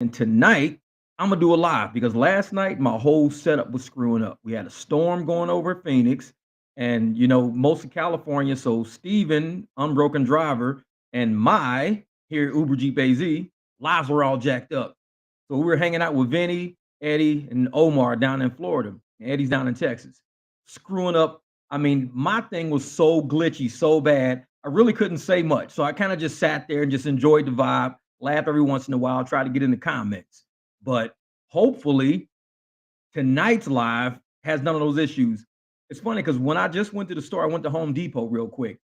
And tonight, I'm gonna do a live because last night my whole setup was screwing up. We had a storm going over Phoenix, and most of California. So Steven, unbroken driver, and my here at UberJeepAZ, lives were all jacked up. So we were hanging out with Vinny, Eddie, and Omar down in Florida. Eddie's down in Texas, screwing up. I mean, my thing was so glitchy, so bad. I really couldn't say much. So I kind of just sat there and just enjoyed the vibe, laugh every once in a while, try to get in the comments. But hopefully tonight's live has none of those issues. It's funny because when I just went to the store, I went to Home Depot real quick.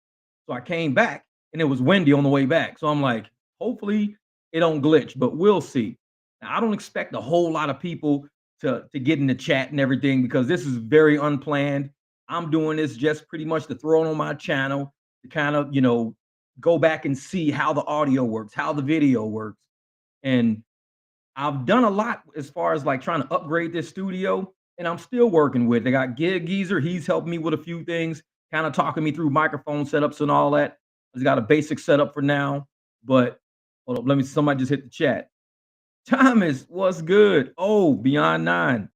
So I came back and it was windy on the way back. So I'm like, hopefully it don't glitch, but we'll see. Now, I don't expect a whole lot of people to get in the chat and everything because this is very unplanned. I'm doing this just pretty much to throw it on my channel to kind of, go back and see how the audio works, how the video works. And I've done a lot as far as like trying to upgrade this studio, and I'm still working with. They got Gig Geezer. He's helped me with a few things, kind of talking me through microphone setups and all that. He's got a basic setup for now, but hold up, let me. Somebody just hit the chat. Thomas, what's good? Oh, Beyond Nine.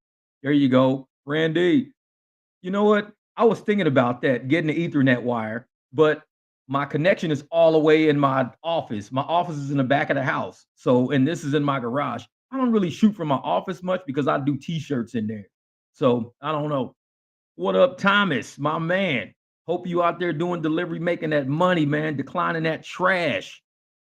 There you go, Randy. You know what? I was thinking about that, getting the Ethernet wire, but my connection is all the way in my office. My office is in the back of the house. So, and this is in my garage. I don't really shoot from my office much because I do t-shirts in there. So I don't know. What up, Thomas, my man? Hope you out there doing delivery, making that money, man, declining that trash.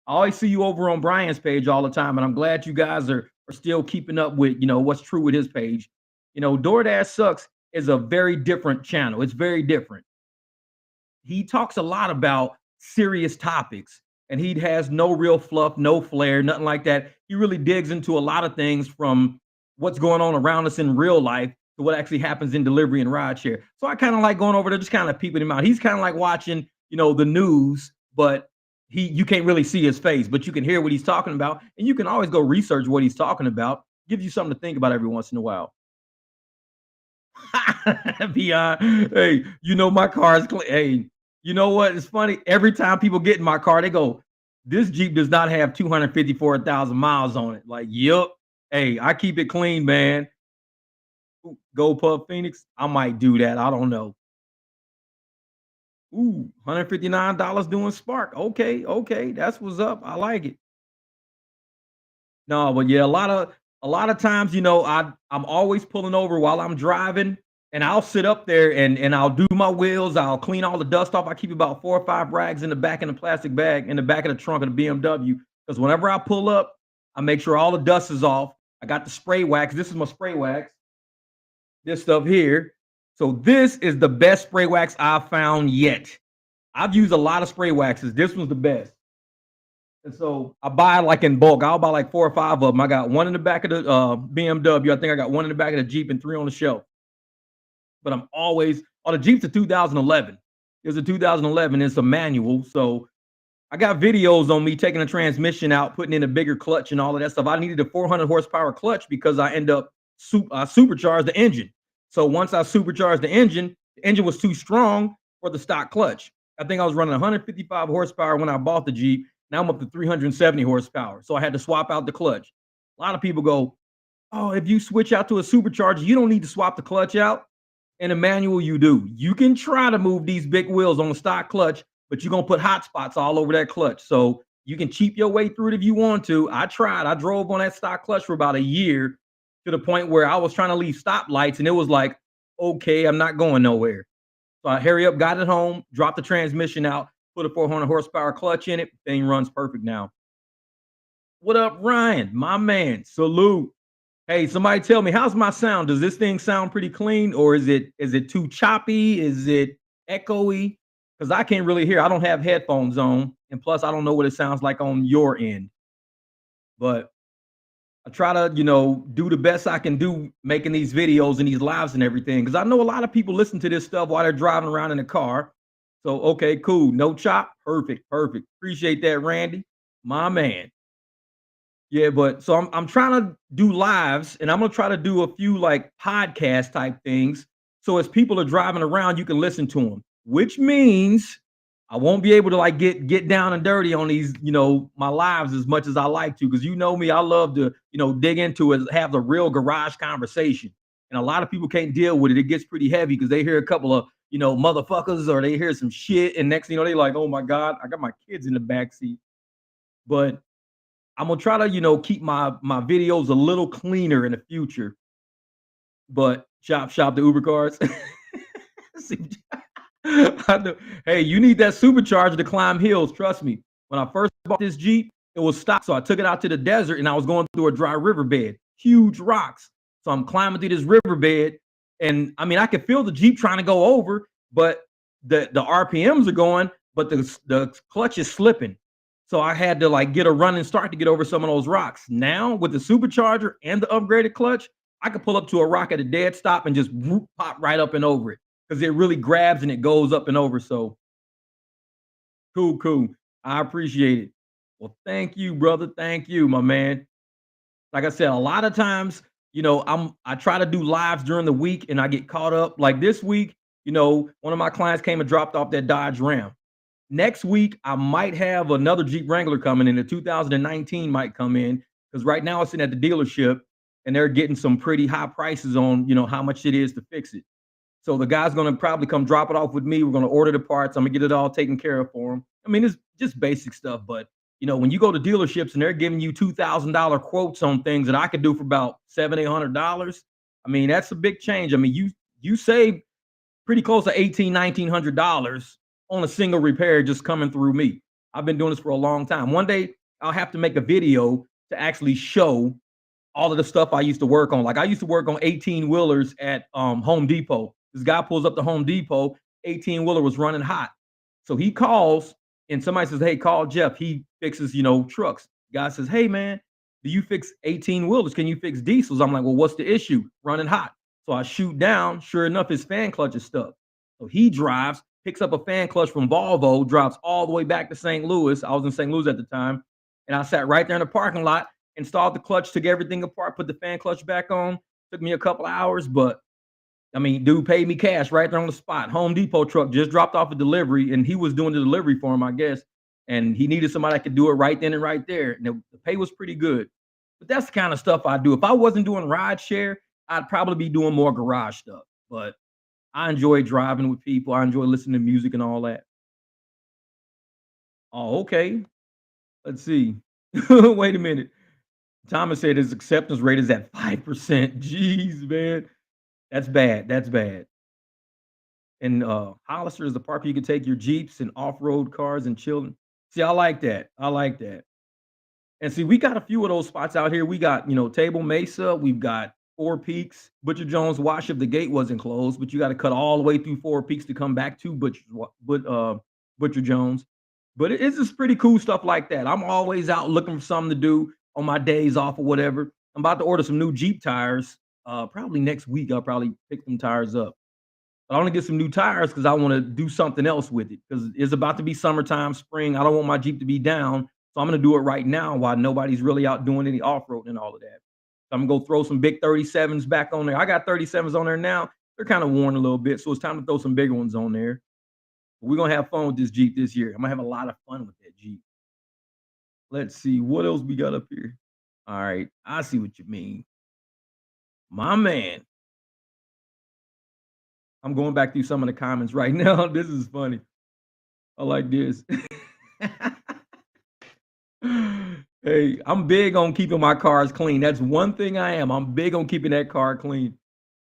I always see you over on Brian's page all the time, and I'm glad you guys are still keeping up with what's true with his page. DoorDash Sucks is a very different channel. It's very different. He talks a lot about serious topics, and he has no real fluff, no flair, nothing like that. He really digs into a lot of things from what's going on around us in real life to what actually happens in delivery and rideshare. So I kind of like going over there, just kind of peeping him out. He's kind of like watching, the news, but you can't really see his face, but you can hear what he's talking about, and you can always go research what he's talking about. Gives you something to think about every once in a while. Beyond, hey, my car is clean. Hey, you know what? It's funny. Every time people get in my car, they go, "This Jeep does not have 254,000 miles on it." Like, yep. Hey, I keep it clean, man. Go Pub Phoenix. I might do that. I don't know. Ooh, $159 doing Spark. Okay, okay, that's what's up. I like it. No, but yeah, a lot of times, I'm always pulling over while I'm driving, and I'll sit up there and I'll do my wheels, I'll clean all the dust off. I keep about 4 or 5 rags in the back in a plastic bag in the back of the trunk of the BMW. Because whenever I pull up, I make sure all the dust is off. I got the spray wax. This is my spray wax. This stuff here. So this is the best spray wax I've found yet. I've used a lot of spray waxes. This one's the best. And so I buy like in bulk. I'll buy like 4 or 5 of them. I got one in the back of the BMW. I think I got one in the back of the Jeep and 3 on the shelf. But I'm always the Jeep's a 2011. It's a 2011. It's a manual. So I got videos on me taking a transmission out, putting in a bigger clutch and all of that stuff. I needed a 400 horsepower clutch because I end up supercharged the engine. So once I supercharged the engine was too strong for the stock clutch. I think I was running 155 horsepower when I bought the Jeep. Now I'm up to 370 horsepower. So I had to swap out the clutch. A lot of people go, "Oh, if you switch out to a supercharger, you don't need to swap the clutch out." In a manual, you do. You can try to move these big wheels on the stock clutch, but you're gonna put hot spots all over that clutch. So you can cheap your way through it if you want to. I tried. I drove on that stock clutch for about a year to the point where I was trying to leave stoplights, and it was like, okay, I'm not going nowhere. So I hurry up, got it home, dropped the transmission out, put a 400 horsepower clutch in it. Thing runs perfect now. What up, Ryan? My man. Salute. Hey, somebody tell me, how's my sound? Does this thing sound pretty clean, or is it too choppy? Is it echoey? Because I can't really hear. I don't have headphones on, and plus I don't know what it sounds like on your end. But I try to, do the best I can do making these videos and these lives and everything. Because I know a lot of people listen to this stuff while they're driving around in the car. So okay, cool. No chop. Perfect. Perfect. Appreciate that, Randy. My man. Yeah, but so I'm trying to do lives, and I'm gonna try to do a few like podcast type things. So as people are driving around, you can listen to them. Which means I won't be able to like get down and dirty on these, my lives as much as I like to, because you know me, I love to, dig into it, have the real garage conversation. And a lot of people can't deal with it. It gets pretty heavy because they hear a couple of, motherfuckers, or they hear some shit, and next thing you know, they like, oh my God, I got my kids in the back seat. But I'm gonna try to, keep my videos a little cleaner in the future. But shop the Uber cars. See, I know. Hey, you need that supercharger to climb hills. Trust me. When I first bought this Jeep, it was stopped. So I took it out to the desert and I was going through a dry riverbed, huge rocks. So I'm climbing through this riverbed. And I mean, I could feel the Jeep trying to go over, but the RPMs are going, but the clutch is slipping. So I had to like get a running start to get over some of those rocks. Now with the supercharger and the upgraded clutch, I could pull up to a rock at a dead stop and just whoop, pop right up and over it because it really grabs and it goes up and over. So cool, cool. I appreciate it. Well, thank you, brother. Thank you, my man. Like I said, a lot of times, I try to do lives during the week and I get caught up. Like this week, one of my clients came and dropped off that Dodge Ram. Next week, I might have another Jeep Wrangler coming in. The 2019 might come in because right now it's sitting at the dealership and they're getting some pretty high prices on, how much it is to fix it. So the guy's gonna probably come drop it off with me. We're gonna order the parts. I'm gonna get it all taken care of for him. I mean, it's just basic stuff, but when you go to dealerships and they're giving you $2,000 quotes on things that I could do for about $700-800, I mean, that's a big change. I mean, you save pretty close to $1,800-1,900 on a single repair just coming through me. I've been doing this for a long time. One day I'll have to make a video to actually show all of the stuff I used to work on. Like I used to work on 18 wheelers at Home Depot. This guy pulls up to Home Depot, 18 wheeler was running hot. So he calls and somebody says, hey, call Jeff. He fixes, trucks. Guy says, hey man, do you fix 18 wheelers? Can you fix diesels? I'm like, well, what's the issue? Running hot. So I shoot down. Sure enough, his fan clutch is stuck. So he drives, picks up a fan clutch from Volvo, drives all the way back to St. Louis. I was in St. Louis at the time. And I sat right there in the parking lot, installed the clutch, took everything apart, put the fan clutch back on. Took me a couple of hours, but I mean, dude paid me cash right there on the spot. Home Depot truck just dropped off a delivery, and he was doing the delivery for him, I guess. And he needed somebody that could do it right then and right there. And the pay was pretty good. But that's the kind of stuff I do. If I wasn't doing rideshare, I'd probably be doing more garage stuff. But I enjoy driving with people. I enjoy listening to music and all that. Oh, okay. Let's see. Wait a minute. Thomas said his acceptance rate is at 5%. Jeez, man. That's bad. That's bad. And Hollister is the park where you can take your Jeeps and off-road cars and children. See, I like that. I like that. And see, we got a few of those spots out here. We got, Table Mesa. We've got Four Peaks, Butcher Jones Wash if the gate wasn't closed, but you got to cut all the way through Four Peaks to come back to Butcher Jones. But it's just pretty cool stuff like that. I'm always out looking for something to do on my days off or whatever. I'm about to order some new Jeep tires. Probably next week. I'll probably pick them tires up. But I want to get some new tires because I want to do something else with it because it's about to be summertime, spring. I don't want my Jeep to be down. So I'm going to do it right now while nobody's really out doing any off-road and all of that. So I'm going to go throw some big 37s back on there. I got 37s on there now. They're kind of worn a little bit. So it's time to throw some bigger ones on there. But we're going to have fun with this Jeep this year. I'm going to have a lot of fun with that Jeep. Let's see. What else we got up here? All right. I see what you mean. My man. I'm going back through some of the comments right now. This is funny. I like this. Hey, I'm big on keeping my cars clean. That's one thing I am. I'm big on keeping that car clean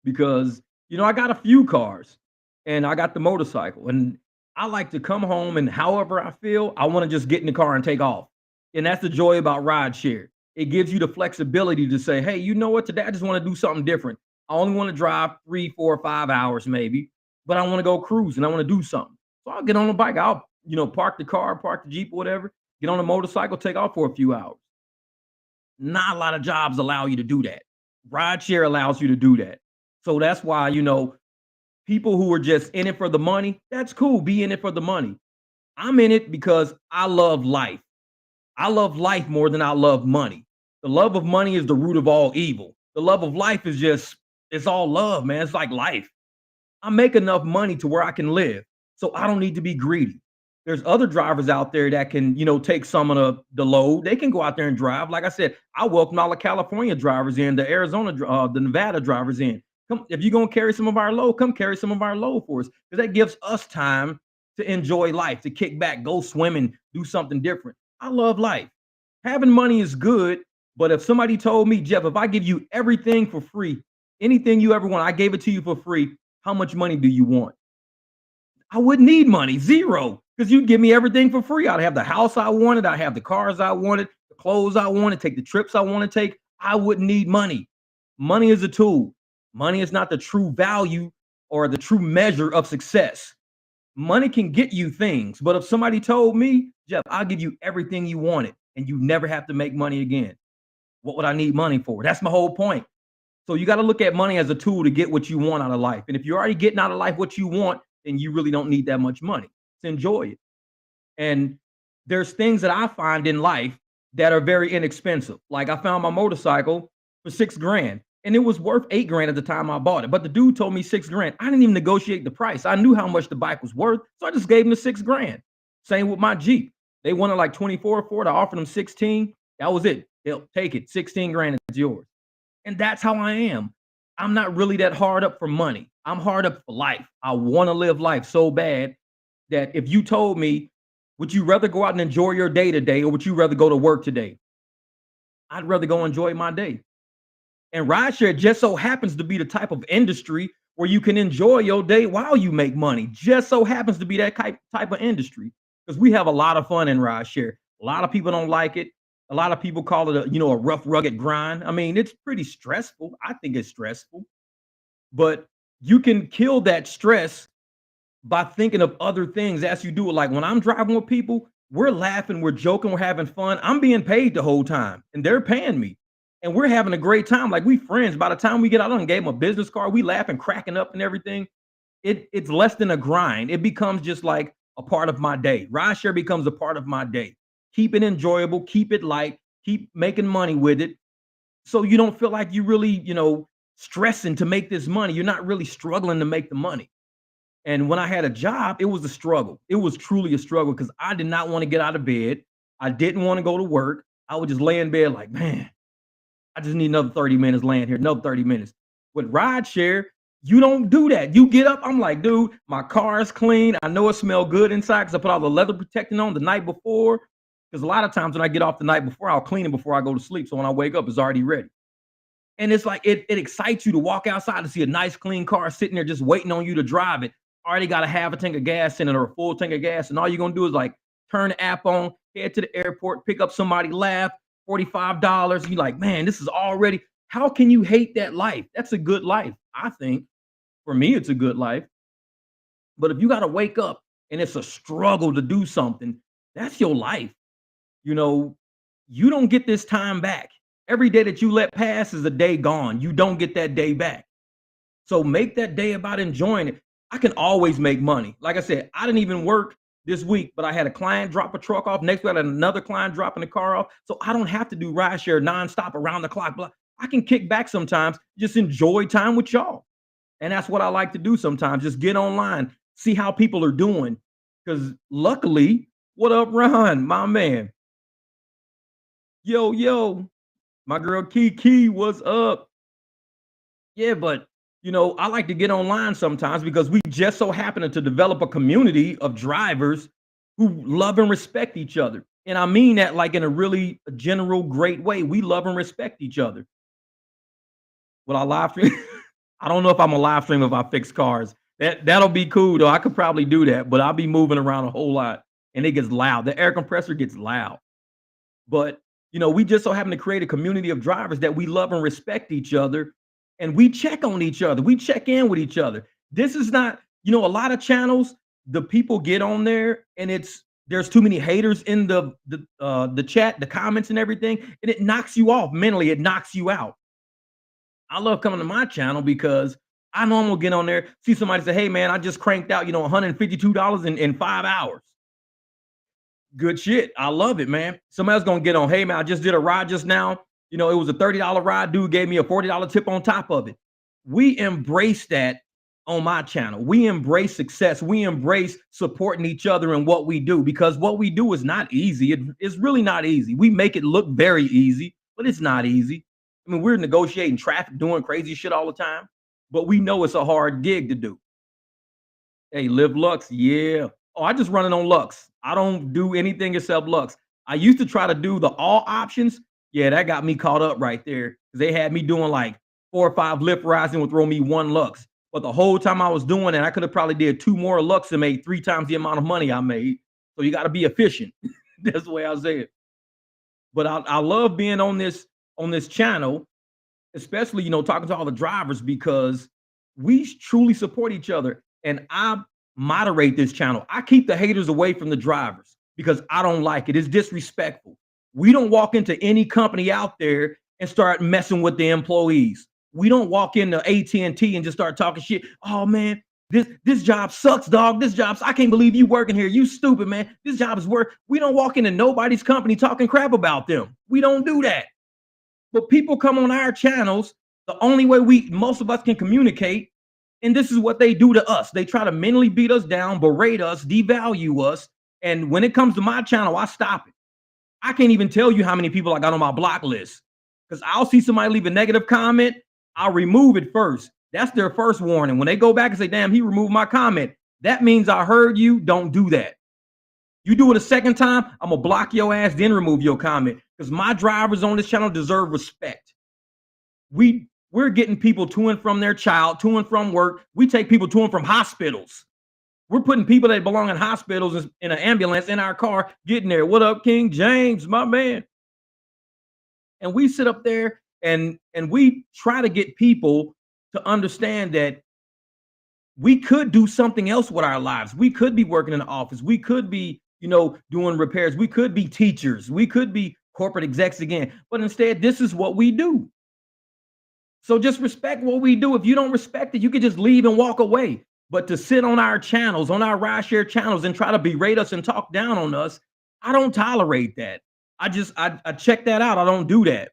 because, I got a few cars and I got the motorcycle and I like to come home and however I feel, I want to just get in the car and take off. And that's the joy about rideshare. It gives you the flexibility to say, hey, you know what? Today I just want to do something different. I only want to drive 3, 4, 5 hours maybe, but I want to go cruise and I want to do something. So I'll get on the bike. I'll, park the car, park the Jeep or whatever, get on a motorcycle, take off for a few hours. Not a lot of jobs allow you to do that. Rideshare allows you to do that. So that's why, people who are just in it for the money, that's cool. Be in it for the money. I'm in it because I love life. I love life more than I love money. The love of money is the root of all evil. The love of life is just, it's all love, man. It's like life. I make enough money to where I can live. So I don't need to be greedy. There's other drivers out there that can, take some of the load. They can go out there and drive. Like I said, I welcome all the California drivers in, the the Nevada drivers in. Come, if you're gonna carry some of our load, come carry some of our load for us, because that gives us time to enjoy life, to kick back, go swimming, do something different. I love life. Having money is good, but if somebody told me, Jeff, if I give you everything for free, anything you ever want, I gave it to you for free, how much money do you want? I wouldn't need money, zero, because you'd give me everything for free. I'd have the house I wanted, I'd have the cars I wanted, the clothes I wanted, take the trips I want to take. I wouldn't need money. Money is a tool. Money is not the true value or the true measure of success. Money can get you things, but if somebody told me, Jeff, I'll give you everything you wanted and you never have to make money again, what would I need money for? That's my whole point. So you got to look at money as a tool to get what you want out of life. And if you're already getting out of life what you want, then you really don't need that much money to enjoy it. And there's things that I find in life that are very inexpensive. Like I found my motorcycle for 6 grand and it was worth 8 grand at the time I bought it. But the dude told me 6 grand. I didn't even negotiate the price. I knew how much the bike was worth. So I just gave him the 6 grand. Same with my Jeep. They wanted like 24 for it. I offered them 16. That was it. They'll take it. 16 grand, it's yours. And that's how I am. I'm not really that hard up for money. I'm hard up for life. I want to live life so bad that if you told me, would you rather go out and enjoy your day today or would you rather go to work today? I'd rather go enjoy my day. And rideshare just so happens to be the type of industry where you can enjoy your day while you make money. Just so happens to be that type of industry, because we have a lot of fun in rideshare. A lot of people don't like it. A lot of people call it a rough, rugged grind. I mean, it's pretty stressful. I think it's stressful, but you can kill that stress by thinking of other things as you do it. Like when I'm driving with people, we're laughing, we're joking, we're having fun. I'm being paid the whole time and they're paying me and we're having a great time. Like we friends. By the time we get out, I done gave them a business card. We laughing, cracking up and everything. It's less than a grind. It becomes just like a part of my day. Rideshare becomes a part of my day. Keep it enjoyable, keep it light, keep making money with it. So you don't feel like you really, stressing to make this money. You're not really struggling to make the money. And when I had a job, it was a struggle. It was truly a struggle because I did not want to get out of bed. I didn't want to go to work. I would just lay in bed like, man, I just need another 30 minutes laying here, another 30 minutes. With rideshare, you don't do that. You get up, I'm like, dude, my car is clean. I know it smells good inside because I put all the leather protecting on the night before. Because a lot of times when I get off the night before, I'll clean it before I go to sleep. So when I wake up, it's already ready. And it's like, it excites you to walk outside to see a nice clean car sitting there just waiting on you to drive it. Already got to have a tank of gas in it or a full tank of gas. And all you're going to do is like turn the app on, head to the airport, pick up somebody, laugh, $45. You're like, man, this is already, how can you hate that life? That's a good life. I think for me, it's a good life. But if you got to wake up and it's a struggle to do something, that's your life. You don't get this time back. Every day that you let pass is a day gone. You don't get that day back. So make that day about enjoying it. I can always make money. Like I said, I didn't even work this week, but I had a client drop a truck off. Next week, I had another client dropping the car off. So I don't have to do rideshare nonstop around the clock. But I can kick back sometimes, just enjoy time with y'all. And that's what I like to do sometimes. Just get online, see how people are doing. Because luckily, what up, Ron, my man? Yo, my girl Kiki, what's up? Yeah, but I like to get online sometimes because we just so happen to develop a community of drivers who love and respect each other. And I mean that like in a really general, great way. We love and respect each other. Will I live stream? I don't know if I'm a live stream if I fix cars. That'll be cool though. I could probably do that, but I'll be moving around a whole lot and it gets loud. The air compressor gets loud. But we just so happen to create a community of drivers that we love and respect each other, and we check on each other. We check in with each other. This is not, a lot of channels, the people get on there and there's too many haters in the chat, the comments and everything, and it knocks you off mentally. It knocks you out. I love coming to my channel because I know I'm gonna get on there, see somebody say, hey man, I just cranked out, $152 in 5 hours. Good shit. I love it, man. Somebody's gonna get on. Hey, man, I just did a ride just now. It was a $30 ride. Dude gave me a $40 tip on top of it. We embrace that on my channel. We embrace success. We embrace supporting each other in what we do, because what we do is not easy. It's really not easy. We make it look very easy, but it's not easy. I mean, we're negotiating traffic, doing crazy shit all the time, but we know it's a hard gig to do. Hey, Live Lux, yeah. Oh, I just run it on Lux. I don't do anything except Lux. I used to try to do the all options. Yeah, that got me caught up right there. They had me doing like 4 or 5 Lyft rides and would throw me 1 Lux. But the whole time I was doing it, I could have probably did 2 more Lux and made 3 times the amount of money I made. So you got to be efficient. That's the way I say it. But I love being on this channel, especially, talking to all the drivers, because we truly support each other. And I moderate this channel. I keep the haters away from the drivers because I don't like it. It's disrespectful. We don't walk into any company out there and start messing with the employees. We don't walk into AT&T and just start talking shit. Oh man, this job sucks, dog. I can't believe you working here. You stupid, man. This job is work. We don't walk into nobody's company talking crap about them. We don't do that. But people come on our channels, the only way most of us can communicate, and this is what they do to us. They try to mentally beat us down, berate us, devalue us. And when it comes to my channel, I stop it. I can't even tell you how many people I got on my block list, because I'll see somebody leave a negative comment. I'll remove it first. That's their first warning. When they go back and say, damn, he removed my comment, that means I heard you. Don't do that. You do it a second time, I'm gonna block your ass, then remove your comment, because my drivers on this channel deserve respect. We're getting people to and from their child, to and from work. We take people to and from hospitals. We're putting people that belong in hospitals in an ambulance in our car, getting there. What up, King James, my man? And we sit up there and we try to get people to understand that we could do something else with our lives. We could be working in the office. We could be, doing repairs. We could be teachers. We could be corporate execs again. But instead, this is what we do. So just respect what we do. If you don't respect it, you can just leave and walk away. But to sit on our channels, on our Rideshare channels, and try to berate us and talk down on us, I don't tolerate that. I check that out. I don't do that.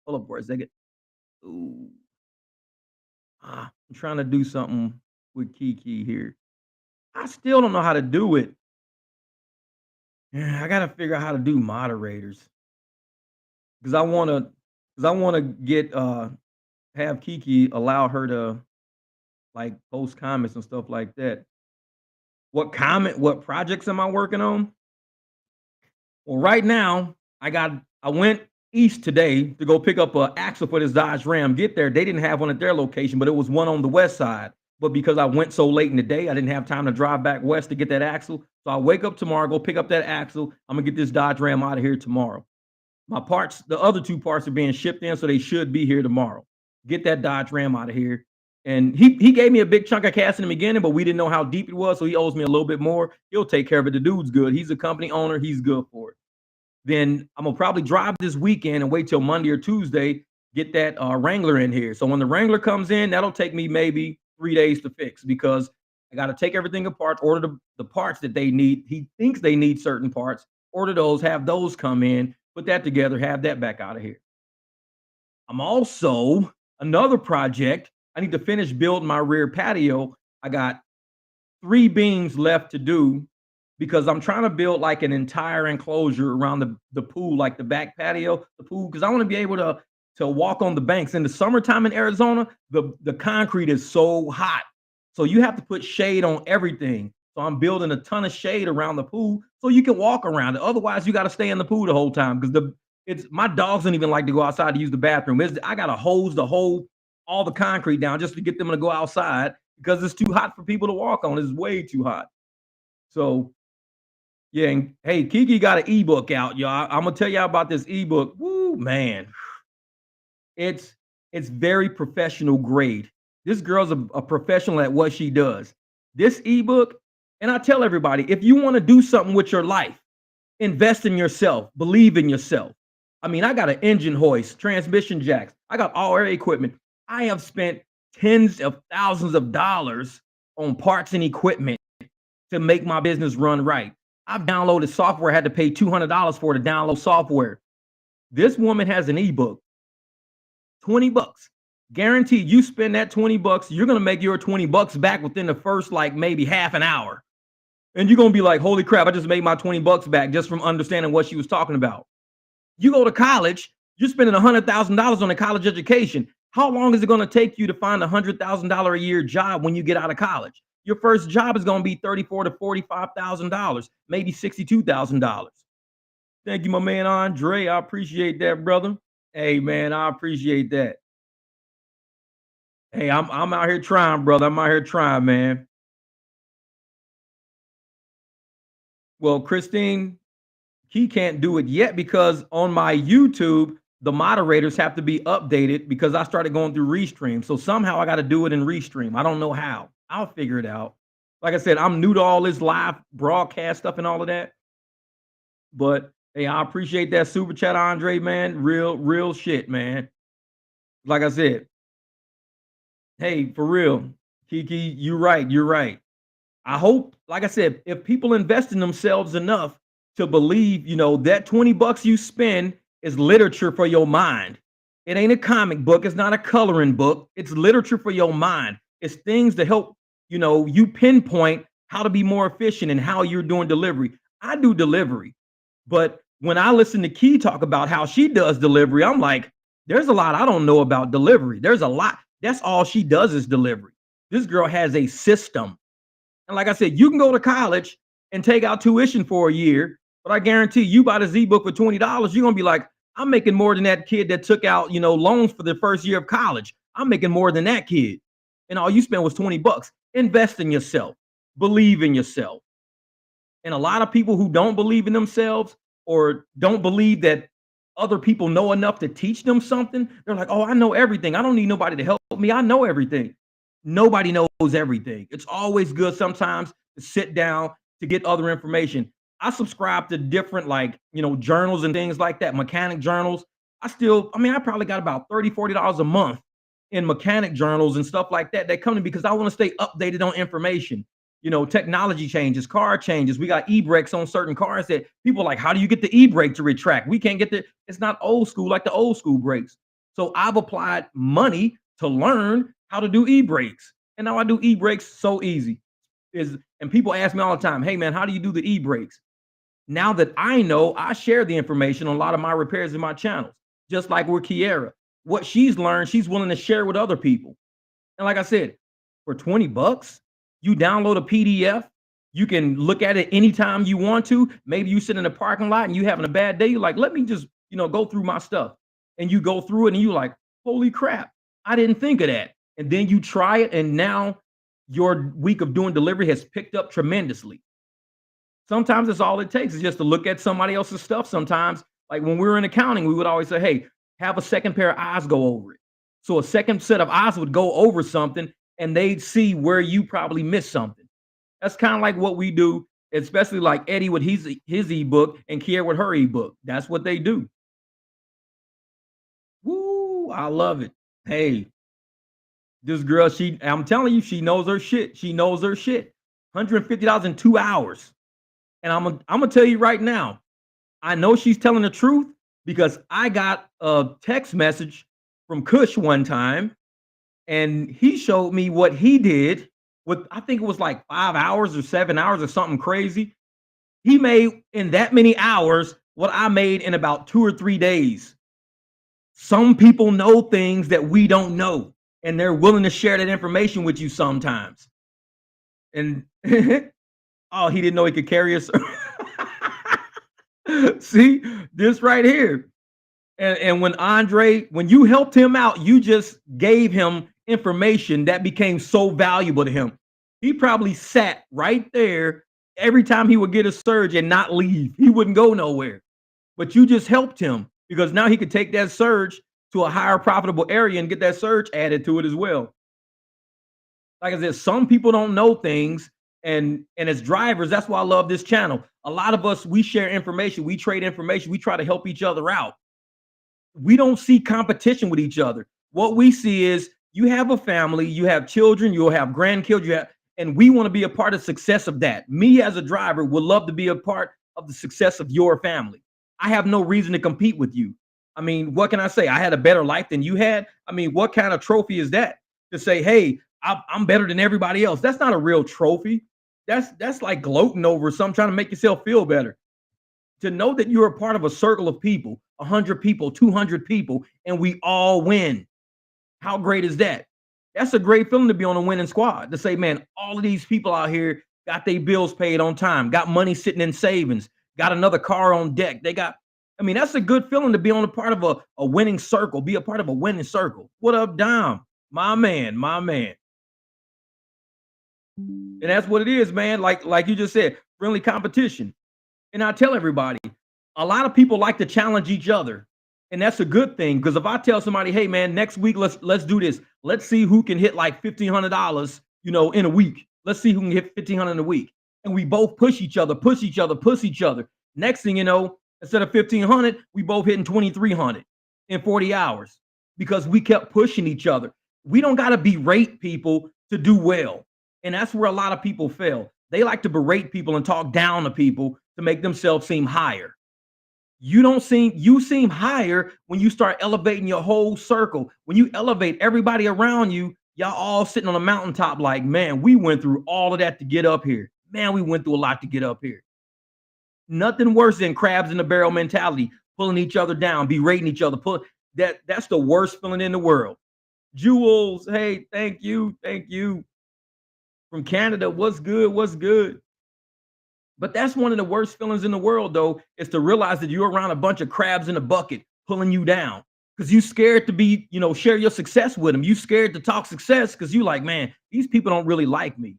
Hold up for a second. Ooh. I'm trying to do something with Kiki here. I still don't know how to do it. Yeah, I gotta figure out how to do moderators, because I wanna get have Kiki allow her to like post comments and stuff like that. What projects am I working on? Well, right now, I went east today to go pick up an axle for this Dodge Ram. Get there, they didn't have one at their location, but it was one on the west side. But because I went so late in the day, I didn't have time to drive back west to get that axle. So I wake up tomorrow, go pick up that axle. I'm gonna get this Dodge Ram out of here tomorrow. My parts, the other 2 parts are being shipped in, so they should be here tomorrow. Get that Dodge Ram out of here. And he gave me a big chunk of cash in the beginning, but we didn't know how deep it was, so he owes me a little bit more. He'll take care of it. The dude's good. He's a company owner. He's good for it. Then I'm gonna probably drive this weekend and wait till Monday or Tuesday, get that Wrangler in here. So when the Wrangler comes in, that'll take me maybe 3 days to fix, because I got to take everything apart, order the parts that they need. He thinks they need certain parts, order those, have those come in, put that together, have that back out of here. I'm also another project. I need to finish building my rear patio. I got 3 beams left to do, because I'm trying to build like an entire enclosure around the pool, like the back patio, the pool, because I want to be able to walk on the banks. In the summertime in Arizona, the concrete is so hot. So you have to put shade on everything. So I'm building a ton of shade around the pool so you can walk around it. Otherwise, you got to stay in the pool the whole time, because my dogs don't even like to go outside to use the bathroom. I got to hose all the concrete down just to get them to go outside, because it's too hot for people to walk on. It's way too hot. So yeah, and hey, Kiki got an ebook out, y'all. I'm gonna tell y'all about this ebook. Woo, man. It's very professional grade. This girl's a professional at what she does. This ebook, and I tell everybody, if you want to do something with your life, invest in yourself, believe in yourself. I mean, I got an engine hoist, transmission jacks, I got all area equipment. I have spent tens of thousands of dollars on parts and equipment to make my business run right. I've downloaded software, had to pay $200 for to download software. This woman has an ebook, $20. Guaranteed, you spend that 20 bucks, you're gonna make your 20 bucks back within the first like maybe half an hour. And you're gonna be like, holy crap, I just made my 20 bucks back just from understanding what she was talking about. You go to college, you're spending $100,000 on a college education. How long is it gonna take you to find $100,000 a year job when you get out of college? Your first job is gonna be $34,000 to $45,000, maybe $62,000. Thank you, my man Andre. I appreciate that, brother. Hey, man, I appreciate that. Hey, I'm out here trying, brother. I'm out here trying, man. Well, Christine, he can't do it yet because on my YouTube, the moderators have to be updated because I started going through Restream. So somehow I got to do it in Restream. I don't know how. I'll figure it out. Like I said, I'm new to all this live broadcast stuff and all of that. But hey, I appreciate that super chat, Andre, man. Real shit, man. Like I said, hey, for real, Kiki, you're right. You're right. I hope, like I said, if people invest in themselves enough to believe, that 20 bucks you spend is literature for your mind. It ain't a comic book. It's not a coloring book. It's literature for your mind. It's things to help, you pinpoint how to be more efficient and how you're doing delivery. I do delivery, but when I listen to Key talk about how she does delivery, I'm like, there's a lot I don't know about delivery. There's a lot. That's all she does is delivery. This girl has a system. And like I said, you can go to college and take out tuition for a year, but I guarantee you buy the Z book for $20, you're gonna be like, I'm making more than that kid that took out, loans for the first year of college. I'm making more than that kid. And all you spent was 20 bucks. Invest in yourself, believe in yourself. And a lot of people who don't believe in themselves or don't believe that other people know enough to teach them something, they're like, oh, I know everything. I don't need nobody to help me. I know everything. Nobody knows everything. It's always good sometimes to sit down to get other information. I subscribe to different journals and things like that, mechanic journals. I probably got about $30, $40 a month in mechanic journals and stuff like that. They come to me because I want to stay updated on information. Technology changes, car changes. We got e-brakes on certain cars that people are like, how do you get the e-brake to retract? We can't get it's not old school like the old school brakes. So I've applied money to learn how to do e-brakes. And now I do e-brakes so easy. And people ask me all the time, hey man, how do you do the e-brakes? Now that I know, I share the information on a lot of my repairs in my channels, just like with Kiera. What she's learned, she's willing to share with other people. And like I said, for 20 bucks, you download a PDF. You can look at it anytime you want to. Maybe you sit in a parking lot and you having a bad day. You're like, let me just, go through my stuff. And you go through it and you like, holy crap, I didn't think of that. And then you try it. And now your week of doing delivery has picked up tremendously. Sometimes that's all it takes is just to look at somebody else's stuff. Sometimes, like when we were in accounting, we would always say, hey, have a second pair of eyes go over it. So a second set of eyes would go over something and they'd see where you probably missed something. That's kind of like what we do, especially like Eddie with his ebook and Kiera with her ebook. That's what they do. Woo, I love it. Hey, this girl, I'm telling you, she knows her shit. She knows her shit. $150 in 2 hours. And I'm gonna tell you right now, I know she's telling the truth because I got a text message from Kush one time, and he showed me what he did with, I think it was like 5 hours or 7 hours or something crazy. He made in that many hours what I made in about 2 or 3 days. Some people know things that we don't know, and they're willing to share that information with you sometimes. And oh, he didn't know he could carry a see this right here. And when you helped him out, you just gave him information that became so valuable to him. He probably sat right there every time he would get a surge and not leave. He wouldn't go nowhere. But you just helped him because now he could take that surge to a higher profitable area and get that surge added to it as well. Like I said, some people don't know things. And as drivers, that's why I love this channel. A lot of us, we share information, we trade information, we try to help each other out. We don't see competition with each other. What we see is you have a family, you have children, you'll have grandchildren, and we want to be a part of the success of that. Me as a driver would love to be a part of the success of your family. I have no reason to compete with you. I mean, what can I say? I had a better life than you had. I mean, what kind of trophy is that to say, hey, I'm better than everybody else? That's not a real trophy. That's like gloating over something, trying to make yourself feel better. To know that you're a part of a circle of people, 100 people, 200 people, and we all win. How great is that? That's a great feeling to be on a winning squad. To say, man, all of these people out here got their bills paid on time, got money sitting in savings, got another car on deck. They got, I mean, that's a good feeling to be on a part of a winning circle, be a part of a winning circle. What up, Dom? My man, my man. And that's what it is, man. Like you just said, friendly competition. And I tell everybody, a lot of people like to challenge each other. And that's a good thing, because if I tell somebody, hey man, next week let's do this. Let's see who can hit like $1,500, in a week. Let's see who can hit 1,500 in a week. And we both push each other, push each other, push each other. Next thing you know, instead of 1,500, we both hitting 2,300 in 40 hours because we kept pushing each other. We don't got to berate people to do well. And that's where a lot of people fail. They like to berate people and talk down to people to make themselves seem higher. You seem higher when you start elevating your whole circle. When you elevate everybody around you, y'all all sitting on a mountaintop like, man, we went through all of that to get up here. Man, we went through a lot to get up here. Nothing worse than crabs in the barrel mentality, pulling each other down, berating each other. That's the worst feeling in the world. Jules, hey, thank you. Thank you. From Canada, what's good? What's good? But that's one of the worst feelings in the world, though, is to realize that you're around a bunch of crabs in a bucket pulling you down because you scared to be, share your success with them. You scared to talk success because you like, man, these people don't really like me.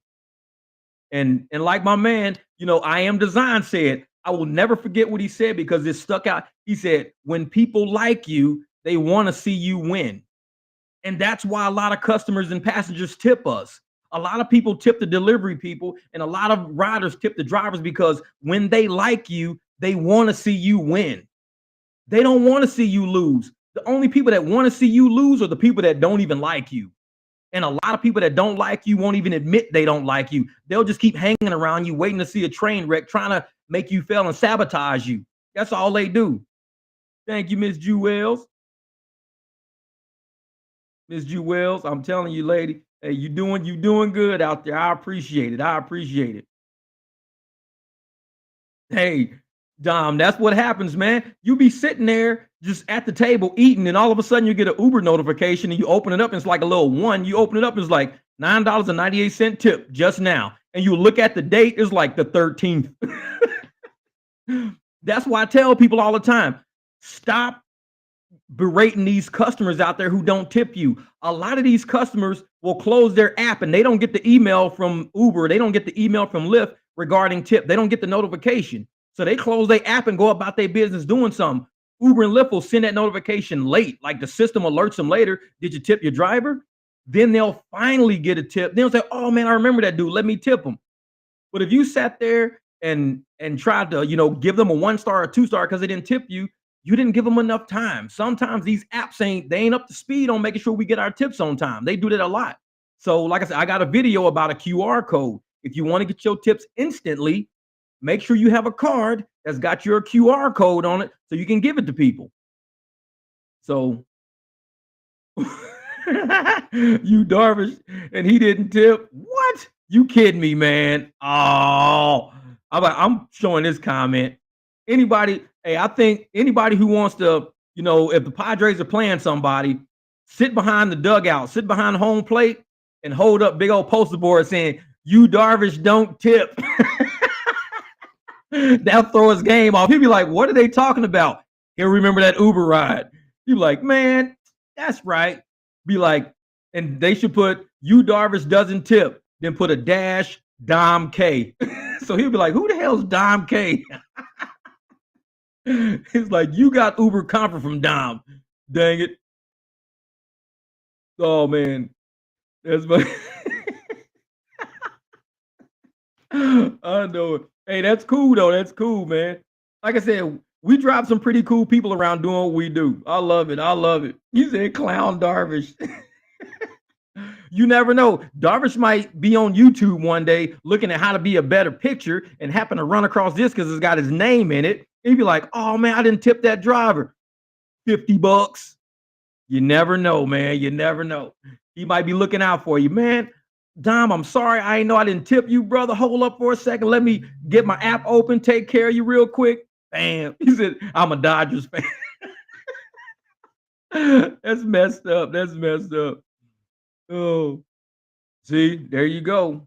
And like my man, I Am Design said, I will never forget what he said because it stuck out. He said, when people like you, they want to see you win. And that's why a lot of customers and passengers tip us. A lot of people tip the delivery people, and a lot of riders tip the drivers because when they like you, they want to see you win. They don't want to see you lose. The only people that want to see you lose are the people that don't even like you. And a lot of people that don't like you won't even admit they don't like you. They'll just keep hanging around you, waiting to see a train wreck, trying to make you fail and sabotage you. That's all they do. Thank you, Miss Jewels. Miss Jewels, I'm telling you, lady, hey, you doing good out there. I appreciate it. I appreciate it. Hey, Dom, that's what happens, man. You be sitting there just at the table eating, and all of a sudden you get an Uber notification and you open it up, and it's like a little one. You open it up, it's like $9.98 tip just now. And you look at the date, it's like the 13th. That's why I tell people all the time, stop berating these customers out there who don't tip you. A lot of these customers will close their app and they don't get the email from Uber. They don't get the email from Lyft regarding tip. They don't get the notification. So they close their app and go about their business doing something. Uber and Lyft will send that notification late. Like the system alerts them later. Did you tip your driver? Then they'll finally get a tip. They'll say, oh man, I remember that dude. Let me tip him. But if you sat there and tried to, give them a 1-star or 2-star because they didn't tip you, you didn't give them enough time. Sometimes these apps ain't up to speed on making sure we get our tips on time. They do that a lot. So like I said, I got a video about a QR code. If you want to get your tips instantly, make sure you have a card that's got your QR code on it so you can give it to people. So you Darvish, and he didn't tip. What? You kidding me, man? Oh, I'm showing this comment. Anybody, hey, I think anybody who wants to, if the Padres are playing somebody, sit behind the dugout, sit behind the home plate, and hold up big old poster board saying, you Darvish don't tip. That'll throw his game off. He'll be like, what are they talking about? He'll remember that Uber ride. He'll be like, man, that's right. Be like, and they should put, you Darvish doesn't tip, then put a dash Dom K. So he'll be like, who the hell's Dom K? It's like, you got Uber comfort from Dom. Dang it. Oh man. That's my I know it. Hey, that's cool though. That's cool, man. Like I said, we drop some pretty cool people around doing what we do. I love it. I love it. You said clown Darvish. You never know. Darvish might be on YouTube one day looking at how to be a better picture and happen to run across this because it's got his name in it. He'd be like, oh man, I didn't tip that driver. $50. You never know, man. You never know. He might be looking out for you, man. Dom, I'm sorry. I ain't know I didn't tip you, brother. Hold up for a second. Let me get my app open, take care of you real quick. Bam. He said, I'm a Dodgers fan. That's messed up. That's messed up. Oh, see, there you go.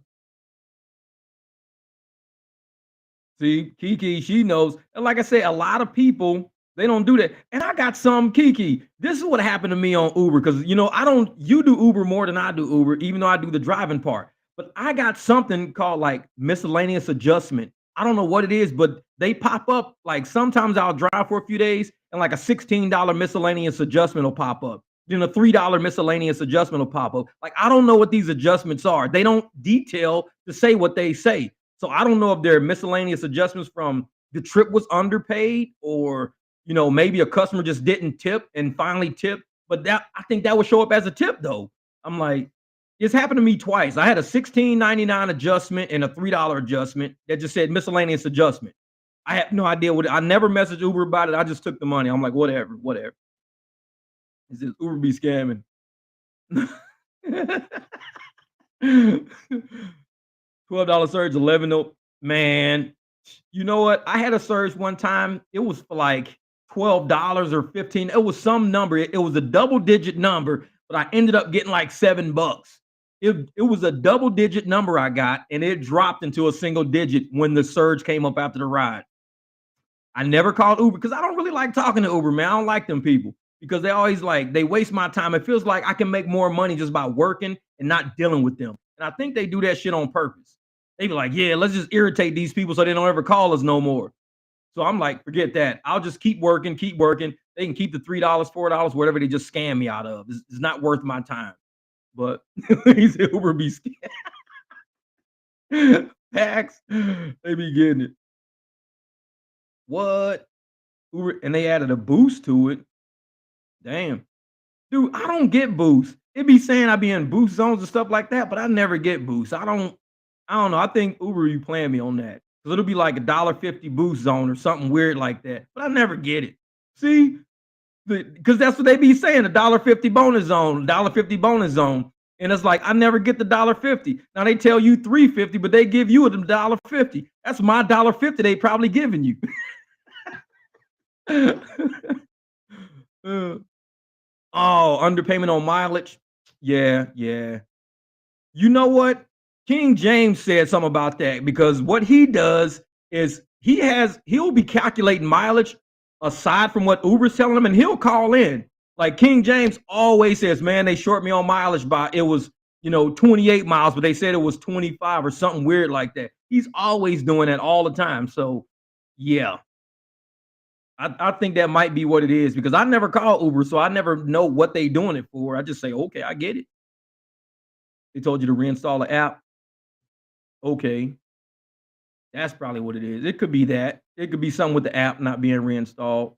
See, Kiki, she knows. And like I said, a lot of people, they don't do that. And I got some Kiki. This is what happened to me on Uber because I don't you do Uber more than I do Uber, even though I do the driving part. But I got something called like miscellaneous adjustment. I don't know what it is, but they pop up like sometimes I'll drive for a few days and like a $16 miscellaneous adjustment will pop up. Then a $3 miscellaneous adjustment will pop up. Like I don't know what these adjustments are. They don't detail to say what they say. So I don't know if there are miscellaneous adjustments from the trip was underpaid or maybe a customer just didn't tip and finally tipped. But that I think that would show up as a tip though. I'm like, it's happened to me twice. I had a $16.99 adjustment and a $3 adjustment that just said miscellaneous adjustment. I have no idea I never messaged Uber about it. I just took the money. I'm like, whatever, whatever. It says Uber be scamming. $12 surge, 11. No, man. You know what? I had a surge one time. It was for like $12 or 15. It was some number. It was a double digit number, but I ended up getting like $7. It was a double digit number I got, and it dropped into a single digit when the surge came up after the ride. I never called Uber because I don't really like talking to Uber, man. I don't like them people because they always they waste my time. It feels like I can make more money just by working and not dealing with them. And I think they do that shit on purpose. They be like, yeah, let's just irritate these people so they don't ever call us no more. So I'm like, forget that. I'll just keep working, keep working. They can keep the $3, $4, whatever they just scam me out of. It's not worth my time. But he said Uber be scam. Packs, they be getting it. What? Uber, and they added a boost to it. Damn. Dude, I don't get boosts. It be saying I be in boost zones and stuff like that, but I never get boosts. I don't know. I think Uber you playing me on that. Cause it'll be like $1.50 boost zone or something weird like that. But I never get it. See? Because that's what they be saying, $1.50 bonus zone, $1.50 bonus zone. And it's like, I never get the $1.50. Now they tell you $3.50, but they give you $1.50. That's my $1.50 they probably giving you. Oh, underpayment on mileage. Yeah, yeah. You know what? King James said something about that because what he does is he'll be calculating mileage aside from what Uber's telling him, and he'll call in. Like King James always says, man, they short me on mileage by it was 28 miles, but they said it was 25 or something weird like that. He's always doing that all the time. So yeah, I think that might be what it is because I never call Uber, so I never know what they doing it for. I just say, okay, I get it. They told you to reinstall the app. Okay, that's probably what it is. It could be that. It could be something with the app not being reinstalled.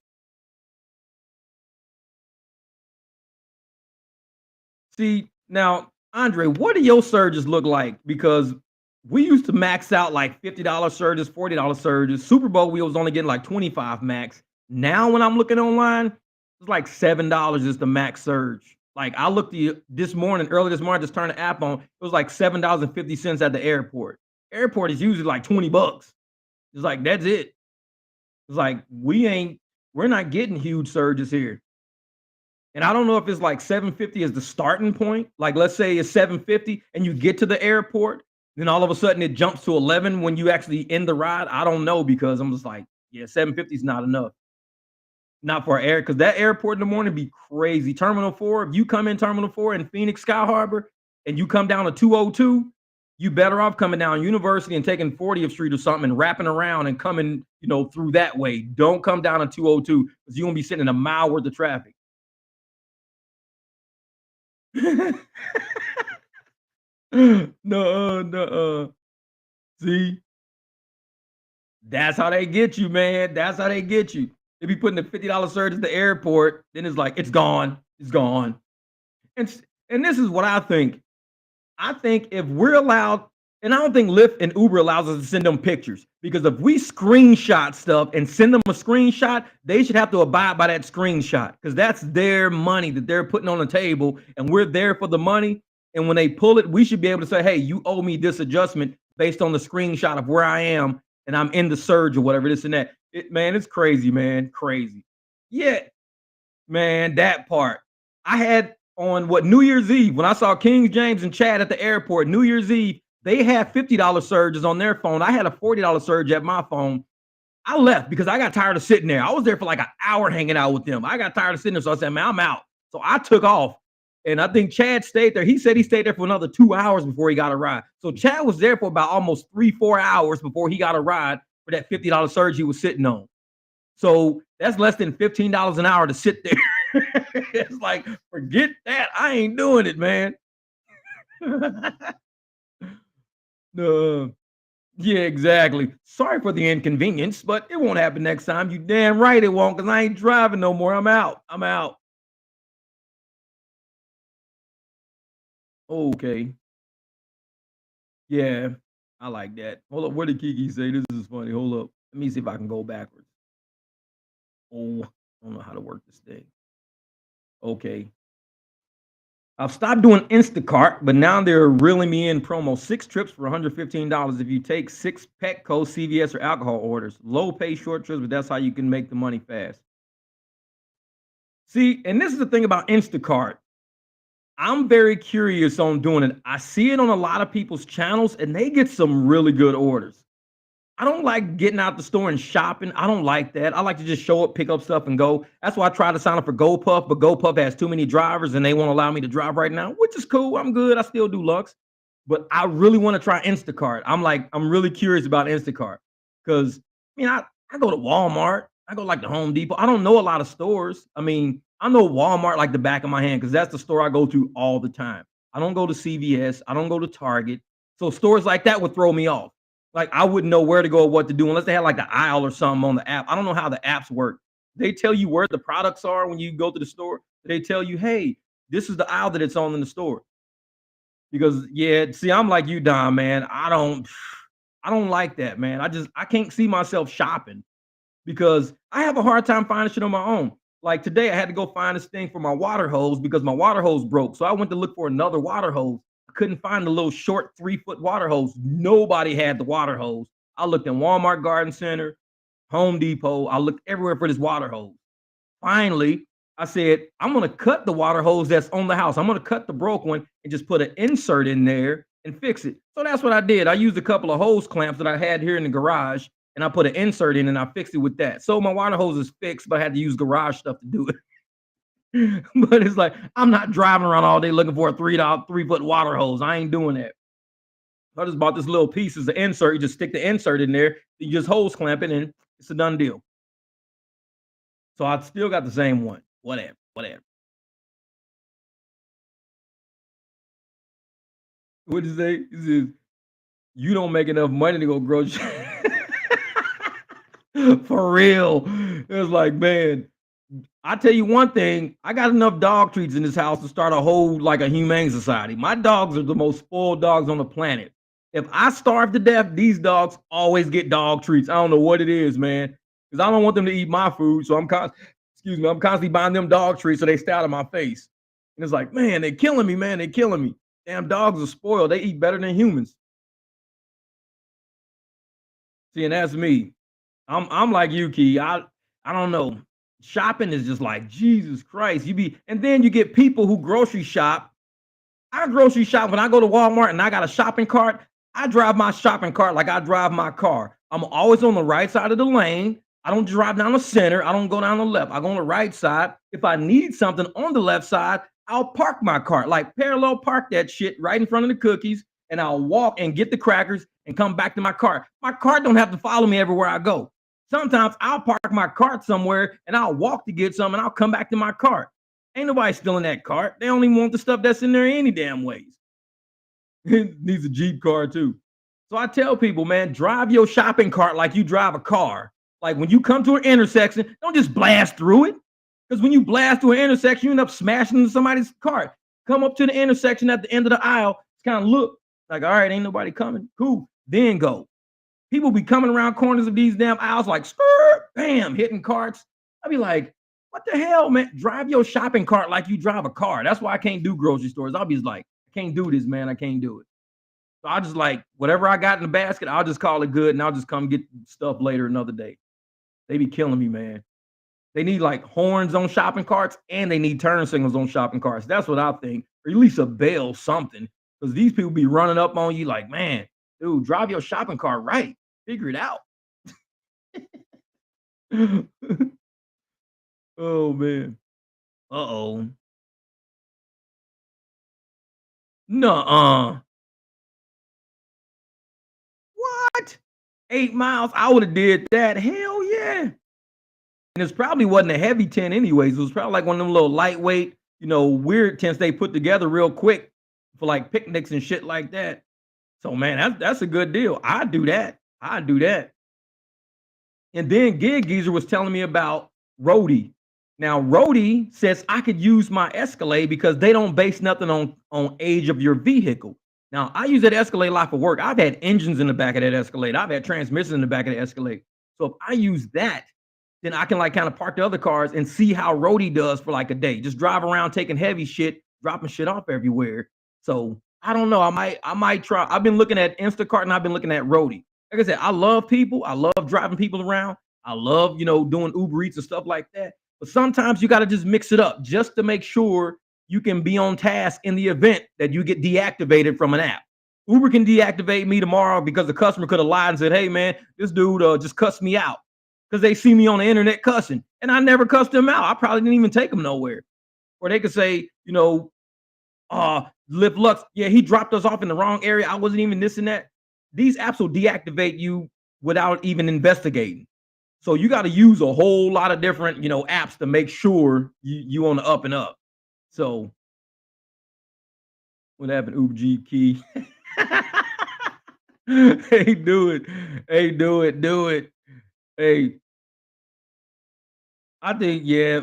See, now, Andre, what do your surges look like? Because we used to max out like $50 surges, $40 surges. Super Bowl, we was only getting like 25 max. Now, when I'm looking online, it's like $7 is the max surge. Like I looked early this morning, just turned the app on. It was like $7.50 at the airport. Airport is usually like $20. It's like that's it. It's like we're not getting huge surges here. And I don't know if it's like 750 is the starting point. Like let's say it's 750 and you get to the airport, then all of a sudden it jumps to 11 when you actually end the ride. I don't know because I'm just like, yeah, 750 is not enough. Not for air because that airport in the morning be crazy. Terminal 4, if you come in Terminal 4 in Phoenix Sky Harbor and you come down to 202, you better off coming down University and taking 40th Street or something and wrapping around and coming, through that way. Don't come down to 202 because you're gonna be sitting in a mile worth of traffic. No, no. See, that's how they get you, man. That's how they get you. They be putting the $50 surge at the airport, then it's like it's gone, it's gone. And and this is what I think. I think if we're allowed, And I don't think Lyft and Uber allows us to send them pictures because if we screenshot stuff and send them a screenshot, they should have to abide by that screenshot because that's their money that they're putting on the table and we're there for the money. And when they pull it, we should be able to say, hey, you owe me this adjustment based on the screenshot of where I am and I'm in the surge or whatever, this and that. Man, it's crazy, man. Crazy. Yeah, man, that part. I had on what New Year's Eve when I saw King James and Chad at the airport, New Year's Eve, they had $50 surges on their phone. I had a $40 surge at my phone. I left because I got tired of sitting there. I was there for like an hour hanging out with them. I got tired of sitting there. So I said, man, I'm out. So I took off. And I think Chad stayed there. He said he stayed there for another 2 hours before he got a ride. So Chad was there for about almost 3-4 hours before he got a ride for that $50 surge he was sitting on. So that's less than $15 an hour to sit there. It's like, forget that. I ain't doing it, man. No. Yeah, exactly. Sorry for the inconvenience, but it won't happen next time. You damn right it won't, because I ain't driving no more. I'm out. I'm out. Okay. Yeah, I like that. Hold up. What did Kiki say? This is funny. Hold up. Let me see if I can go backwards. Oh, I don't know how to work this thing. Okay. I've stopped doing Instacart, but now they're reeling me in promo. 6 trips for $115 if you take 6 Petco, CVS, or alcohol orders. Low pay short trips, but that's how you can make the money fast. See, and this is the thing about Instacart. I'm very curious on doing it. I see it on a lot of people's channels, and they get some really good orders. I don't like getting out the store and shopping. I don't like that. I like to just show up, pick up stuff, and go. That's why I try to sign up for GoPuff, but GoPuff has too many drivers, and they won't allow me to drive right now, which is cool. I'm good. I still do Lux, but I really want to try Instacart. I'm really curious about Instacart because I go to Walmart. I go like to Home Depot. I don't know a lot of stores. I know Walmart like the back of my hand because that's the store I go to all the time. I don't go to CVS. I don't go to Target. So stores like that would throw me off. Like I wouldn't know where to go or what to do unless they had like the aisle or something on the app. I don't know how the apps work. They tell you where the products are when you go to the store. They tell you, hey, this is the aisle that it's on in the store. Because yeah, see, I'm like you, Don, man. I don't like that, man. I can't see myself shopping because I have a hard time finding shit on my own. Like today, I had to go find this thing for my water hose because my water hose broke. So I went to look for another water hose. I couldn't find the little short 3-foot water hose. Nobody had the water hose. I looked in Walmart Garden Center, Home Depot. I looked everywhere for this water hose. Finally, I said, I'm going to cut the water hose that's on the house. I'm going to cut the broke one and just put an insert in there and fix it. So that's what I did. I used a couple of hose clamps that I had here in the garage and I put an insert in and I fixed it with that. So my water hose is fixed, but I had to use garage stuff to do it. But it's like, I'm not driving around all day looking for a 3-foot water hose. I ain't doing that. I just bought this little piece as an insert. You just stick the insert in there, you just hose clamp it, and it's a done deal. So I still got the same one. Whatever, whatever. What did you say? He says, you don't make enough money to go grocery. For real. It's like, man, I tell you one thing, I got enough dog treats in this house to start a whole like a humane society. My dogs are the most spoiled dogs on the planet. If I starve to death, these dogs always get dog treats. I don't know what it is, man. Because I don't want them to eat my food. So I'm constantly buying them dog treats so they stay out of my face. And it's like, man, they're killing me, man. They're killing me. Damn dogs are spoiled. They eat better than humans. See, and that's me. I'm like you, Key. I don't know. Shopping is just like Jesus Christ. And then you get people who grocery shop. I grocery shop when I go to Walmart and I got a shopping cart. I drive my shopping cart like I drive my car. I'm always on the right side of the lane. I don't drive down the center. I don't go down the left. I go on the right side. If I need something on the left side, I'll park my cart, like parallel park that shit right in front of the cookies, and I'll walk and get the crackers and come back to my cart. My cart don't have to follow me everywhere I go. Sometimes I'll park my cart somewhere and I'll walk to get some and I'll come back to my cart. Ain't nobody stealing that cart. They only want the stuff that's in there any damn ways. It needs a Jeep car too. So I tell people, man, drive your shopping cart like you drive a car. Like when you come to an intersection, don't just blast through it. Because when you blast through an intersection, you end up smashing into somebody's cart. Come up to the intersection at the end of the aisle, just kind of look. Like, all right, ain't nobody coming. Cool. Then go. People be coming around corners of these damn aisles like skirt, bam, hitting carts. I be like, what the hell, man? Drive your shopping cart like you drive a car. That's why I can't do grocery stores. I'll be like, I can't do this, man. I can't do it. So I just like whatever I got in the basket, I'll just call it good and I'll just come get stuff later another day. They be killing me, man. They need like horns on shopping carts and they need turn signals on shopping carts. That's what I think. Or at least a bell, something. Because these people be running up on you like, man, dude, drive your shopping cart right. Figure it out. Oh man. Uh-oh. Nuh-uh. What? 8 miles? I would have did that. Hell yeah. And it's probably wasn't a heavy tent anyways. It was probably like one of them little lightweight, weird tents they put together real quick for like picnics and shit like that. So man, that's a good deal. I'd do that. I'd do that. And then Gig Geezer was telling me about Roadie. Now, Roadie says I could use my Escalade because they don't base nothing on age of your vehicle. Now, I use that Escalade a lot for work. I've had engines in the back of that Escalade. I've had transmissions in the back of the Escalade. So if I use that, then I can like kind of park the other cars and see how Roadie does for like a day. Just drive around taking heavy shit, dropping shit off everywhere. So I don't know. I might try. I've been looking at Instacart and I've been looking at Roadie. Like I said, I love people. I love driving people around. I love, doing Uber Eats and stuff like that. But sometimes you got to just mix it up just to make sure you can be on task in the event that you get deactivated from an app. Uber can deactivate me tomorrow because the customer could have lied and said, hey, man, this dude just cussed me out because they see me on the internet cussing. And I never cussed them out. I probably didn't even take them nowhere. Or they could say, Lip Lux, yeah, he dropped us off in the wrong area. I wasn't even this and that. These apps will deactivate you without even investigating. So you got to use a whole lot of different, apps to make sure you on the up and up. So what happened, Uber G key? Hey, do it. Hey, do it. Hey, I think, yeah,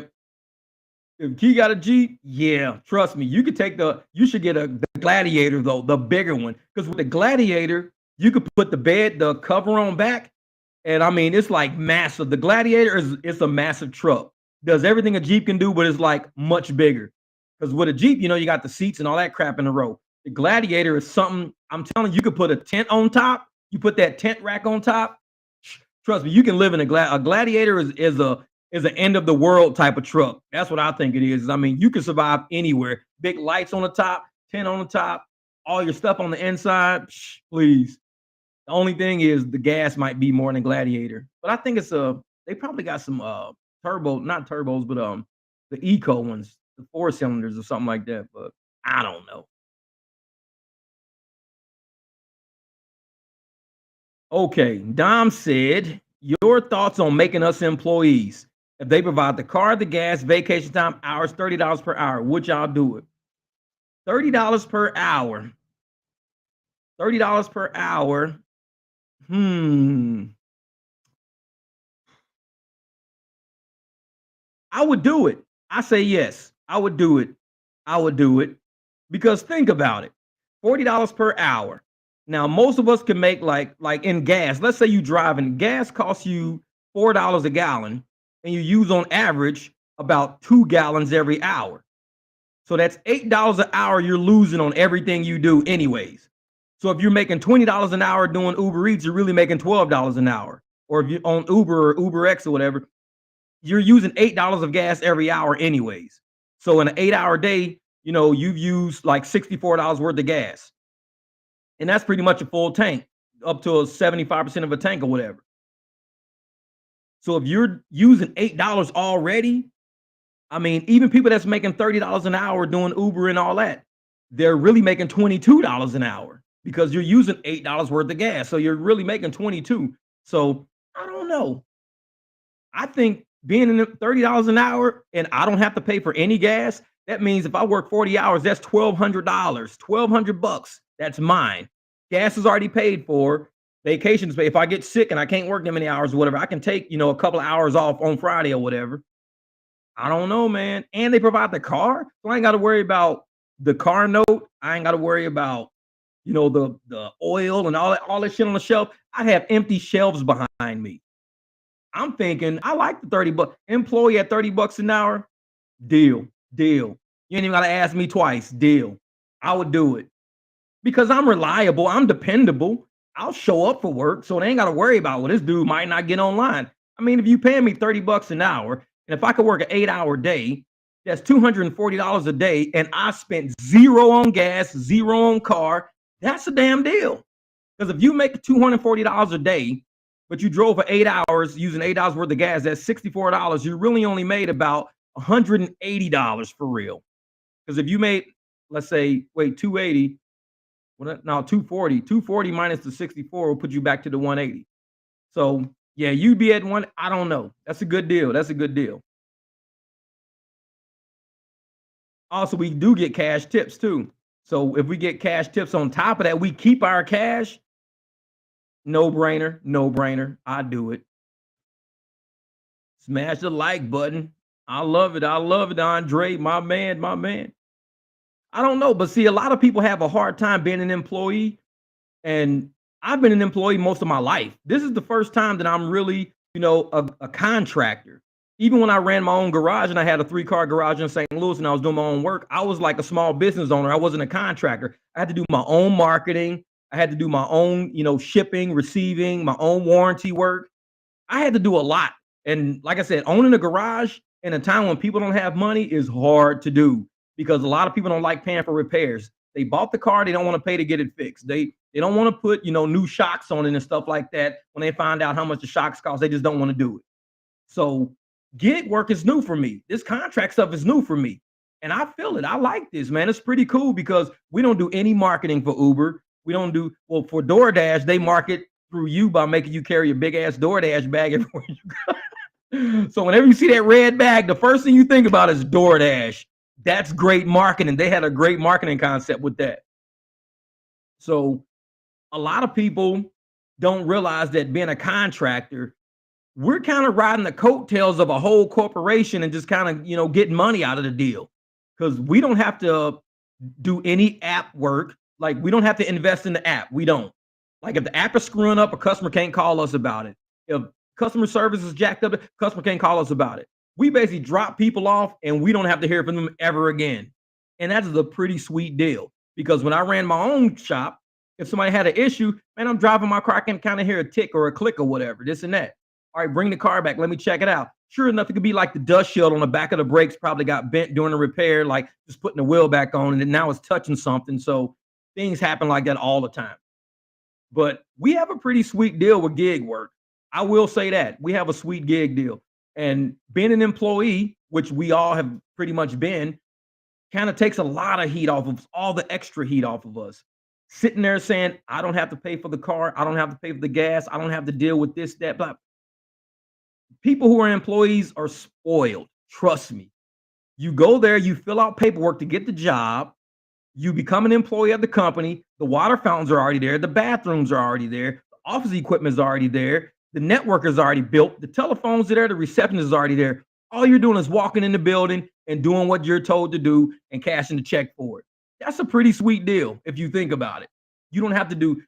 if Key got a Jeep, yeah, trust me, you should get the Gladiator though, the bigger one. Because with the Gladiator, you could put the cover on back, and I mean it's like massive. The Gladiator it's a massive truck. Does everything a Jeep can do, but it's like much bigger. Because with a Jeep, you got the seats and all that crap in a row. The Gladiator is something I'm telling you, you could put a tent on top. You put that tent rack on top. Trust me, you can live in a Gladiator is an end of the world type of truck. That's what I think it is. I mean, you can survive anywhere. Big lights on the top, tent on the top, all your stuff on the inside. Please. The only thing is the gas might be more than Gladiator, but I think they probably got some not turbos, but the eco ones, the 4 cylinders or something like that. But I don't know. Okay, Dom said, your thoughts on making us employees. If they provide the car, the gas, vacation time, hours, $30 per hour, would y'all do it? $30 per hour. $30 per hour. I would do it. I say yes. I would do it. I would do it. Because think about it. $40 per hour. Now, most of us can make like in gas. Let's say you driving, gas costs you $4 a gallon, and you use on average about 2 gallons every hour. So that's $8 an hour you're losing on everything you do, anyways. So if you're making $20 an hour doing Uber Eats, you're really making $12 an hour. Or if you're on Uber or UberX or whatever, you're using $8 of gas every hour, anyways. So in an 8-hour day, you've used like $64 worth of gas. And that's pretty much a full tank, up to a 75% of a tank or whatever. So if you're using $8 already, I mean, even people that's making $30 an hour doing Uber and all that, they're really making $22 an hour because you're using $8 worth of gas. So you're really making 22. So I don't know. I think being in $30 an hour and I don't have to pay for any gas, that means if I work 40 hours, that's $1,200, $1,200. That's mine. Gas is already paid for. Vacation is paid. If I get sick and I can't work that many hours or whatever, I can take, a couple of hours off on Friday or whatever. I don't know, man. And they provide the car. So I ain't got to worry about the car note. I ain't got to worry about the oil and all that shit on the shelf. I have empty shelves behind me. I'm thinking, I like the 30 bucks. Employee at 30 bucks an hour, deal, deal. You ain't even gotta ask me twice, deal. I would do it because I'm reliable, I'm dependable. I'll show up for work, so they ain't gotta worry about, well, this dude might not get online. I mean, if you pay me 30 bucks an hour, and if I could work an 8-hour day, that's $240 a day, and I spent zero on gas, zero on car. That's a damn deal. Because if you make $240 a day, but you drove for 8 hours using $8 worth of gas, that's $64. You really only made about $180 for real. Because if you made, let's say, wait, 280, well, no, 240 minus the 64 will put you back to the 180. So yeah, you'd be at one. I don't know. That's a good deal. That's a good deal. Also, we do get cash tips too. So if we get cash tips on top of that, we keep our cash. No brainer, no brainer. I do it. Smash the like button. I love it. I love it, Andre, my man, my man. I don't know, but see, a lot of people have a hard time being an employee, and I've been an employee most of my life. This is the first time that I'm really, a contractor. Even when I ran my own garage and I had a 3-car garage in St. Louis and I was doing my own work, I was like a small business owner. I wasn't a contractor. I had to do my own marketing. I had to do my own, shipping, receiving, my own warranty work. I had to do a lot. And like I said, owning a garage in a time when people don't have money is hard to do because a lot of people don't like paying for repairs. They bought the car, they don't want to pay to get it fixed. They don't want to put, new shocks on it and stuff like that. When they find out how much the shocks cost, they just don't want to do it. So gig work is new for me. This contract stuff is new for me. And I feel it. I like this, man. It's pretty cool because we don't do any marketing for Uber. We don't do, well, for DoorDash, they market through you by making you carry a big ass DoorDash bag everywhere you go. So whenever you see that red bag, the first thing you think about is DoorDash. That's great marketing. They had a great marketing concept with that. So a lot of people don't realize that being a contractor, we're kind of riding the coattails of a whole corporation and just kind of, getting money out of the deal because we don't have to do any app work. Like we don't have to invest in the app. We don't. Like if the app is screwing up, a customer can't call us about it. If customer service is jacked up, customer can't call us about it. We basically drop people off and we don't have to hear from them ever again. And that's a pretty sweet deal because when I ran my own shop, if somebody had an issue, man, I'm driving my car, I can kind of hear a tick or a click or whatever, this and that. All right, bring the car back. Let me check it out. Sure enough, it could be like the dust shield on the back of the brakes probably got bent during the repair, like just putting the wheel back on, and then now it's touching something. So things happen like that all the time. But we have a pretty sweet deal with gig work. I will say that. We have a sweet gig deal. And being an employee, which we all have pretty much been, kind of takes a lot of heat off of us, all the extra heat off of us. Sitting there saying, I don't have to pay for the car. I don't have to pay for the gas. I don't have to deal with this, that, blah. People who are employees are spoiled. Trust me. You go there, you fill out paperwork to get the job. You become an employee of the company. The water fountains are already there. The bathrooms are already there. The office equipment is already there. The network is already built. The telephones are there. The receptionist is already there. All you're doing is walking in the building and doing what you're told to do and cashing the check for it. That's a pretty sweet deal if you think about it. You don't have to do,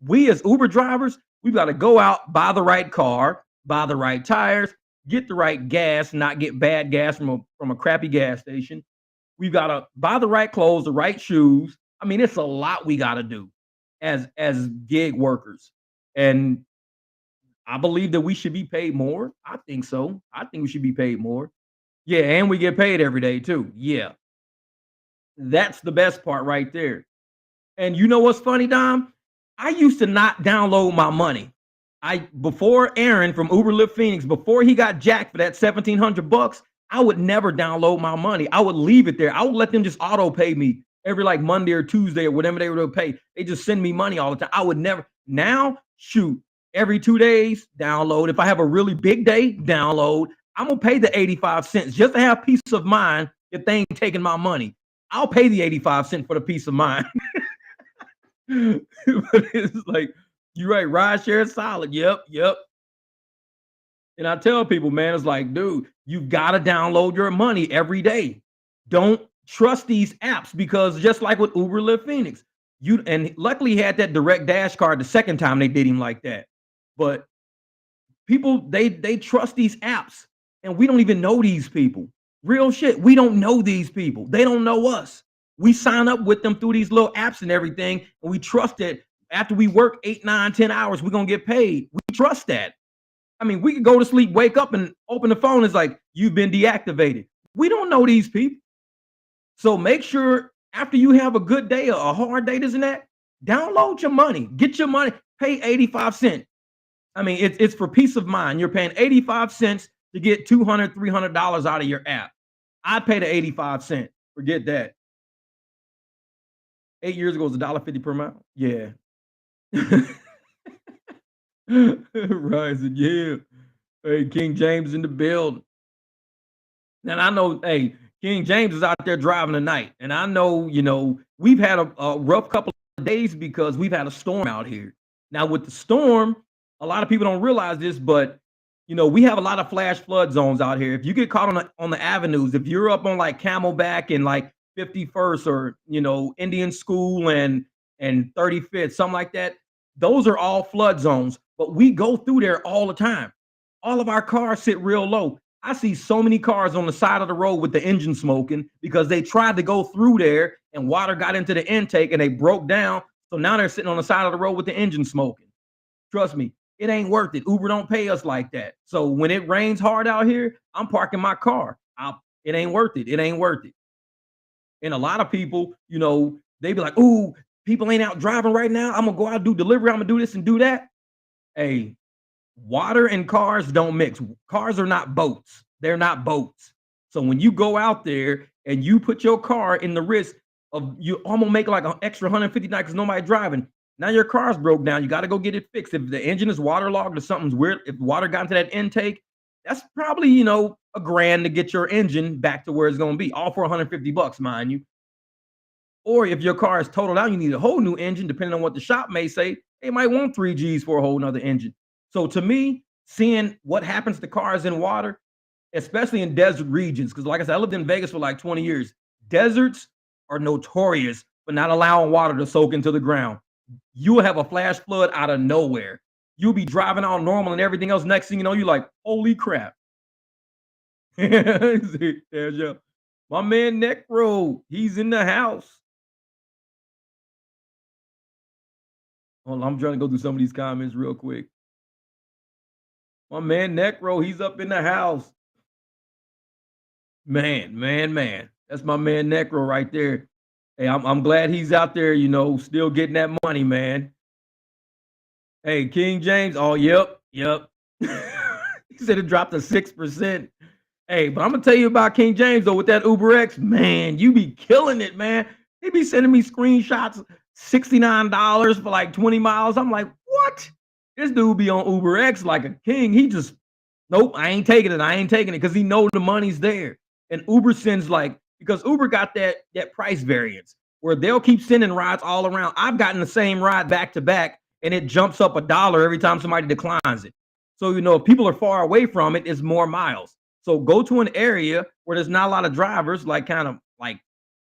we as Uber drivers, we've got to go out, buy the right car, buy the right tires, get the right gas, not get bad gas from a crappy gas station. We've got to buy the right clothes, the right shoes. I mean, it's a lot we got to do as gig workers. And I believe that we should be paid more. I think so. I think we should be paid more. Yeah, and we get paid every day too. Yeah. That's the best part right there. And you know what's funny, Dom? I used to not download my money. Before Aaron from Uber Lyft Phoenix, before he got jacked for that 1,700 bucks, I would never download my money. I would leave it there. I would let them just auto pay me every like Monday or Tuesday or whatever they were to pay. They just send me money all the time. I would never. Now, shoot, every 2 days, download. If I have a really big day, download. I'm gonna pay the 85 cents just to have peace of mind if they ain't taking my money. I'll pay the 85 cents for the peace of mind. But it's like, you're right, Rideshare is solid. Yep, yep. And I tell people, man, it's like, dude, you've got to download your money every day. Don't trust these apps because just like with Uber Lyft Phoenix, You and luckily he had that direct dash card the second time they did him like that. But people they trust these apps and we don't even know these people. Real shit. We don't know these people. They don't know us. We sign up with them through these little apps and everything, and we trust that after we work 8, 9, 10 hours, we're gonna get paid. We trust that. I mean, we could go to sleep, wake up, and open the phone. It's like you've been deactivated. We don't know these people. So make sure after you have a good day, a hard day, this and that, download your money, get your money, pay 85 cents. I mean, it's for peace of mind. You're paying 85 cents to get $200, $300 out of your app. I pay the 85 cents. Forget that. 8 years ago, it was $1.50 per mile. Yeah. Rising, yeah. Hey, King James in the building. And I know, hey, King James is out there driving tonight. And I know, we've had a rough couple of days because we've had a storm out here. Now, with the storm, a lot of people don't realize this, but we have a lot of flash flood zones out here. If you get caught on the avenues, if you're up on like Camelback and like 51st or Indian School and 35th, something like that, those are all flood zones. But we go through there all the time. All of our cars sit real low. I see so many cars on the side of the road with the engine smoking because they tried to go through there and water got into the intake and they broke down. So now they're sitting on the side of the road with the engine smoking. Trust me, it ain't worth it. Uber don't pay us like that. So when it rains hard out here, I'm parking my car. It ain't worth it. It ain't worth it. And a lot of people, they be like, "Ooh, people ain't out driving right now. I'm gonna go out and do delivery. I'm gonna do this and do that." Hey, water and cars don't mix. Cars are not boats. They're not boats. So when you go out there and you put your car in the risk of you almost make like an extra 150 because nobody driving. Now your car's broke down. You got to go get it fixed. If the engine is waterlogged or something's weird, if water got into that intake, that's probably, a grand to get your engine back to where it's going to be. All for 150 bucks, mind you. Or if your car is totaled out, you need a whole new engine, depending on what the shop may say. They might want 3 Gs for a whole nother engine. So to me, seeing what happens to cars in water, especially in desert regions, because like I said, I lived in Vegas for like 20 years. Deserts are notorious for not allowing water to soak into the ground. You will have a flash flood out of nowhere. You'll be driving all normal and everything else. Next thing you know, you're like, holy crap. My man Necro, he's in the house. Hold on, I'm trying to go through some of these comments real quick. My man Necro, he's up in the house. Man. That's my man Necro right there. Hey, I'm glad he's out there, still getting that money, man. Hey, King James. Oh, yep. He said it dropped to 6%. Hey, but I'm gonna tell you about King James though. With that UberX, man, you be killing it, man. He be sending me screenshots, $69 for like 20 miles. I'm like, what? This dude be on UberX like a king. He just, nope, I ain't taking it because he know the money's there. And Uber sends like, because Uber got that price variance where they'll keep sending rides all around. I've gotten the same ride back to back, and it jumps up $1 every time somebody declines it. So if people are far away from it, it's more miles. So go to an area where there's not a lot of drivers, like kind of like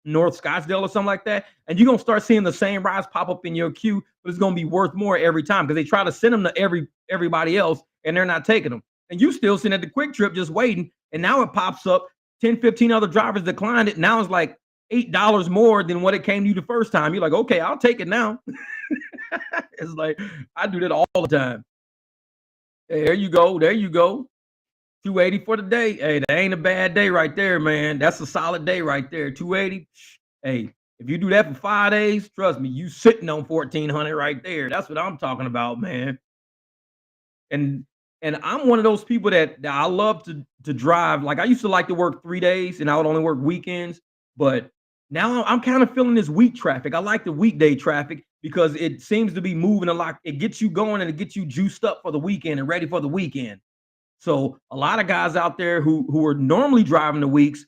North Scottsdale or something like that, and you're gonna start seeing the same rides pop up in your queue, but it's gonna be worth more every time because they try to send them to everybody else, and they're not taking them. And you still sitting at the Quick Trip just waiting, and now it pops up 10, 15 other drivers declined it. Now it's like $8 more than what it came to you the first time. You're like, okay, I'll take it now. It's like I do that all the time. Hey, there you go. 280 for the day. Hey, that ain't a bad day right there, man. That's a solid day right there. 280. Hey, if you do that for 5 days, trust me, you sitting on 1,400 right there. That's what I'm talking about, man. And I'm one of those people that I love to drive. Like I used to like to work 3 days and I would only work weekends, but now I'm kind of feeling this week traffic. I like the weekday traffic because it seems to be moving a lot. It gets you going and it gets you juiced up for the weekend and ready for the weekend. So a lot of guys out there who are normally driving the weeks,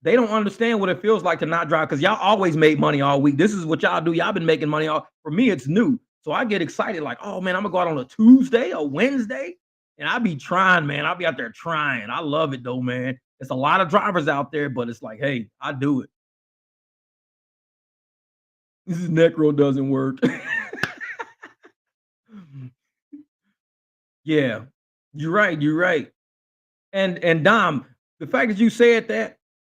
they don't understand what it feels like to not drive because y'all always made money all week. This is what y'all do. Y'all been making money all. For me, it's new. So I get excited like, oh man, I'm gonna go out on a Tuesday or Wednesday, and I be trying, man. I'll be out there trying. I love it though, man. It's a lot of drivers out there, but it's like, hey, I do it. This is Necro doesn't work. Yeah, you're right. You're right. And Dom, the fact that you said that,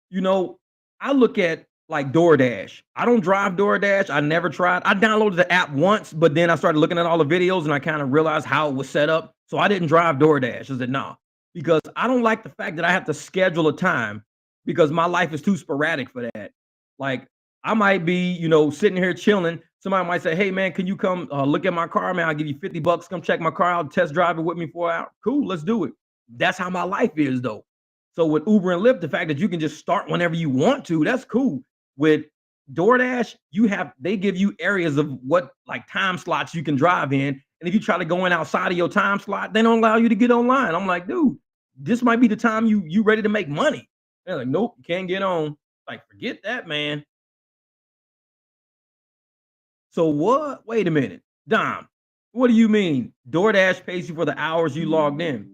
you know, I look at like DoorDash. I don't drive DoorDash. I never tried. I downloaded the app once, but then I started looking at all the videos and I kind of realized how it was set up. So I didn't drive DoorDash. I said, no, because I don't like the fact that I have to schedule a time because my life is too sporadic for that. Like I might be, sitting here chilling. Somebody might say, hey man, can you come look at my car, man? I'll give you $50. Come check my car out, test drive it with me for an hour. Cool, let's do it. That's how my life is though. So with Uber and Lyft, the fact that you can just start whenever you want to, that's cool. With DoorDash, they give you areas of what like time slots you can drive in. And if you try to go in outside of your time slot, they don't allow you to get online. I'm like, dude, this might be the time you ready to make money. They're like, nope, you can't get on. Like, forget that, man. So what? Wait a minute. Dom, what do you mean? DoorDash pays you for the hours you logged in.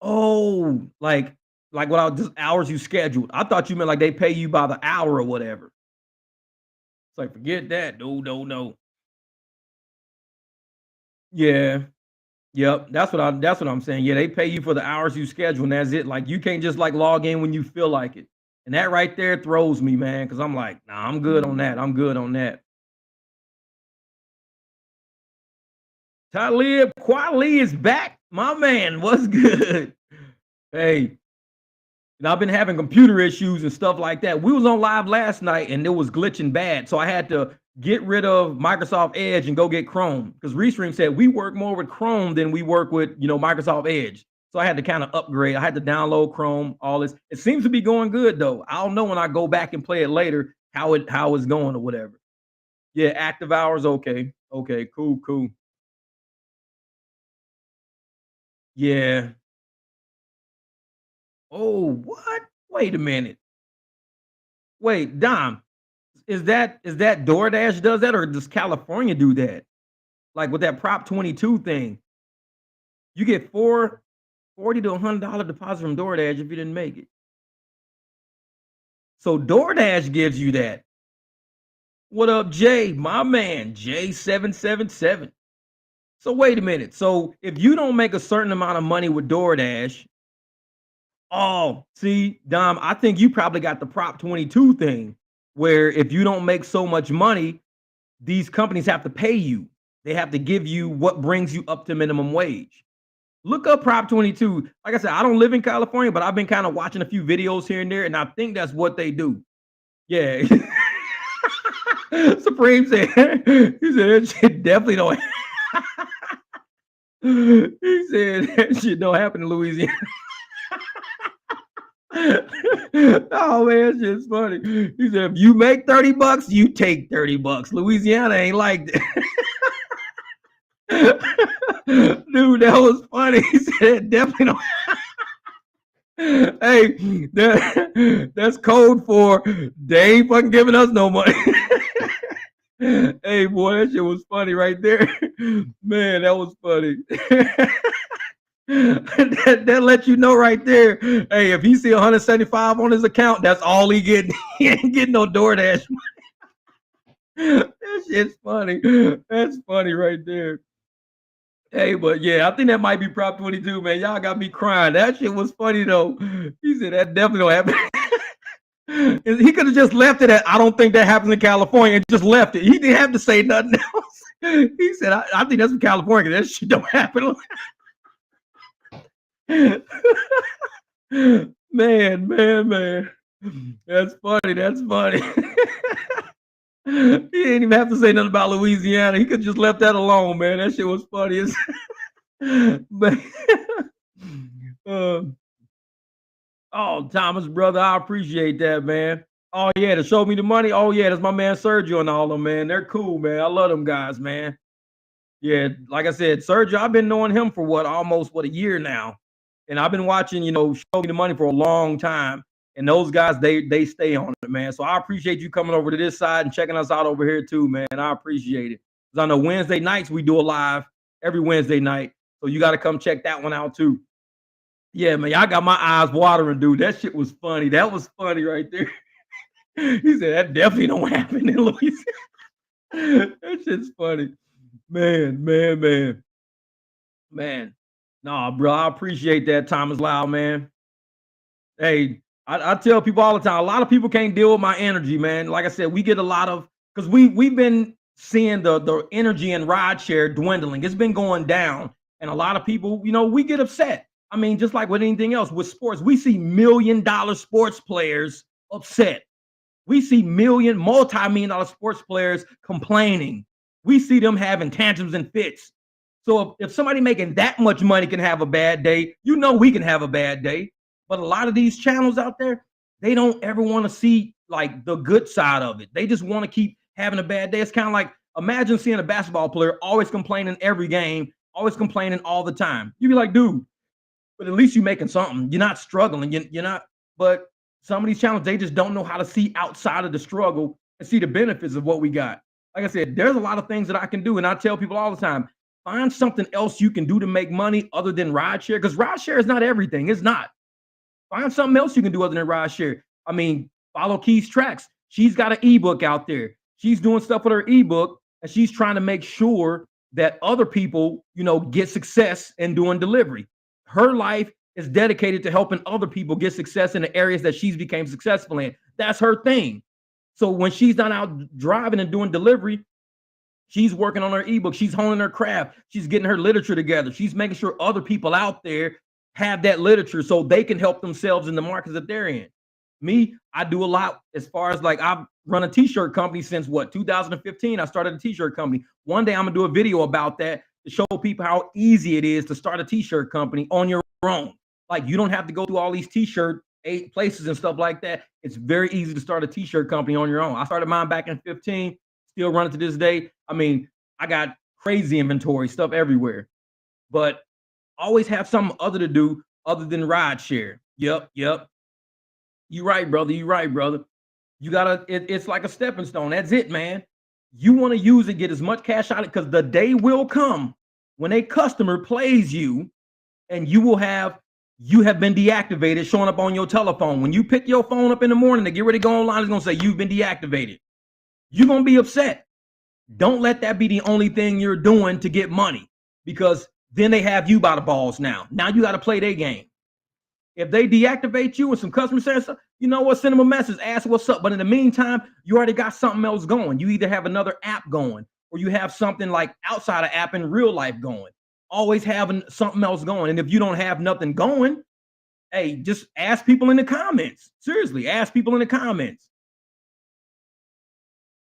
Oh, like what I just hours you scheduled. I thought you meant like they pay you by the hour or whatever. It's like forget that. No, no, no. Yeah. Yep. That's what I'm saying. Yeah, they pay you for the hours you schedule, and that's it. Like you can't just like log in when you feel like it. And that right there throws me, man, because I'm like, nah, I'm good on that. I'm good on that. Talib Kweli is back. My man, what's good? Hey, and I've been having computer issues and stuff like that. We was on live last night and it was glitching bad. So I had to get rid of Microsoft Edge and go get Chrome. Because Restream said we work more with Chrome than we work with, Microsoft Edge. So I had to kind of upgrade. I had to download Chrome, all this. It seems to be going good though. I don't know when I go back and play it later how it's going or whatever. Yeah, active hours, okay. Okay, cool, cool. Yeah. Oh, what? Wait a minute. Wait, Dom, is that DoorDash does that or does California do that? Like with that Prop 22 thing, you get 40 to $100 deposit from DoorDash if you didn't make it. So DoorDash gives you that. What up, Jay? My man, J777. So wait a minute. So if you don't make a certain amount of money with DoorDash, oh, see, Dom, I think you probably got the Prop 22 thing where if you don't make so much money, these companies have to pay you. They have to give you what brings you up to minimum wage. Look up Prop 22. Like I said, I don't live in California, but I've been kind of watching a few videos here and there, and I think that's what they do. Yeah. Supreme said, he said that shit definitely don't. He said that shit don't happen in Louisiana. Oh man, that shit's funny. He said, if you make $30, you take $30. Louisiana ain't like that. Dude, that was funny. He said definitely don't. Hey, that's code for they ain't fucking giving us no money. Hey boy, that shit was funny right there. Man, that was funny. that let you know right there. Hey, if he see 175 on his account, that's all he getting. He ain't getting no DoorDash. That shit's funny. That's funny right there. Hey, but yeah, I think that might be Prop 22, man. Y'all got me crying. That shit was funny though. He said that definitely don't happen. He could have just left it at I don't think that happens in California and just left it. He didn't have to say nothing else. He said, I think that's in California. That shit don't happen. Man. That's funny. That's funny. He didn't even have to say nothing about Louisiana. He could just left that alone, man. That shit was funny as but uh, oh, Thomas, brother, I appreciate that, man. Oh yeah, to show me the money. Oh yeah, that's my man Sergio and all of them, man. They're cool, man. I love them guys, man. Yeah, like I said, Sergio, I've been knowing him for almost a year now, and I've been watching, show me the money for a long time. And those guys, they stay on it, man. So I appreciate you coming over to this side and checking us out over here too, man. I appreciate it. Because I know Wednesday nights we do a live every Wednesday night, so you got to come check that one out too. Yeah, man, I got my eyes watering, dude. That shit was funny. That was funny right there. He said that definitely don't happen in Louisiana. That shit's funny. Man, man, man, man. Nah, bro, I appreciate that, Thomas Loud, man. Hey, I tell people all the time, a lot of people can't deal with my energy, man. Like I said, we get a lot of because we've been seeing the energy in rideshare dwindling. It's been going down, and a lot of people, we get upset. I mean, just like with anything else, with sports, we see $1 million sports players upset. We see multi-million dollar sports players complaining. We see them having tantrums and fits. So if somebody making that much money can have a bad day, we can have a bad day. But a lot of these channels out there, they don't ever want to see like the good side of it. They just want to keep having a bad day. It's kind of like imagine seeing a basketball player always complaining every game, always complaining all the time. You'd be like, dude, but at least you're making something. You're not struggling. You're not. But some of these channels, they just don't know how to see outside of the struggle and see the benefits of what we got. Like I said, there's a lot of things that I can do, and I tell people all the time, find something else you can do to make money other than rideshare, because rideshare is not everything. It's not. Find something else you can do other than rideshare. I mean, follow Key's tracks. She's got an ebook out there. She's doing stuff with her ebook, and she's trying to make sure that other people, get success in doing delivery. Her life is dedicated to helping other people get success in the areas that she's became successful in. That's her thing. So when she's not out driving and doing delivery, she's working on her ebook. She's honing her craft. She's getting her literature together. She's making sure other people out there have that literature so they can help themselves in the markets that they're in. Me, I do a lot as far as like I've run a t-shirt company since 2015. I started a t-shirt company. One day I'm gonna do a video about that to show people how easy it is to start a t-shirt company on your own. Like you don't have to go through all these t-shirt places and stuff like that. It's very easy to start a t-shirt company on your own. I started mine back in 15, still running to this day. I mean, I got crazy inventory, stuff everywhere. But always have something other to do other than rideshare. Yep. You right, brother. You right, brother. You gotta, it's like a stepping stone. That's it, man. You want to use it, get as much cash out of it, because the day will come when a customer plays you and you have been deactivated showing up on your telephone. When you pick your phone up in the morning to get ready to go online, it's gonna say you've been deactivated. You're gonna be upset. Don't let that be the only thing you're doing to get money, because then they have you by the balls now. Now you got to play their game. If they deactivate you and some customer service, you know what? Send them a message, ask what's up. But in the meantime, you already got something else going. You either have another app going, or you have something like outside of app in real life going. Always having something else going. And if you don't have nothing going, hey, just ask people in the comments. Seriously, ask people in the comments.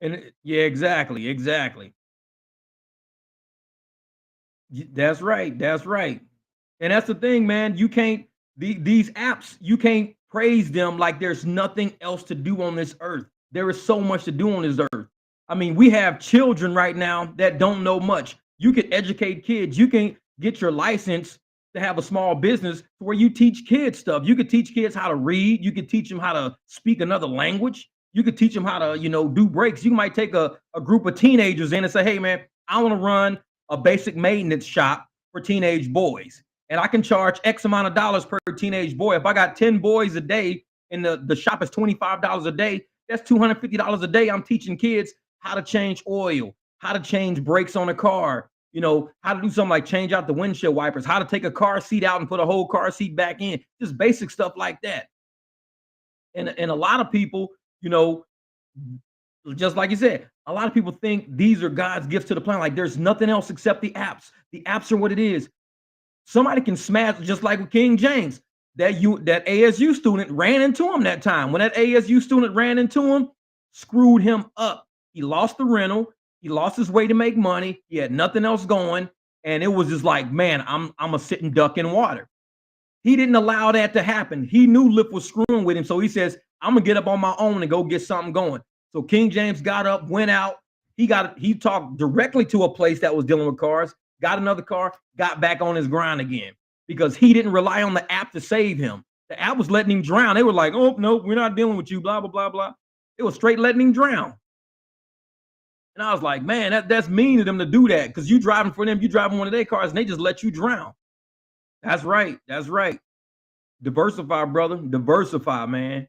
And yeah, exactly. That's right. That's right. And that's the thing, man. You can't these apps, you can't praise them like there's nothing else to do on this earth. There is so much to do on this earth. I mean, we have children right now that don't know much. You can educate kids. You can get your license to have a small business where you teach kids stuff. You could teach kids how to read. You could teach them how to speak another language. You could teach them how to, do breaks. You might take a group of teenagers in and say, hey, man, I want to run a basic maintenance shop for teenage boys. And I can charge X amount of dollars per teenage boy. If I got 10 boys a day and the shop is $25 a day, that's $250 a day. I'm teaching kids how to change oil, how to change brakes on a car, how to do something like change out the windshield wipers, how to take a car seat out and put a whole car seat back in, just basic stuff like that. And a lot of people, just like you said, a lot of people think these are God's gifts to the planet. Like there's nothing else except the apps. The apps are what it is. Somebody can smash, just like with King James. That ASU student ran into him that time. When that ASU student ran into him, screwed him up. He lost the rental. He lost his way to make money. He had nothing else going. And it was just like, man, I'm a sitting duck in water. He didn't allow that to happen. He knew Lip was screwing with him. So he says, I'm going to get up on my own and go get something going. So King James got up, went out. He talked directly to a place that was dealing with cars, got another car, got back on his grind again, because he didn't rely on the app to save him. The app was letting him drown. They were like, oh, no, we're not dealing with you, blah, blah, blah, blah. It was straight letting him drown. And I was like, man, that's mean of them to do that, because you driving for them, you driving one of their cars, and they just let you drown. That's right. That's right. Diversify, brother. Diversify, man.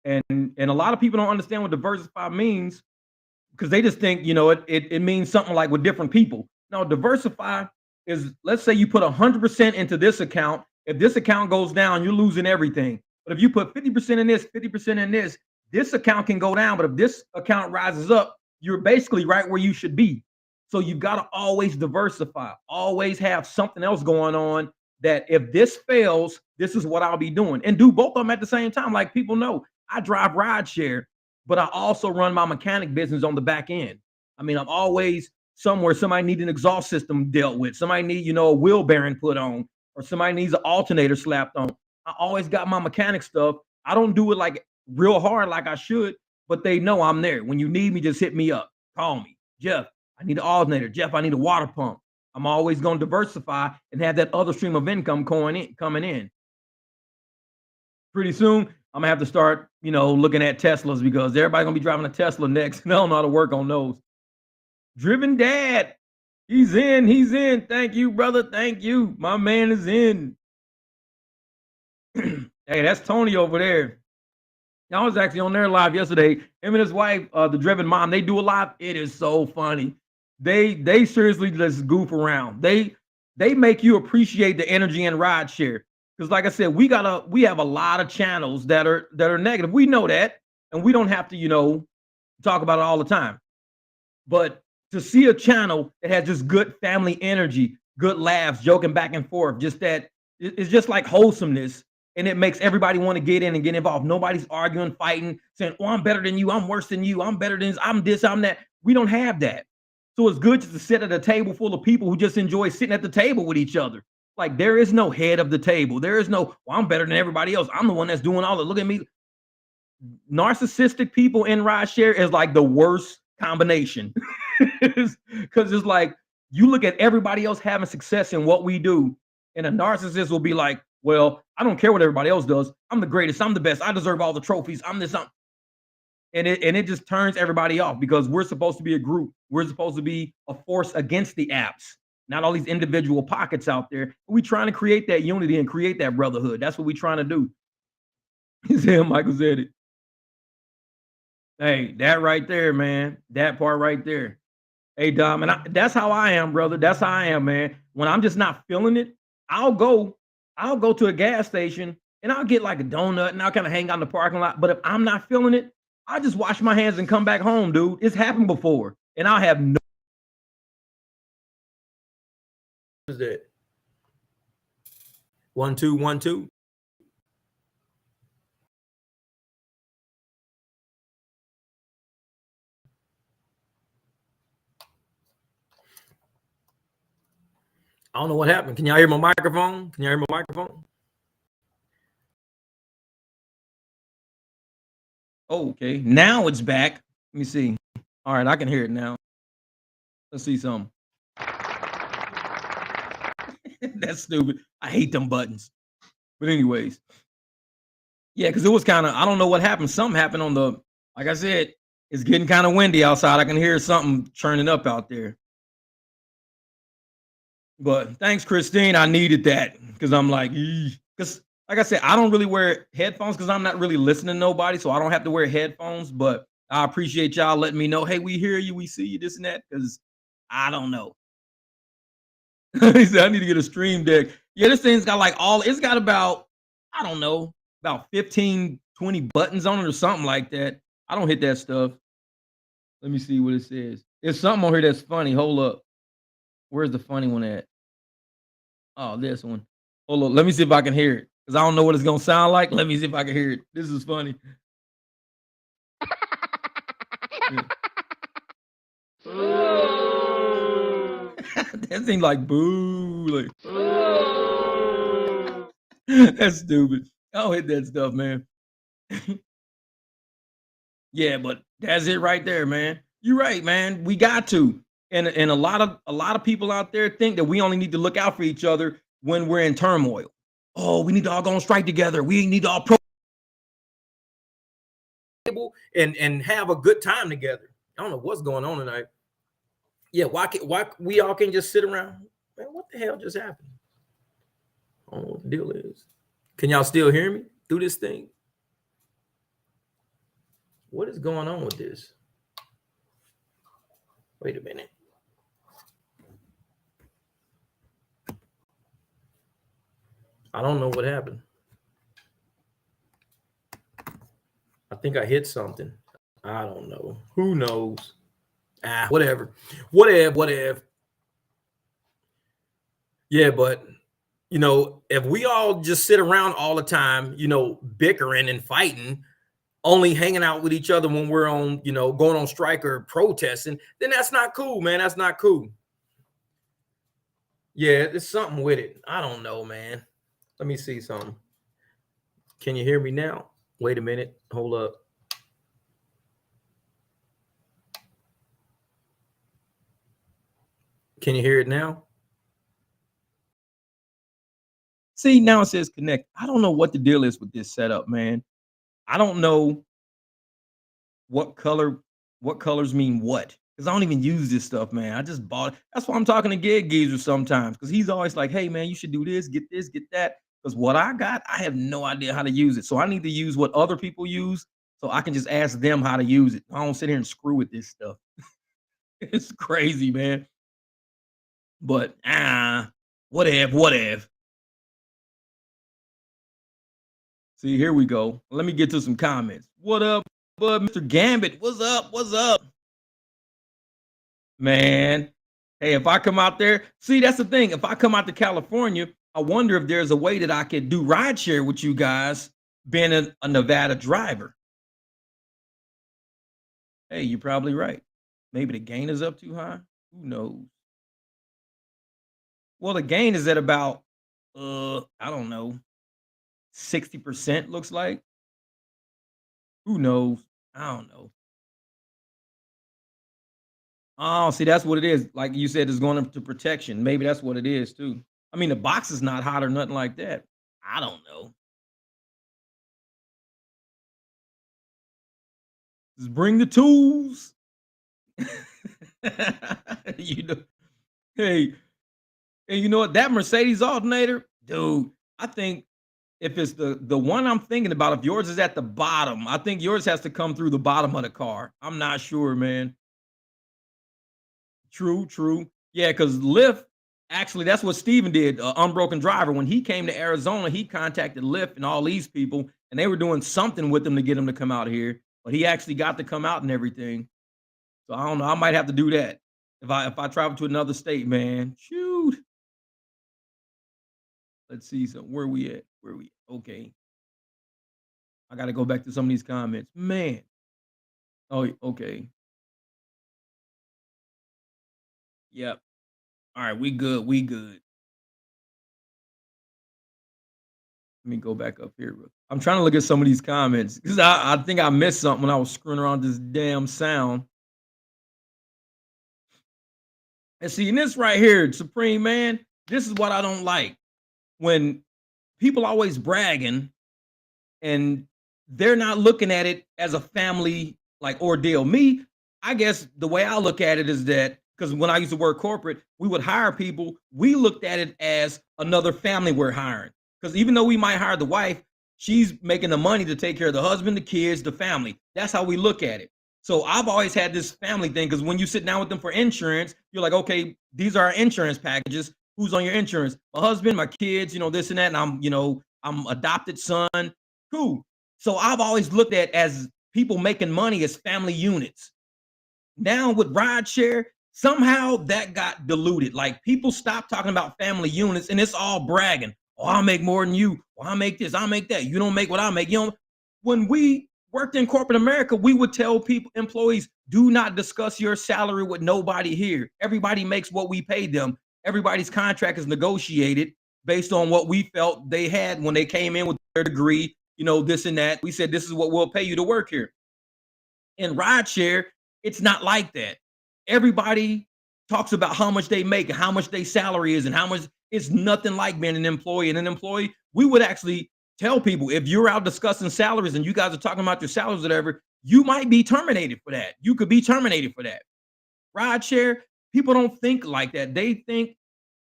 And a lot of people don't understand what diversify means. because they just think, it means something like with different people. Now, diversify is, let's say you put 100% into this account. If this account goes down, you're losing everything. But if you put 50% in this, 50% in this account can go down. But if this account rises up, you're basically right where you should be. So you've got to always diversify, always have something else going on, that if this fails, this is what I'll be doing, and do both of them at the same time. Like, people know I drive rideshare, but I also run my mechanic business on the back end. I mean, I'm always somewhere. Somebody needs an exhaust system dealt with. Somebody need, a wheel bearing put on, or somebody needs an alternator slapped on. I always got my mechanic stuff. I don't do it like real hard like I should, but they know I'm there. When you need me, just hit me up. Call me. Jeff, I need an alternator. Jeff, I need a water pump. I'm always going to diversify and have that other stream of income coming in. Pretty soon, I'm gonna have to start, looking at Teslas, because everybody's gonna be driving a Tesla next, and I don't know how to work on those. Driven Dad, he's in. He's in. Thank you, brother. Thank you. My man is in. Hey, that's Tony over there. I was actually on their live yesterday. Him and his wife, the Driven Mom, they do a live. It is so funny. They seriously just goof around. They make you appreciate the energy in rideshare. Because, like I said, we have a lot of channels that are negative. We know that, and we don't have to, talk about it all the time. But to see a channel that has just good family energy, good laughs, joking back and forth, just that, it's just like wholesomeness. And it makes everybody want to get in and get involved. Nobody's arguing, fighting, saying, "Oh, I'm better than you. I'm worse than you. I'm better than I'm this, I'm that." We don't have that. So it's good just to sit at a table full of people who just enjoy sitting at the table with each other. Like, there is no head of the table. There is no, "Well, I'm better than everybody else. I'm the one that's doing all the, look at me." Narcissistic people in rideshare is like the worst combination. Because it's like, you look at everybody else having success in what we do, and a narcissist will be like, "Well, I don't care what everybody else does. I'm the greatest. I'm the best. I deserve all the trophies. I'm this." And it just turns everybody off, because we're supposed to be a group. We're supposed to be a force against the apps, not all these individual pockets out there. We're trying to create that unity and create that brotherhood. That's what we're trying to do. He said, Michael said it. Hey, that right there, man. That part right there. Hey, Dom, and that's how I am, brother. That's how I am, man. When I'm just not feeling it, I'll go, I'll go to a gas station and I'll get like a donut and I'll kind of hang out in the parking lot. But if I'm not feeling it, I'll just wash my hands and come back home, dude. It's happened before. And I'll have no. What is that? 1 2 1 2. I don't know what happened. Can y'all hear my microphone? Can y'all hear my microphone? Oh, okay. Now it's back. Let me see. All right, I can hear it now. Let's see something. That's stupid. I hate them buttons. But anyways, yeah, because it was kind of, I don't know what happened. Something happened on the, like I said, it's getting kind of windy outside. I can hear something churning up out there. But thanks, Christine. I needed that, because I'm like, because like I said, I don't really wear headphones because I'm not really listening to nobody, so I don't have to wear headphones. But I appreciate y'all letting me know, hey, we hear you, we see you, this and that, because I don't know. He said, I need to get a stream deck. Yeah, this thing's got like it's got about, I don't know, about 15, 20 buttons on it or something like that. I don't hit that stuff. Let me see what it says. There's something on here that's funny. Hold up. Where's the funny one at? Oh, this one. Hold on. Let me see if I can hear it, because I don't know what it's going to sound like. Let me see if I can hear it. This is funny. That seems like boo. Like, that's stupid. I don't hit that stuff, man. Yeah, but that's it right there, man. You're right, man. We got to. And a lot of people out there think that we only need to look out for each other when we're in turmoil. Oh, we need to all go on strike together. We need to all and have a good time together. I don't know what's going on tonight. Yeah, why we all can just sit around? Man, what the hell just happened? I don't know what the deal is. Can y'all still hear me through this thing? What is going on with this? Wait a minute. I don't know what happened. I think I hit something. I don't know. Who knows? Whatever. Whatever. Yeah, but if we all just sit around all the time, bickering and fighting, only hanging out with each other when we're on, going on strike or protesting, then that's not cool, man. That's not cool. Yeah, there's something with it. I don't know, man. Let me see something. Can you hear me now? Wait a minute. Hold up. Can you hear it now? See, now it says connect. I don't know what the deal is with this setup, man. I don't know what colors mean what, because I don't even use this stuff, man. I just bought it. That's why I'm talking to Gig Geezer sometimes, because he's always like, hey man, you should do this, get that. Because what I got, I have no idea how to use it. So I need to use what other people use so I can just ask them how to use it. I don't sit here and screw with this stuff. It's crazy, man. But whatever. See, here we go. Let me get to some comments. What up, bud? Mr. Gambit, what's up? What's up? Man, hey, if I come out there, see, that's the thing. If I come out to California, I wonder if there's a way that I could do rideshare with you guys, being a Nevada driver. Hey, you're probably right. Maybe the gain is up too high. Who knows? Well, the gain is at about, I don't know, 60% looks like. Who knows? I don't know. Oh, see, that's what it is. Like you said, it's going up to protection. Maybe that's what it is too. I mean, the box is not hot or nothing like that. I don't know. Just bring the tools. you know, hey, and you know what? That Mercedes alternator, dude. I think if it's the one I'm thinking about, if yours is at the bottom, I think yours has to come through the bottom of the car. I'm not sure, man. True. Yeah, because Lyft, actually, that's what Steven did, Unbroken Driver. When he came to Arizona, he contacted Lyft and all these people, and they were doing something with him to get him to come out here. But he actually got to come out and everything. So I don't know. I might have to do that if I travel to another state, man. Shoot. Let's see. So where we at? Where we at? Okay. I gotta go back to some of these comments. Man. Oh, okay. Yep. All right, we good. We good. Let me go back up here. I'm trying to look at some of these comments because I think I missed something when I was screwing around this damn sound. And see, in this right here, Supreme Man, this is what I don't like. When people always bragging and they're not looking at it as a family like ordeal. Me, I guess the way I look at it is that because when I used to work corporate, we would hire people. We looked at it as another family we're hiring. Because even though we might hire the wife, she's making the money to take care of the husband, the kids, the family. That's how we look at it. So I've always had this family thing because when you sit down with them for insurance, you're like, okay, these are our insurance packages. Who's on your insurance? My husband, my kids, this and that. And I'm adopted son. Cool. So I've always looked at as people making money as family units. Now with rideshare, somehow that got diluted. Like people stop talking about family units and it's all bragging. Oh, I'll make more than you. Well, I'll make this, I'll make that. You don't make what I make. When we worked in corporate America, we would tell people, employees, do not discuss your salary with nobody here. Everybody makes what we pay them. Everybody's contract is negotiated based on what we felt they had when they came in with their degree, this and that. We said, this is what we'll pay you to work here. In rideshare, it's not like that. Everybody talks about how much they make and how much their salary is and how much. It's nothing like being an employee. And an employee, we would actually tell people, if you're out discussing salaries and you guys are talking about your salaries or whatever, you might be terminated for that. You could be terminated for that. Rideshare, people don't think like that. They think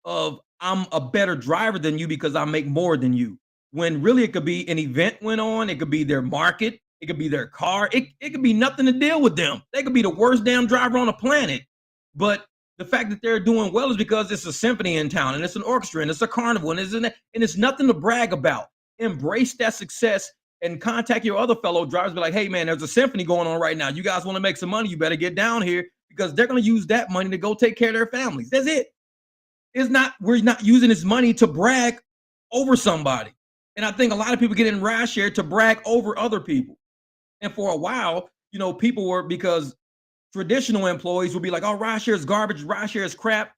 of, I'm a better driver than you because I make more than you. When really it could be an event went on, it could be their market, it could be their car, it could be nothing to deal with them. They could be the worst damn driver on the planet. But the fact that they're doing well is because it's a symphony in town and it's an orchestra and it's a carnival and it's nothing to brag about. Embrace that success and contact your other fellow drivers. Be like, hey man, there's a symphony going on right now. You guys want to make some money? You better get down here because they're going to use that money to go take care of their families. That's it. We're not using this money to brag over somebody. And I think a lot of people get in rideshare to brag over other people. And for a while, people were, because traditional employees will be like, oh, rideshare is garbage, rideshare is crap.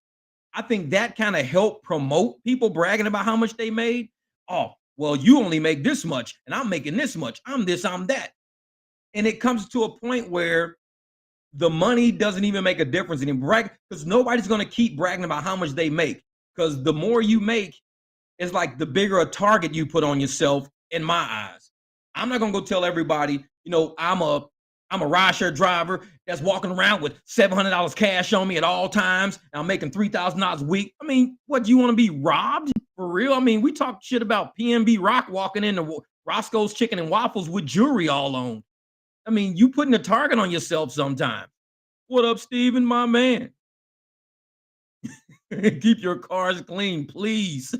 I think that kind of helped promote people bragging about how much they made. Oh, well, you only make this much and I'm making this much. I'm this, I'm that. And it comes to a point where the money doesn't even make a difference anymore, because nobody's going to keep bragging about how much they make, because the more you make is like the bigger a target you put on yourself in my eyes. I'm not going to go tell everybody, I'm a rideshare driver that's walking around with $700 cash on me at all times. And I'm making $3,000 a week. I mean, what, do you want to be robbed for real? I mean, we talk shit about PNB Rock walking into Roscoe's Chicken and Waffles with jewelry all on. I mean, you putting a target on yourself sometimes. What up, Steven, my man? Keep your cars clean, please.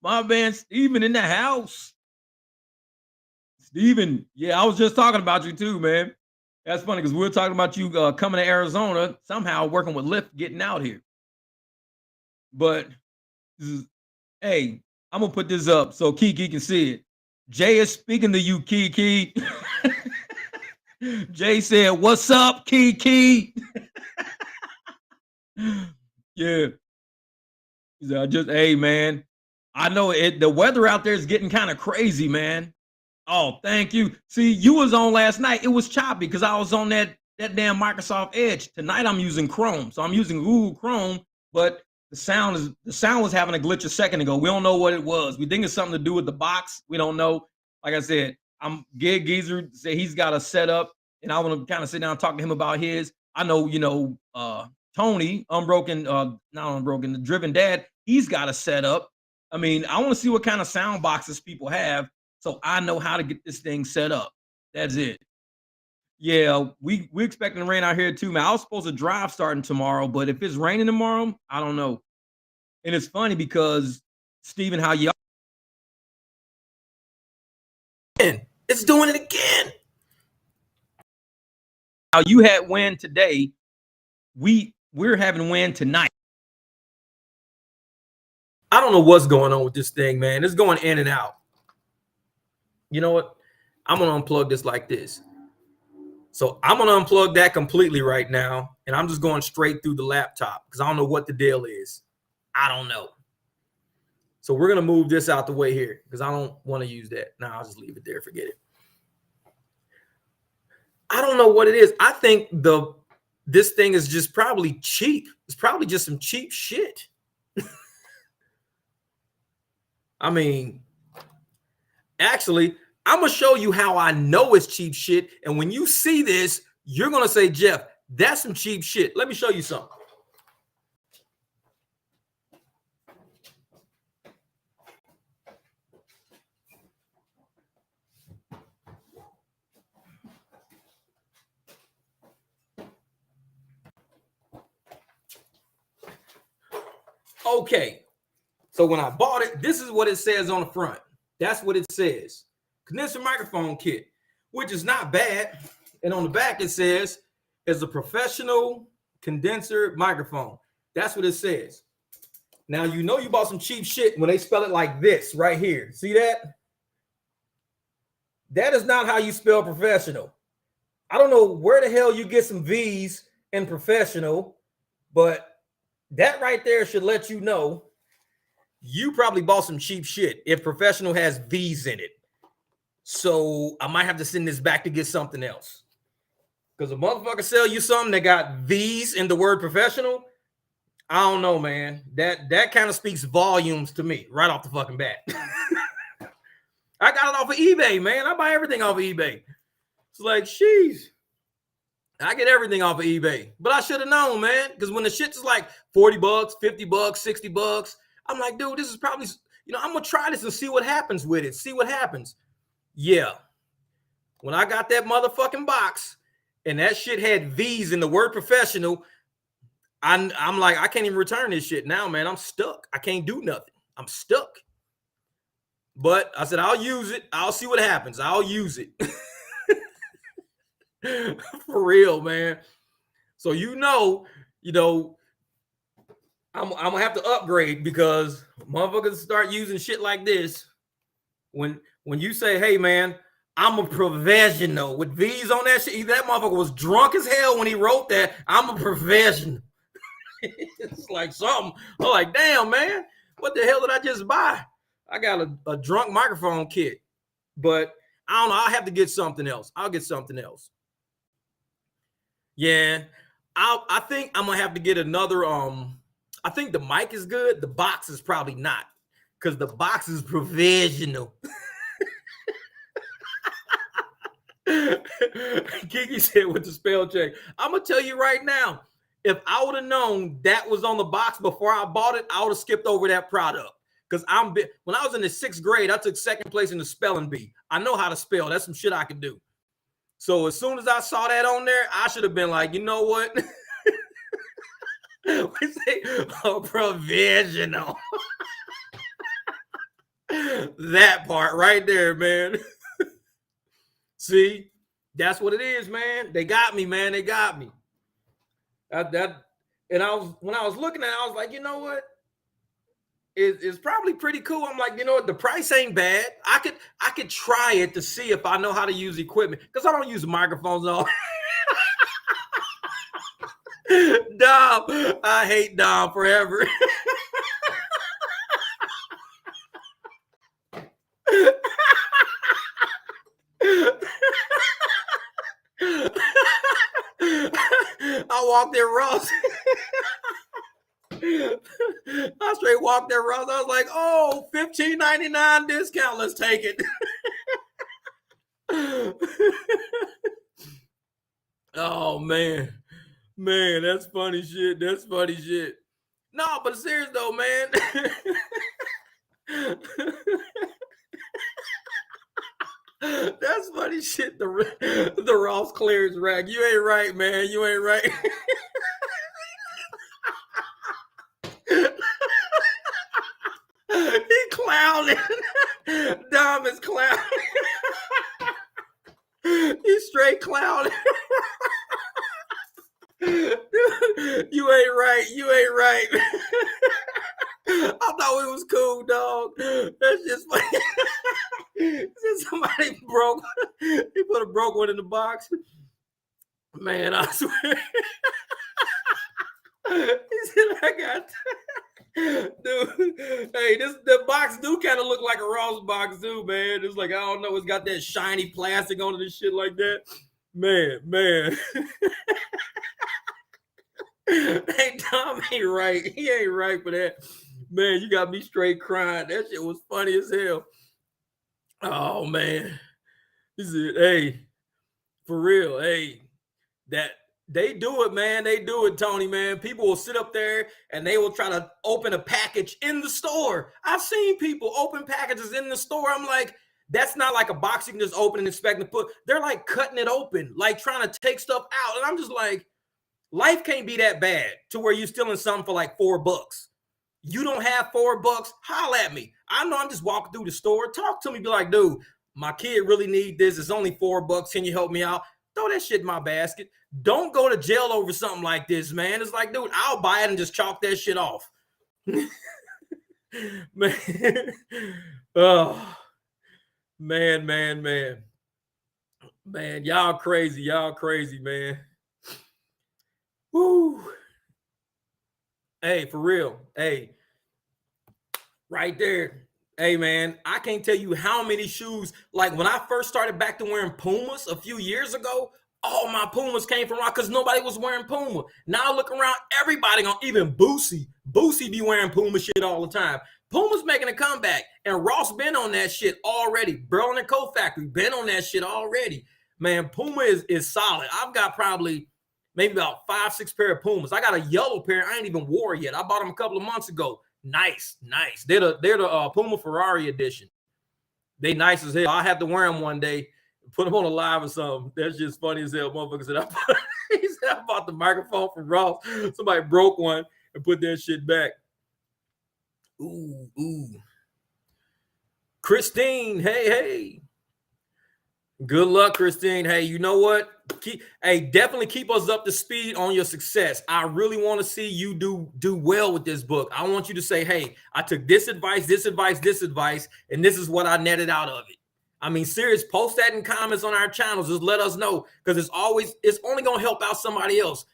My man, Steven in the house. Steven, yeah, I was just talking about you too, man. That's funny because we were talking about you coming to Arizona, somehow working with Lyft, getting out here. But, hey, I'm going to put this up so Kiki can see it. Jay is speaking to you, Kiki. Jay said, what's up, Kiki? Yeah. He said, hey, man, I know the weather out there is getting kind of crazy, man. Oh, thank you. See, you was on last night. It was choppy because I was on that damn Microsoft Edge. Tonight I'm using Chrome. So I'm using Google Chrome, but the sound was having a glitch a second ago. We don't know what it was. We think it's something to do with the box. We don't know. Like I said, Gig Geezer said he's got a setup, and I want to kind of sit down and talk to him about his. I know, Tony, the Driven Dad, he's got a setup. I mean, I want to see what kind of sound boxes people have, so I know how to get this thing set up. That's it. Yeah, we're expecting rain out here too, man. I was supposed to drive starting tomorrow, but if it's raining tomorrow, I don't know. And it's funny because, Steven, how you it's doing it again. How you had wind today, we're having wind tonight. I don't know what's going on with this thing, man. It's going in and out. You know what? I'm going to unplug this like this. So I'm going to unplug that completely right now, and I'm just going straight through the laptop because I don't know what the deal is. I don't know. So we're going to move this out the way here because I don't want to use that. No, I'll just leave it there. Forget it. I don't know what it is. I think this thing is just probably cheap. It's probably just some cheap shit. I mean, actually, I'm going to show you how I know it's cheap shit. And when you see this, you're going to say, Jeff, that's some cheap shit. Let me show you something. Okay. So when I bought it, this is what it says on the front. That's what it says. Condenser microphone kit, which is not bad. And on the back, it says, it's a professional condenser microphone. That's what it says. Now, you know you bought some cheap shit when they spell it like this right here. See that? That is not how you spell professional. I don't know where the hell you get some V's in professional, but that right there should let you know you probably bought some cheap shit if professional has V's in it. So I might have to send this back to get something else. Because a motherfucker sell you something that got V's in the word professional, I don't know, man. That kind of speaks volumes to me right off the fucking bat. I got it off of eBay, man. I buy everything off of eBay. It's like, sheesh. I get everything off of eBay. But I should have known, man. Because when the shit's like $40, $50, $60, I'm like, dude, this is probably, I'm going to try this and see what happens with it. See what happens. Yeah. When I got that motherfucking box and that shit had V's in the word professional, I'm like, I can't even return this shit now, man. I'm stuck. I can't do nothing. I'm stuck. But I said, I'll use it. I'll see what happens. I'll use it. For real, man. So I'm gonna have to upgrade because motherfuckers start using shit like this. When you say, hey man, I'm a professional with V's on that shit, that motherfucker was drunk as hell when he wrote that. I'm a professional. It's like something. I'm like, damn, man, what the hell did I just buy? I got a drunk microphone kit, but I don't know. I'll have to get something else. I'll get something else. Yeah, I think I'm gonna have to get another. I think the mic is good. The box is probably not, because the box is professional. Kiki said with the spell check. I'm gonna tell you right now, if I would have known that was on the box before I bought it, I would have skipped over that product. Because when I was in the 6th grade, I took 2nd place in the spelling bee. I know how to spell. That's some shit I can do. So as soon as I saw that on there, I should have been like, you know what? We say provisional. That part right there, man. See, that's what it is, man. They got me, man. They got me. And when I was looking at it, I was like, you know what? It's probably pretty cool. I'm like, you know what? The price ain't bad. I could try it to see if I know how to use equipment, because I don't use microphones at all. Dom, I hate Dom forever. I walked in Ross. I straight walked there, Ross. I was like, oh, $15.99 discount. Let's take it. Oh, man. Man, that's funny shit. That's funny shit. No, but serious though, man. That's funny shit. The Ross clearance rack. You ain't right, man. You ain't right. He clowning. Dom is clowning. He's straight clowning. You ain't right. You ain't right. I thought it was cool, dog. That's just funny. Somebody broke. He put a broke one in the box. Man, I swear. He said, I got. Dude, hey, the box do kind of look like a Ross box, too, man. It's like, I don't know, it's got that shiny plastic on it and shit like that. Man. Hey, Tom ain't right. He ain't right for that. Man, you got me straight crying. That shit was funny as hell. Oh, man. He said, hey, for real, hey, that they do it, man. They do it, Tony, man. People will sit up there and they will try to open a package in the store. I've seen people open packages in the store. I'm like, that's not like a box you can just open and expect to put. They're like cutting it open, like trying to take stuff out. And I'm just like, life can't be that bad to where you're stealing something for like $4. You don't have $4? Holler at me. I know I'm just walking through the store. Talk to me. Be like, dude, my kid really need this. It's only $4. Can you help me out? Throw that shit in my basket. Don't go to jail over something like this, man. It's like, dude, I'll buy it and just chalk that shit off. Man. Oh, man. Man, y'all crazy. Y'all crazy, man. Woo. Hey, for real. Hey, right there. Hey, man, I can't tell you how many shoes. Like when I first started back to wearing Pumas a few years ago, all my Pumas came from around because nobody was wearing Puma. Now look around, everybody on, even Boosie. Boosie be wearing Puma shit all the time. Puma's making a comeback, and Ross been on that shit already. Berlin and Co Factory been on that shit already. Man, Puma is solid. I've got probably maybe about 5-6 pair of Pumas. I got a yellow pair I ain't even wore yet. I bought them a couple of months ago. Nice. They're the Puma Ferrari edition. They nice as hell. I have to wear them one day. Put them on a live or something. That's just funny as hell, motherfuckers. He said, I bought the microphone from Ross. Somebody broke one and put that shit back. Ooh. Christine, hey. Good luck, Christine. Hey, you know what? Definitely keep us up to speed on your success. I really want to see you do well with this book. I want you to say, hey, I took this advice, and this is what I netted out of it. I mean, serious, post that in comments on our channels. Just let us know, because it's only going to help out somebody else.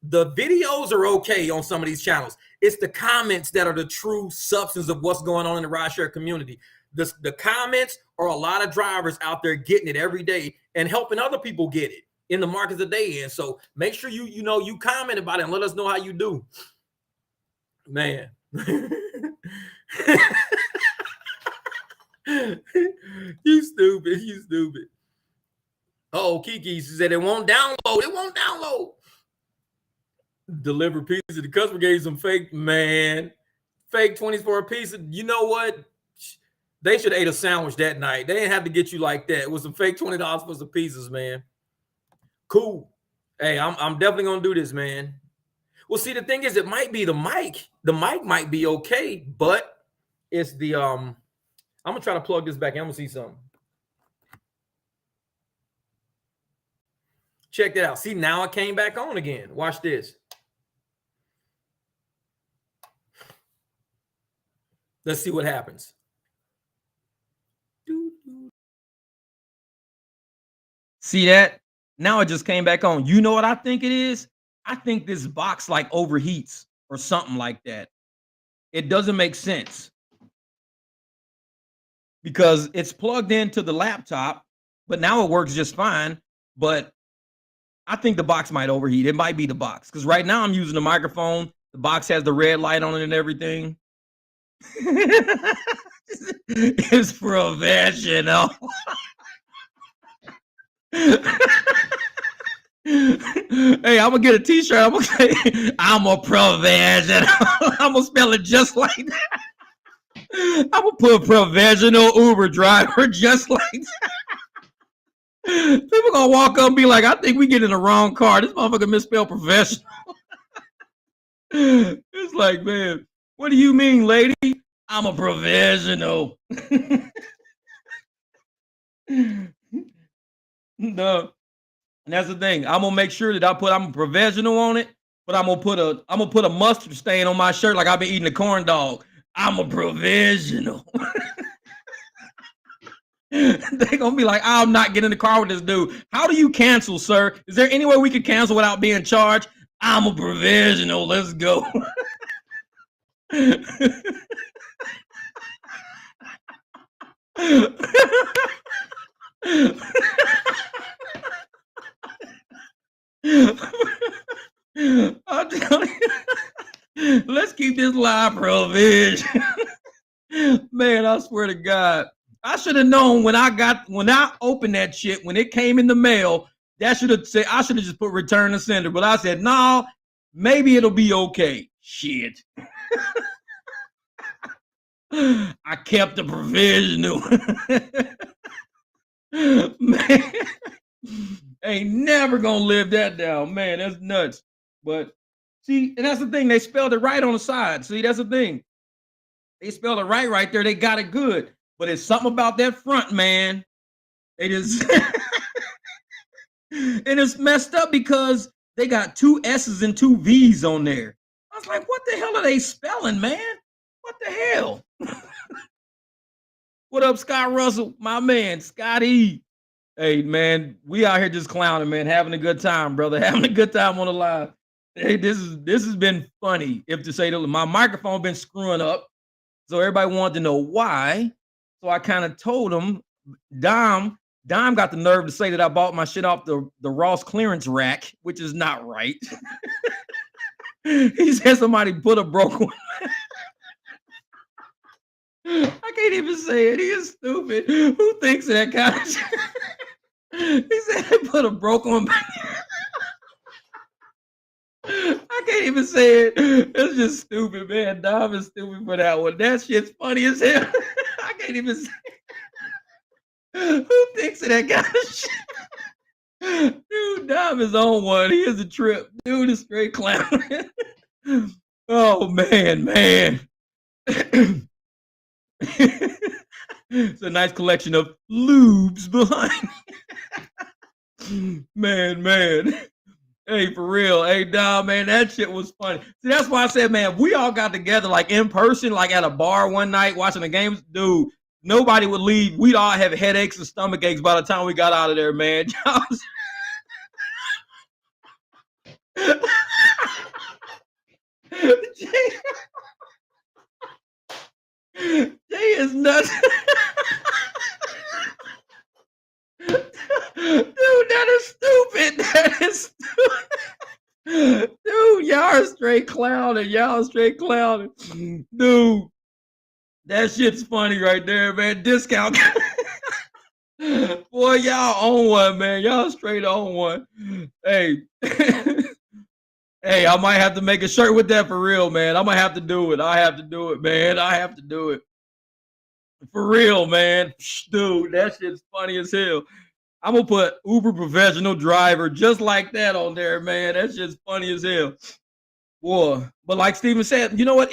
The videos are okay on some of these channels. It's the comments that are the true substance of what's going on in the rideshare community. The comments are a lot of drivers out there getting it every day and helping other people get it in the markets that they in. So make sure you comment about it and let us know how you do. Man. You stupid. Oh, Kiki said it won't download. Deliver pizza. The customer gave some fake 20s for a pizza. You know what? They should have ate a sandwich that night. They didn't have to get you like that. It was some fake $20 for some pizzas, man. Cool. Hey, I'm definitely gonna do this, man. Well, see, the thing is, it might be the mic. The mic might be okay, but it's the I'm gonna try to plug this back in. I'm gonna see something. Check that out. See, now I came back on again. Watch this. Let's see what happens. See that? Now it just came back on. You know what I think it is? I think this box like overheats or something like that. It doesn't make sense because it's plugged into the laptop, but now it works just fine. But I think the box might overheat. It might be the box, because right now I'm using the microphone. The box has the red light on it and everything. It's professional. Hey, I'm gonna get a t-shirt. I'm gonna say I'm a professional. I'm gonna spell it just like that. I'm gonna put professional Uber driver just like that. People gonna walk up and be like, I think we get in the wrong car. This motherfucker misspelled professional. It's like, man, what do you mean, lady? I'm a professional. No. And that's the thing. I'm gonna make sure that I'm a professional on it, but I'm gonna put a mustard stain on my shirt like I've been eating a corn dog. I'm a professional. They're gonna be like, I'm not getting in the car with this dude. How do you cancel, sir? Is there any way we could cancel without being charged? I'm a professional. Let's go. I'm telling you, let's keep this live provision. Man, I swear to God, I should have known when I opened that shit, when it came in the mail, I should have just put return to sender. But I said, no, maybe it'll be okay. Shit. I kept the provisional. Man, ain't never gonna live that down. Man, that's nuts. But see, and that's the thing, they spelled it right on the side. See, that's the thing. They spelled it right there. They got it good. But it's something about that front, man. They just and it's messed up because they got 2 S's and 2 V's on there. I was like, what the hell are they spelling, man? What the hell? What up, Scott Russell? My man, Scott E. Hey, man, we out here just clowning, man, having a good time, brother. Having a good time on the live. Hey, this has been funny, if to say the my microphone been screwing up. So everybody wanted to know why. So I kind of told him, Dom got the nerve to say that I bought my shit off the Ross clearance rack, which is not right. He said somebody put a broken one. I can't even say it. He is stupid. Who thinks of that kind of shit? He said they put a broken one back. I can't even say it. It's just stupid, man. Dom is stupid for that one. That shit's funny as hell. I can't even say it. Who thinks of that kind of shit? Dude, Dom is on one. He is a trip. Dude is straight clown. Oh man, man. It's a nice collection of lubes behind. Man, man. Hey, for real. Hey, Dom, man, that shit was funny. See, that's why I said, man, if we all got together like in person, like at a bar one night watching the games, dude, nobody would leave. We'd all have headaches and stomach aches by the time we got out of there, man. Jay, Jay is nuts. Dude, that is stupid. That is stupid. Dude, y'all are straight clowning. Y'all are straight clowning. Dude, that shit's funny right there, man. Discount. Boy, y'all on one, man. Y'all straight on one. Hey. Hey, I might have to make a shirt with that for real, man. I might have to do it. I have to do it, man. I have to do it. For real, man. Dude, that shit's funny as hell. I'm gonna put Uber professional driver just like that on there, man. That shit's funny as hell. Boy. But like Steven said, you know what?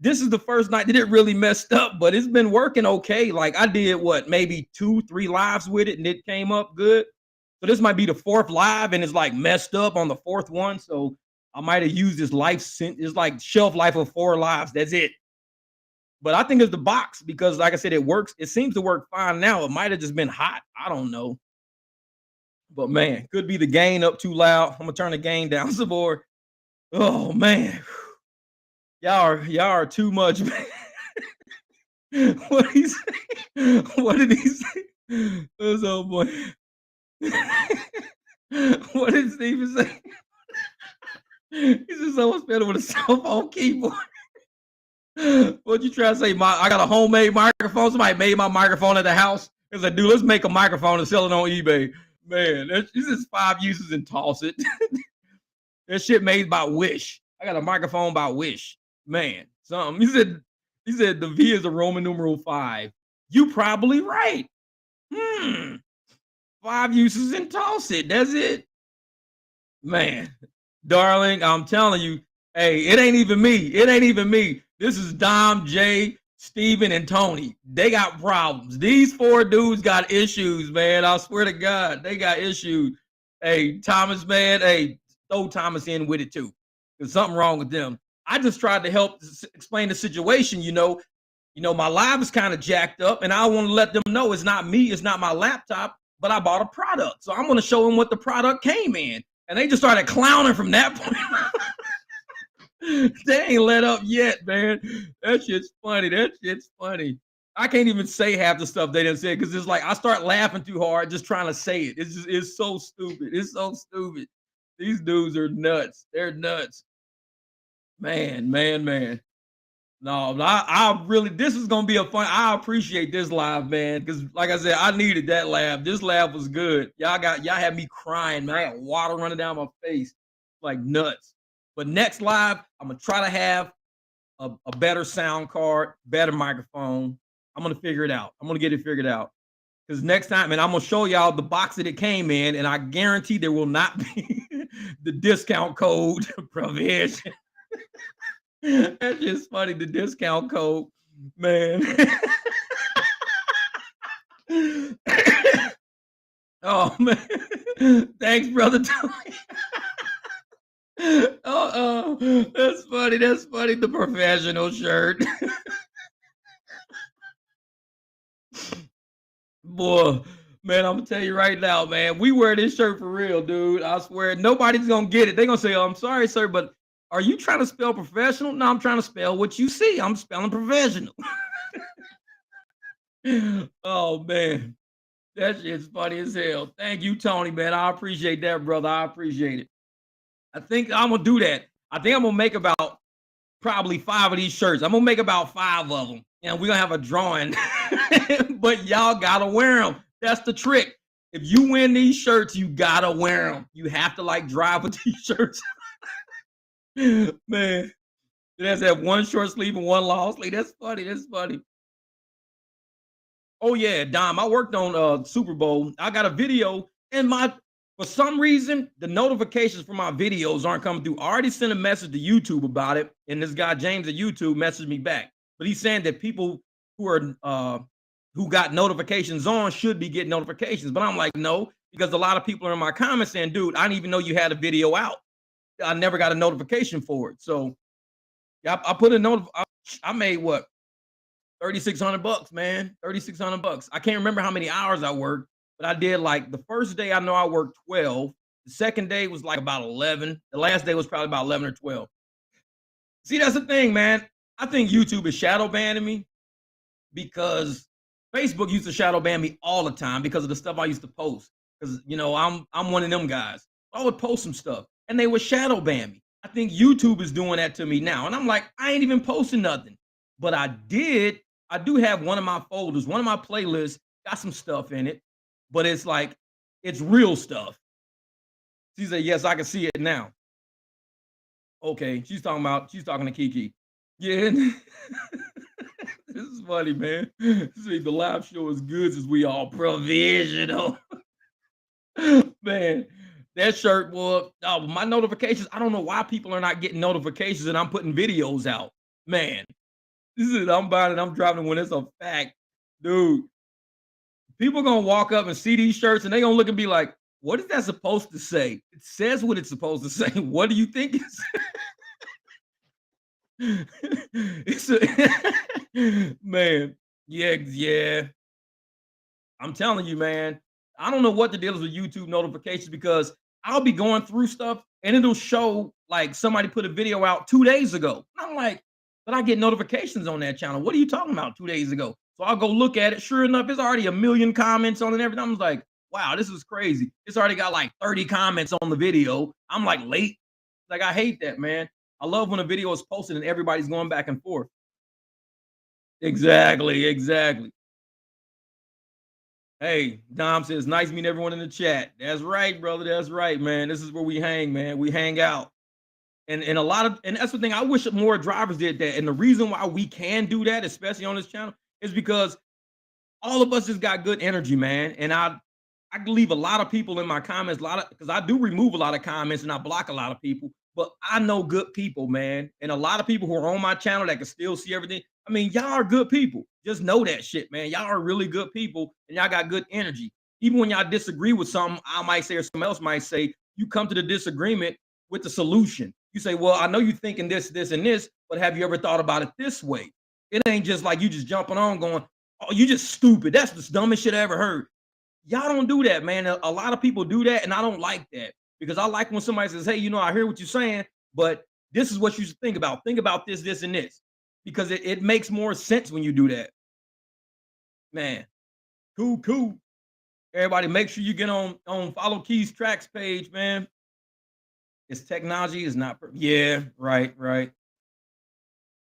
This is the first night that it really messed up, but it's been working okay. Like I did what, maybe 2-3 lives with it, and it came up good. So this might be the fourth live, and it's like messed up on the fourth one. So I might have used this it's like shelf life of 4 lives. That's it. But I think it's the box because, like I said, it works. It seems to work fine now. It might have just been hot. I don't know. But man, could be the gain up too loud. I'm gonna turn the gain down some more. Oh man, y'all are too much, man. What he say? What did he say? Oh boy. What did Steven say? He said someone's better with a cell phone keyboard. What you trying to say? I got a homemade microphone. Somebody made my microphone at the house. It's like, dude, let's make a microphone and sell it on eBay. Man, this is 5 uses and toss it. That shit made by Wish. I got a microphone by Wish. Man, something. He said the V is a Roman numeral 5. You probably right. 5 uses and toss it. That's it. Man, darling, I'm telling you, hey, it ain't even me. It ain't even me. This is Dom, Jay, Steven, and Tony. They got problems. These 4 dudes got issues, man. I swear to God, they got issues. Hey, Thomas, man, hey, throw Thomas in with it too. There's something wrong with them. I just tried to help explain the situation, my live is kind of jacked up, and I want to let them know it's not me, it's not my laptop, but I bought a product. So I'm going to show them what the product came in. And they just started clowning from that point. They ain't let up yet, man. That shit's funny. That shit's funny. I can't even say half the stuff they didn't say because it's like I start laughing too hard just trying to say it. It's so stupid. It's so stupid. These dudes are nuts. They're nuts. Man, man, man. No, I really, this is gonna be a fun. I appreciate this live, man, because like I said, I needed that laugh. This laugh was good. Y'all had me crying, man. I had water running down my face like nuts. But next live, I'm gonna try to have a better sound card, better microphone. I'm gonna figure it out. I'm gonna get it figured out. Because next time, and I'm gonna show y'all the box that it came in, and I guarantee there will not be the discount code provision. That's just funny. The discount code, man. Oh man. Thanks, brother Tony. That's funny. That's funny. The professional shirt. Boy, man, I'm gonna tell you right now, man. We wear this shirt for real, dude. I swear nobody's gonna get it. They're gonna say, "Oh, I'm sorry, sir, but are you trying to spell professional?" No, I'm trying to spell what you see. I'm spelling professional. Oh man, that shit's funny as hell. Thank you, Tony, man. I appreciate that, brother. I appreciate it. I think I'm gonna do that. I think I'm gonna make about probably 5 of these shirts. I'm gonna make about 5 of them, and we're gonna have a drawing. But y'all gotta wear them. That's the trick. If you win these shirts, you gotta wear them. You have to like drive with these shirts. Man, it has that one short sleeve and one long sleeve. That's funny. That's funny. Oh yeah, Dom. I worked on Super Bowl. I got a video, and For some reason, the notifications for my videos aren't coming through. I already sent a message to YouTube about it, and this guy James at YouTube messaged me back. But he's saying that people who are who got notifications on should be getting notifications. But I'm like, no, because a lot of people are in my comments saying, dude, I didn't even know you had a video out. I never got a notification for it. So yeah, I put a note. I made what, $3,600, man. $3,600. I can't remember how many hours I worked, but I did, like, the first day I know I worked 12. The second day was like about 11. The last day was probably about 11 or 12. See, that's the thing, man. I think YouTube is shadow banning me because Facebook used to shadow ban me all the time because of the stuff I used to post. Because I'm one of them guys. I would post some stuff and they would shadow ban me. I think YouTube is doing that to me now. And I'm like, I ain't even posting nothing. But I do have one of my folders, one of my playlists, got some stuff in it, but it's like, it's real stuff. She said, yes, I can see it now. Okay, she's talking to Kiki. Yeah. This is funny, man. See, the live show is good as we all provisional. Man, that shirt, boy. Oh, my notifications. I don't know why people are not getting notifications and I'm putting videos out. Man, this is I'm buying it, I'm driving it when it's a fact. Dude, people gonna walk up and see these shirts and they gonna look and be like, what is that supposed to say? It says what it's supposed to say. What do you think it's it's a man. Yeah, yeah. I'm telling you, man. I don't know what the deal is with YouTube notifications because I'll be going through stuff and it'll show like somebody put a video out 2 days ago. I'm like, but I get notifications on that channel. What are you talking about 2 days ago? So I'll go look at it. Sure enough, there's already a million comments on it and everything. I'm like, wow, this is crazy. It's already got like 30 comments on the video. I'm like late. Like, I hate that, man. I love when a video is posted and everybody's going back and forth. Exactly, exactly. Hey, Dom says, nice meeting everyone in the chat. That's right, brother. That's right, man. This is where we hang, man. We hang out. And a lot of, and that's the thing. I wish more drivers did that. And the reason why we can do that, especially on this channel, is because all of us just got good energy, man. And I leave a lot of people in my comments, a lot of, because I do remove a lot of comments and I block a lot of people, but I know good people, man. And a lot of people who are on my channel that can still see everything. I mean, y'all are good people. Just know that shit, man. Y'all are really good people and y'all got good energy. Even when y'all disagree with something, I might say, or someone else might say, you come to the disagreement with the solution. You say, well, I know you're thinking this, this, and this, but have you ever thought about it this way? It ain't just like you just jumping on going, oh, you just stupid. That's the dumbest shit I ever heard. Y'all don't do that, man. A lot of people do that, and I don't like that because I like when somebody says, hey, I hear what you're saying, but this is what you should think about. Think about this, this, and this, because it makes more sense when you do that. Man, cool, cool. Everybody, make sure you get on Follow Keys Tracks page, man. It's technology is not, yeah, right, right.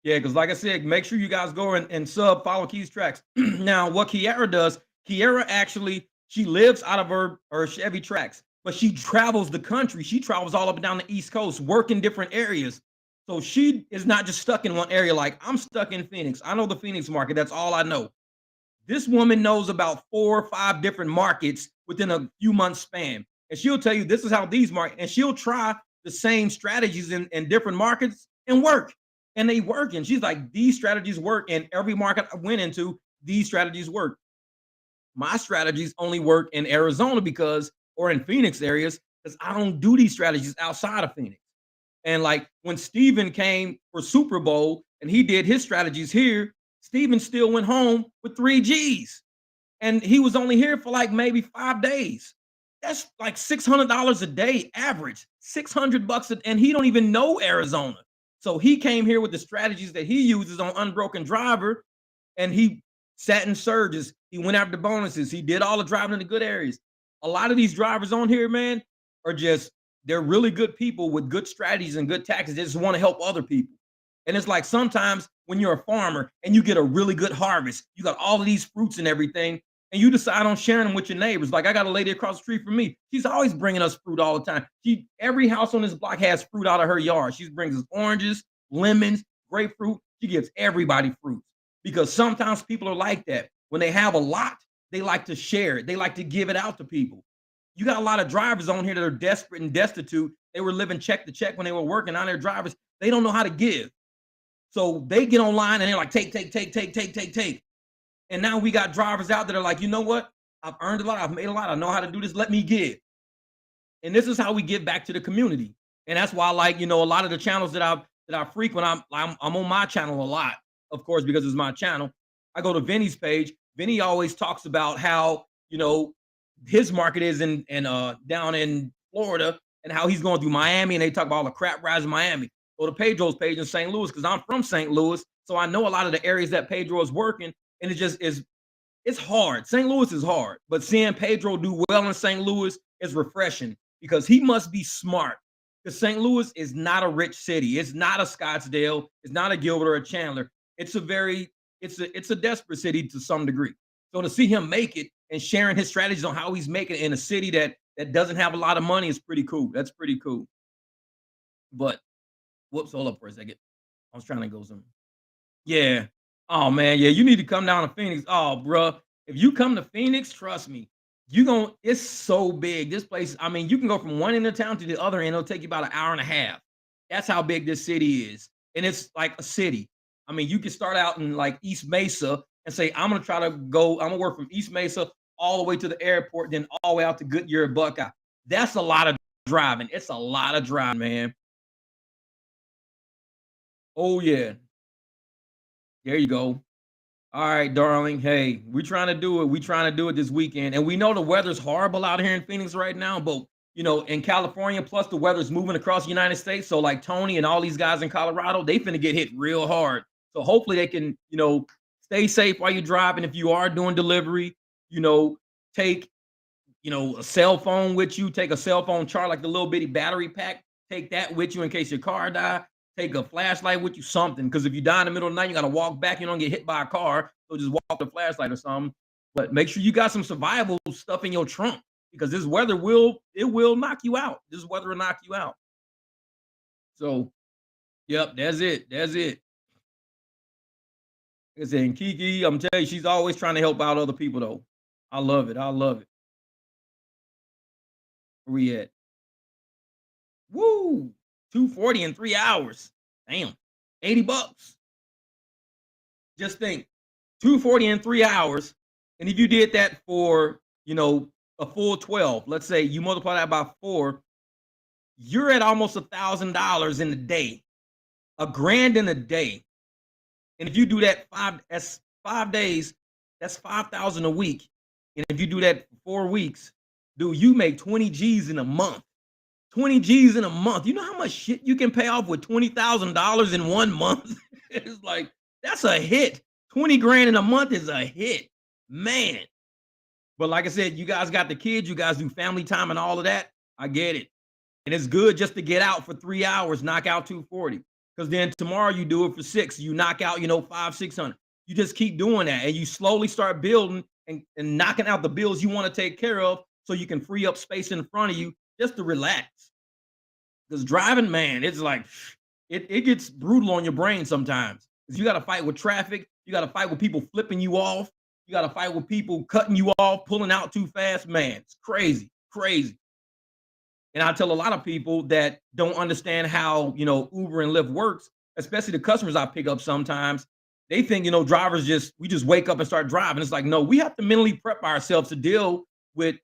Yeah, because like I said, make sure you guys go and sub Follow Keys Tracks. Now, what Kiara does, Kiara actually, she lives out of her Chevy Tracks, but she travels the country. She travels all up and down the East Coast, work in different areas. So she is not just stuck in one area. Like, I'm stuck in Phoenix. I know the Phoenix market. That's all I know. This woman knows about 4 or 5 different markets within a few months span. And she'll tell you this is how these market, and she'll try the same strategies in different markets and work. And they work. And she's like, these strategies work. And every market I went into, these strategies work. My strategies only work in Arizona or in Phoenix areas, because I don't do these strategies outside of Phoenix. And like when Steven came for Super Bowl and he did his strategies here, Steven still went home with 3 G's. And he was only here for like maybe 5 days. That's like $600 a day average, $600 and he don't even know Arizona. So he came here with the strategies that he uses on Unbroken Driver, and he sat in surges. He went after bonuses. He did all the driving in the good areas. A lot of these drivers on here, man, they're really good people with good strategies and good tactics. They just want to help other people. And it's like sometimes when you're a farmer and you get a really good harvest, you got all of these fruits and everything, and you decide on sharing them with your neighbors. Like I got a lady across the street from me. She's always bringing us fruit all the time. Every house on this block has fruit out of her yard. She brings us oranges, lemons, grapefruit. She gives everybody fruits because sometimes people are like that. When they have a lot, they like to share it. They like to give it out to people. You got a lot of drivers on here that are desperate and destitute. They were living check to check when they were working. Now they're drivers. They don't know how to give. So they get online and they're like, take, take, take, take, take, take, take. And now we got drivers out that are like, you know what? I've earned a lot. I've made a lot. I know how to do this. Let me give. And this is how we give back to the community. And that's why I like, a lot of the channels that I frequent, I'm on my channel a lot, of course, because it's my channel. I go to Vinny's page. Vinny always talks about how, his market is in down in Florida and how he's going through Miami, and they talk about all the crap rides in Miami. Go to Pedro's page in St. Louis because I'm from St. Louis. So I know a lot of the areas that Pedro is working, and it just is it's hard. St. Louis is hard, but seeing Pedro do well in St. Louis is refreshing because he must be smart. Because St. Louis is not a rich city. It's not a Scottsdale. It's not a Gilbert or a Chandler. It's a desperate city to some degree. So to see him make it and sharing his strategies on how he's making it in a city that doesn't have a lot of money is pretty cool. That's pretty cool. But whoops, hold up for a second. I was trying to go some. Yeah. Oh man, yeah. You need to come down to Phoenix. Oh, bruh. If you come to Phoenix, trust me, it's so big. This place, I mean, you can go from one end of town to the other end. It'll take you about an hour and a half. That's how big this city is. And it's like a city. I mean, you can start out in like East Mesa and say, I'm gonna work from East Mesa all the way to the airport, then all the way out to Goodyear, Buckeye. That's a lot of driving. It's a lot of driving, man. Oh yeah. There you go. All right, darling. Hey, we're trying to do it. We're trying to do it this weekend. And we know the weather's horrible out here in Phoenix right now, but in California, plus the weather's moving across the United States. So like Tony and all these guys in Colorado, they finna get hit real hard. So hopefully they can, stay safe while you're driving. If you are doing delivery, take, a cell phone with you, take a cell phone charge, like the little bitty battery pack, take that with you in case your car die. Take a flashlight with you, something. Because if you die in the middle of the night, you got to walk back. You don't get hit by a car. So just walk the flashlight or something. But make sure you got some survival stuff in your trunk because this weather will knock you out. This weather will knock you out. So, yep, that's it. That's it. Like I said, and Kiki, I'm telling you, she's always trying to help out other people, though. I love it. I love it. Where we at? Woo! 240 in 3 hours. Damn. $80. Just think 240 in 3 hours. And if you did that for, a full 12, let's say you multiply that by 4, you're at almost $1,000 in a day, $1,000 in a day. And if you do that that's 5 days, that's 5,000 a week. And if you do that for 4 weeks, dude, you make 20 G's in a month. 20 G's in a month. You know how much shit you can pay off with $20,000 in 1 month? It's like, that's a hit. 20 grand in a month is a hit, man. But like I said, you guys got the kids, you guys do family time and all of that. I get it. And it's good just to get out for 3 hours, knock out 240. Because then tomorrow you do it for 6. You knock out, 500, 600. You just keep doing that. And you slowly start building and knocking out the bills you want to take care of so you can free up space in front of you just to relax. Because driving, man, it's like, it gets brutal on your brain sometimes. Because you got to fight with traffic. You got to fight with people flipping you off. You got to fight with people cutting you off, pulling out too fast. Man, it's crazy, crazy. And I tell a lot of people that don't understand how, Uber and Lyft works, especially the customers I pick up sometimes. They think, drivers we just wake up and start driving. It's like, no, we have to mentally prep ourselves to deal with,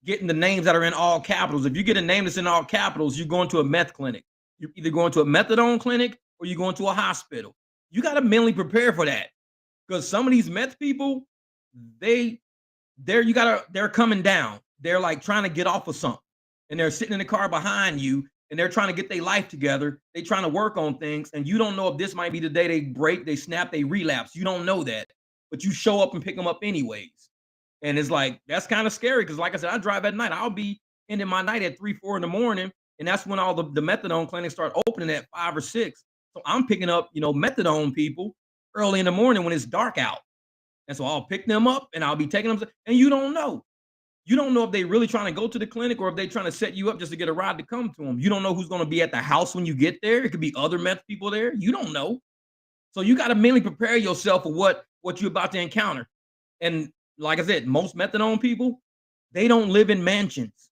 getting the names that are in all capitals. If you get a name that's in all capitals, you're going to a meth clinic. You're either going to a methadone clinic or you're going to a hospital. You got to mentally prepare for that. Because some of these meth people, they're coming down. They're like trying to get off of something. And they're sitting in the car behind you and they're trying to get their life together. They're trying to work on things. And you don't know if this might be the day they break, they snap, they relapse. You don't know that. But you show up and pick them up anyways. And it's like, that's kind of scary. Because like I said, I drive at night. I'll be ending my night at 3, 4 in the morning. And that's when all the methadone clinics start opening at 5 or 6. So I'm picking up, methadone people early in the morning when it's dark out. And so I'll pick them up and I'll be taking them. And you don't know. You don't know if they're really trying to go to the clinic or if they're trying to set you up just to get a ride to come to them. You don't know who's going to be at the house when you get there. It could be other meth people there. You don't know. So you got to mentally prepare yourself for what you're about to encounter. And like I said, most methadone people, They don't live in mansions.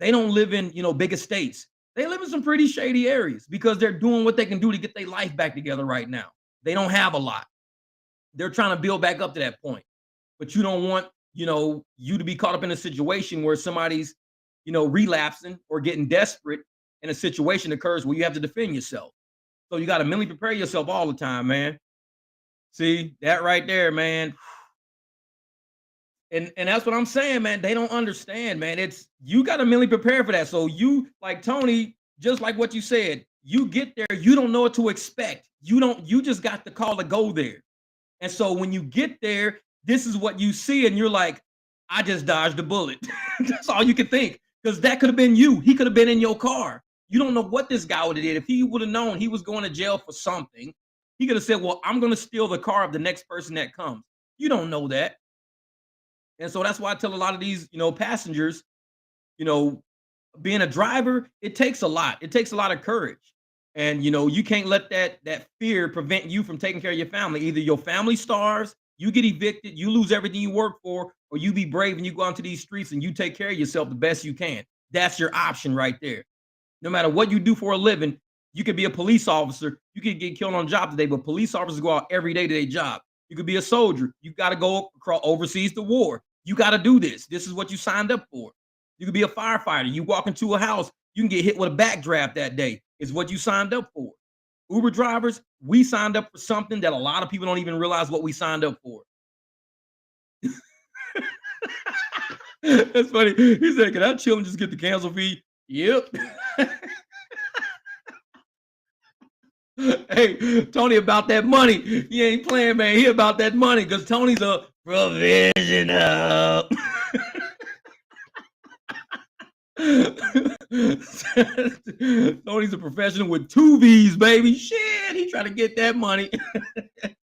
They don't live in, big estates. They live in some pretty shady areas because they're doing what they can do to get their life back together right now. They don't have a lot. They're trying to build back up to that point. But you don't want, you to be caught up in a situation where somebody's, relapsing or getting desperate and a situation occurs where you have to defend yourself. So you got to mentally prepare yourself all the time, man. See that right there, man. And that's what I'm saying, man. They don't understand, man. It's you got to mentally prepare for that. So you like Tony, just like what you said, you get there, you don't know what to expect. You just got the call to go there. And so when you get there, this is what you see, and you're like, I just dodged a bullet. That's all you can think. Because that could have been you. He could have been in your car. You don't know what this guy would have did. If he would have known he was going to jail for something, he could have said, well, I'm going to steal the car of the next person that comes. You don't know that. And so that's why I tell a lot of these, passengers, you know, being a driver, it takes a lot. It takes a lot of courage. And you can't let that fear prevent you from taking care of your family. Either your family starves, you get evicted, you lose everything you work for, or you be brave and you go onto these streets and you take care of yourself the best you can. That's your option right there. No matter what you do for a living, you could be a police officer. You could get killed on the job today, but police officers go out every day to their job. You could be a soldier. You got to go across overseas to war. You got to do this. This is what you signed up for. You could be a firefighter. You walk into a house, you can get hit with a backdraft that day. It's what you signed up for. Uber drivers, we signed up for something that a lot of people don't even realize what we signed up for. That's funny. He said, can I chill and just get the cancel fee? Yep. Hey, Tony about that money. He ain't playing, man. He about that money because Tony's a provisional. Tony's a professional with 2 V's, baby. Shit, he trying to get that money. I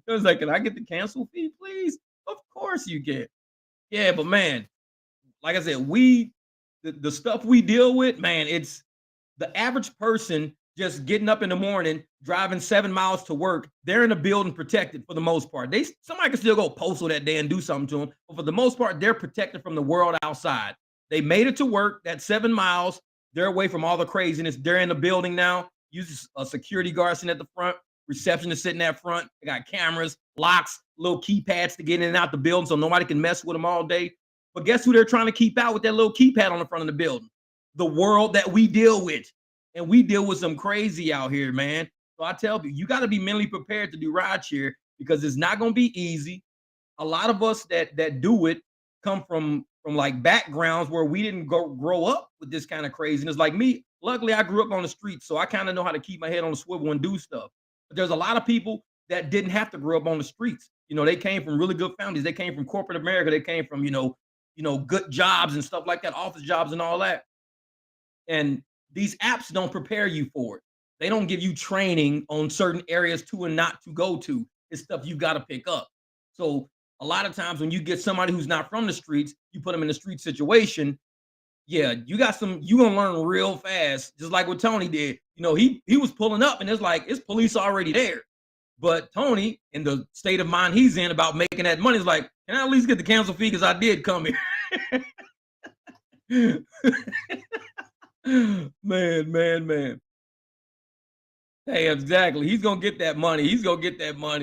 was like, can I get the cancel fee, please? Of course you can. Yeah, but man, like I said, the stuff we deal with, man, it's the average person just getting up in the morning, driving 7 miles to work. They're in a building protected for the most part. Somebody can still go postal that day and do something to them, but for the most part, they're protected from the world outside. They made it to work. That 7 miles. They're away from all the craziness. They're in the building now. Use a security guard sitting at the front. Receptionist sitting at front. They got cameras, locks, little keypads to get in and out the building so nobody can mess with them all day. But guess who they're trying to keep out with that little keypad on the front of the building? The world that we deal with. And we deal with some crazy out here, man. So I tell you got to be mentally prepared to do rideshare because it's not going to be easy. A lot of us that do it come from like backgrounds where we didn't grow up with this kind of craziness. Like me, luckily I grew up on the streets, so I kind of know how to keep my head on the swivel and do stuff. But there's a lot of people that didn't have to grow up on the streets. They came from really good families. They came from corporate America. They came from, good jobs and stuff like that, office jobs and all that. And these apps don't prepare you for it. They don't give you training on certain areas to and not to go to. It's stuff you got to pick up. So a lot of times when you get somebody who's not from the streets, you put them in a street situation. Yeah, you're gonna learn real fast, just like what Tony did. He was pulling up and it's police already there. But Tony, in the state of mind he's in about making that money, is like, can I at least get the cancel fee because I did come here? Man. Hey, exactly. He's gonna get that money.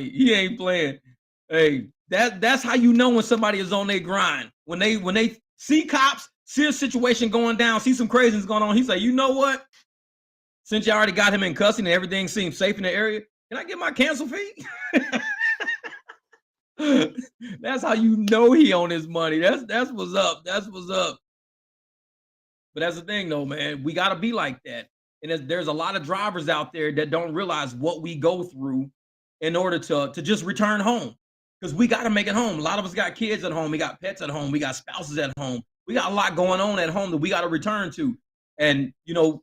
He ain't playing. Hey, that's how you know when somebody is on their grind. When they see cops, see a situation going down, see some craziness going on, he's like, you know what? Since you already got him in custody and everything seems safe in the area, can I get my cancel fee? That's how you know he on his money. That's what's up. But that's the thing, though, man. We got to be like that. And there's a lot of drivers out there that don't realize what we go through in order to just return home. Because we got to make it home. A lot of us got kids at home. We got pets at home. We got spouses at home. We got a lot going on at home that we got to return to. And,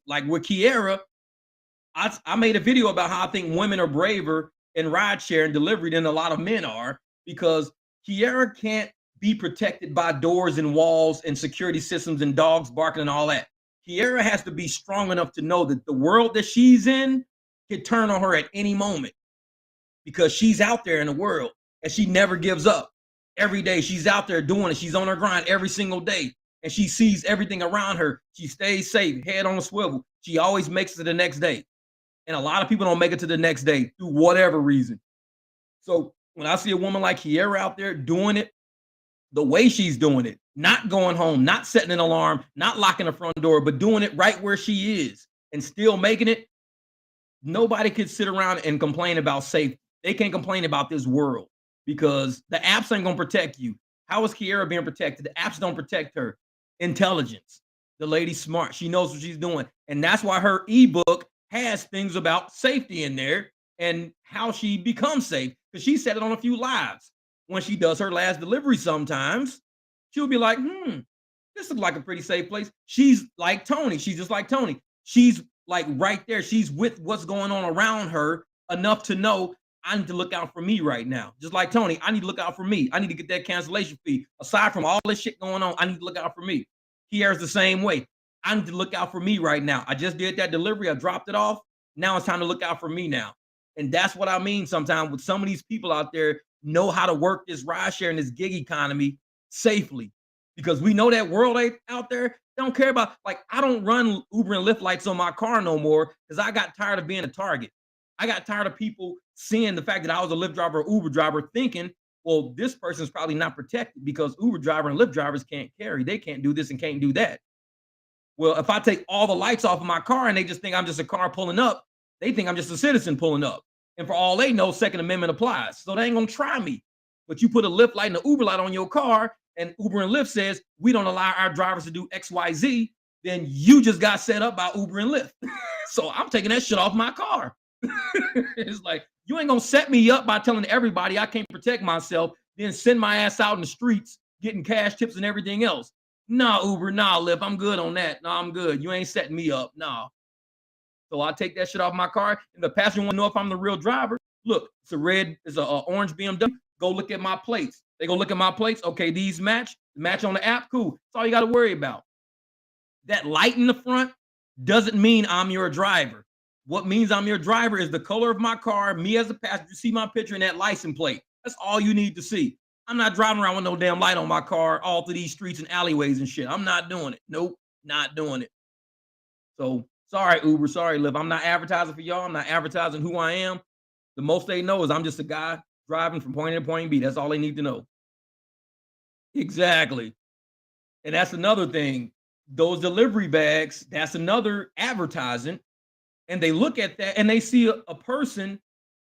like with Kiera, I made a video about how I think women are braver in rideshare and delivery than a lot of men are, because Kiera can't be protected by doors and walls and security systems and dogs barking and all that. Kiera has to be strong enough to know that the world that she's in could turn on her at any moment, because she's out there in the world and she never gives up. Every day she's out there doing it. She's on her grind every single day. and she sees everything around her. She stays safe, head on a swivel. She always makes it to the next day. And a lot of people don't make it to the next day through whatever reason. So when I see a woman like Kiera out there doing it the way she's doing it, not going home, not setting an alarm, not locking the front door, but doing it right where she is and still making it, nobody could sit around and complain about safety. They can't complain about this world because the apps ain't gonna protect you. How is Kiera being protected? The apps don't protect her. Intelligence. The lady's smart. She knows what she's doing. And that's why her ebook has things about safety in there and how she becomes safe. Because she said it on a few lives. When she does her last delivery sometimes, she'll be like, this looks like a pretty safe place. She's like Tony. She's just like Tony. She's like right there. She's with what's going on around her enough to know I need to look out for me right now. Just like Tony, I need to look out for me. I need to get that cancellation fee. Aside from all this shit going on, I need to look out for me. Kiera's the same way. I need to look out for me right now. I just did that delivery. I dropped it off. Now it's time to look out for me now. And that's what I mean sometimes with some of these people out there know how to work this rideshare and this gig economy safely. Because we know that world out there don't care about, like, I don't run Uber and Lyft lights on my car no more because I got tired of being a target. I got tired of people seeing the fact that I was a Lyft driver or Uber driver thinking, well, this person's probably not protected because Uber driver and Lyft drivers can't carry. They can't do this and can't do that. Well, if I take all the lights off of my car and they just think I'm just a car pulling up, they think I'm just a citizen pulling up. And for all they know, Second Amendment applies. So they ain't gonna try me. But you put a Lyft light and an Uber light on your car, and Uber and Lyft says we don't allow our drivers to do XYZ, then you just got set up by Uber and Lyft. So I'm taking that shit off my car. It's like, you ain't gonna set me up by telling everybody I can't protect myself, then send my ass out in the streets getting cash tips and everything else. Nah, Uber, nah, Lyft, I'm good on that. Nah, I'm good. You ain't setting me up. Nah. So I take that shit off my car. And the passenger want to know if I'm the real driver. Look, it's a orange BMW. Go look at my plates. They go look at my plates. Okay, these match on the app. Cool. That's all you got to worry about. That light in the front doesn't mean I'm your driver. What means I'm your driver is the color of my car, me as a passenger, see my picture and that license plate. That's all you need to see. I'm not driving around with no damn light on my car all through these streets and alleyways and shit. I'm not doing it. Nope, not doing it. So sorry, Uber, sorry, Lyft. I'm not advertising for y'all. I'm not advertising who I am. The most they know is I'm just a guy driving from point A to point B. That's all they need to know. Exactly. And that's another thing. Those delivery bags, that's another advertising. And they look at that and they see a person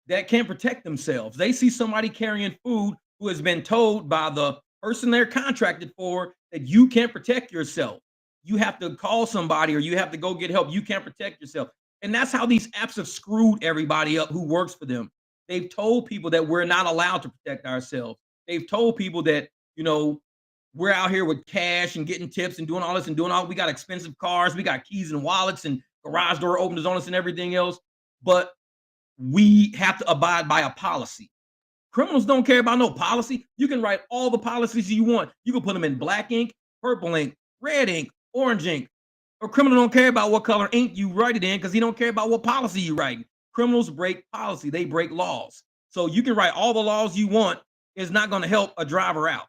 that can't protect themselves. They see somebody carrying food who has been told by the person they're contracted for that you can't protect yourself. You have to call somebody or you have to go get help. You can't protect yourself. And that's how these apps have screwed everybody up who works for them. They've told people that we're not allowed to protect ourselves. They've told people that, we're out here with cash and getting tips and doing all this and doing all, we got expensive cars, we got keys and wallets and garage door openers on us and everything else. But we have to abide by a policy. Criminals don't care about no policy. You can write all the policies you want. You can put them in black ink, purple ink, red ink, orange ink. A criminal don't care about what color ink you write it in because he don't care about what policy you write. Criminals break policy. They break laws. So you can write all the laws you want. It's not going to help a driver out.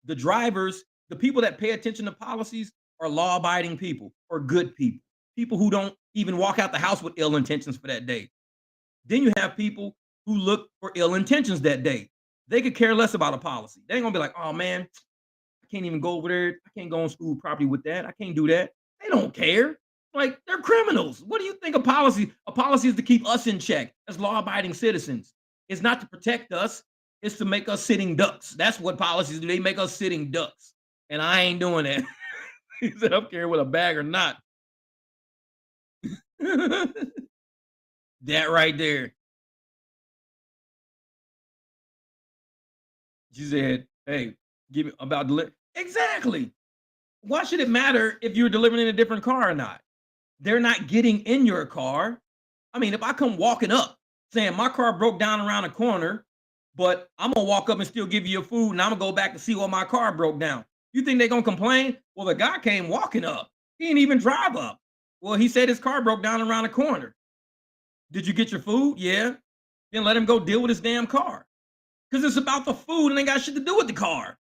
The drivers, the people that pay attention to policies are law-abiding people or good people. People who don't even walk out the house with ill intentions for that day. Then you have people who look for ill intentions that day. They could care less about a policy. They ain't gonna be like, oh man, I can't even go over there. I can't go on school property with that. I can't do that. They don't care. Like, they're criminals. What do you think a policy? A policy is to keep us in check as law-abiding citizens. It's not to protect us. It's to make us sitting ducks. That's what policies do. They make us sitting ducks. And I ain't doing that. He said, I'm carrying with a bag or not. That right there. She said, hey, give me about delivery. Exactly. Why should it matter if you're delivering in a different car or not? They're not getting in your car. I mean, if I come walking up saying my car broke down around the corner, but I'm gonna walk up and still give you your food and I'm gonna go back to see what my car broke down. You think they're gonna complain? Well, the guy came walking up. He didn't even drive up. Well, he said his car broke down around the corner. Did you get your food? Yeah. Then let him go deal with his damn car. Because it's about the food and ain't got shit to do with the car.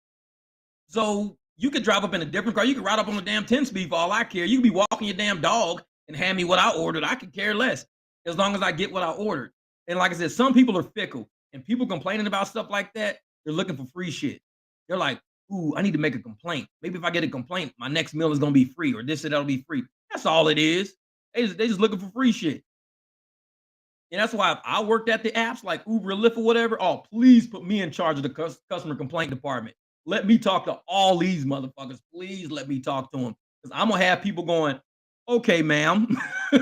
So You could drive up in a different car. You could ride up on the damn 10-speed for all I care. You could be walking your damn dog and hand me what I ordered. I could care less as long as I get what I ordered. And like I said, some people are fickle, and people complaining about stuff like that, they're looking for free shit. They're like, ooh, I need to make a complaint. Maybe if I get a complaint, my next meal is gonna be free, or this or that'll be free. That's all it is. They just looking for free shit. And that's why if I worked at the apps like Uber, Lyft, or whatever, oh, please put me in charge of the customer complaint department. Let me talk to all these motherfuckers. Please let me talk to them. Because I'm going to have people going, okay, ma'am. They're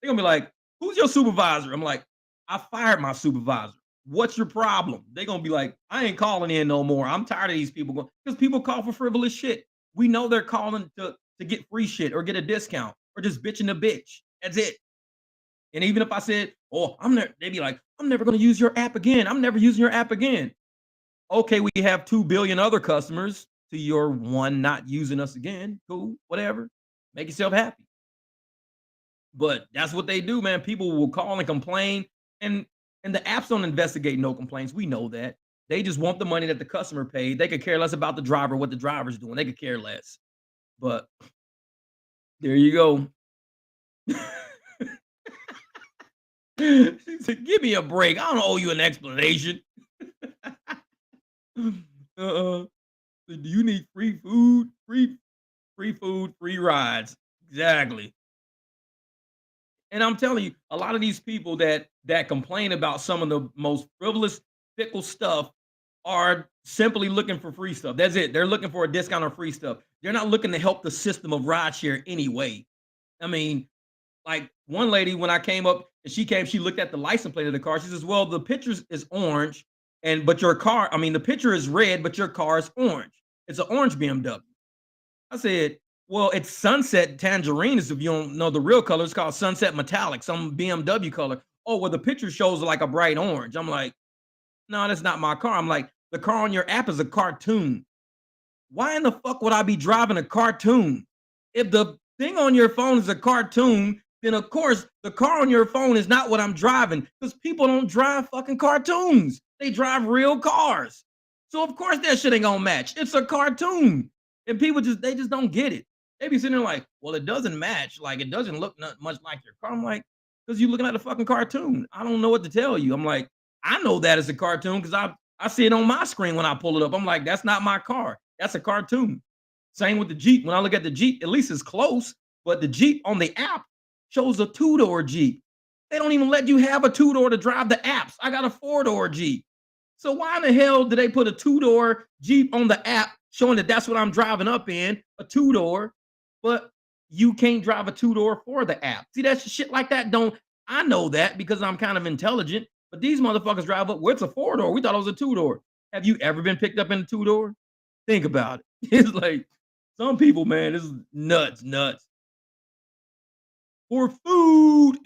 going to be like, who's your supervisor? I'm like, I fired my supervisor. What's your problem? They're going to be like, I ain't calling in no more. I'm tired of these people going, because people call for frivolous shit. We know they're calling to get free shit or get a discount or just bitching a bitch. That's it. And even if I said, "Oh, I'm never," they'd be like, "I'm never going to use your app again. I'm never using your app again." Okay, we have 2 billion other customers to your one not using us again. Cool, whatever. Make yourself happy. But that's what they do, man. People will call and complain, and the apps don't investigate no complaints. We know that. They just want the money that the customer paid. They could care less about the driver, what the driver's doing. They could care less. But there you go. She said, "Give me a break. I don't owe you an explanation." Uh-uh. Do you need free food? Free food, free rides. Exactly. And I'm telling you, a lot of these people that complain about some of the most frivolous, fickle stuff are simply looking for free stuff. That's it. They're looking for a discount or free stuff. They're not looking to help the system of rideshare anyway. I mean, like one lady, when I came up and she looked at the license plate of the car. She says, "Well, the picture is orange, but your car, I mean, the picture is red, but your car is orange. It's an orange BMW." I said, "Well, it's sunset tangerine. If you don't know the real color, it's called sunset metallic, some BMW color." "Oh, well, the picture shows like a bright orange." I'm like, "No, that's not my car." I'm like, "The car on your app is a cartoon. Why in the fuck would I be driving a cartoon? If the thing on your phone is a cartoon, then of course the car on your phone is not what I'm driving, because people don't drive fucking cartoons. They drive real cars. So of course that shit ain't gonna match. It's a cartoon." And people they just don't get it. They be sitting there like, "Well, it doesn't match. Like it doesn't look not much like your car." I'm like, "Because you're looking at a fucking cartoon. I don't know what to tell you." I'm like, "I know that it's a cartoon because I see it on my screen when I pull it up." I'm like, "That's not my car. That's a cartoon." Same with the Jeep. When I look at the Jeep, at least it's close, but the Jeep on the app shows a two-door Jeep. They don't even let you have a two-door to drive the apps. I got a four-door Jeep. So why in the hell did they put a two-door Jeep on the app showing that that's what I'm driving up in, a two-door, but you can't drive a two-door for the app? See, that shit like that don't, I know that because I'm kind of intelligent, but these motherfuckers drive up, well, it's a four-door. We thought it was a two-door. Have you ever been picked up in a two-door? Think about it. It's like some people, man, this is nuts, nuts. For food.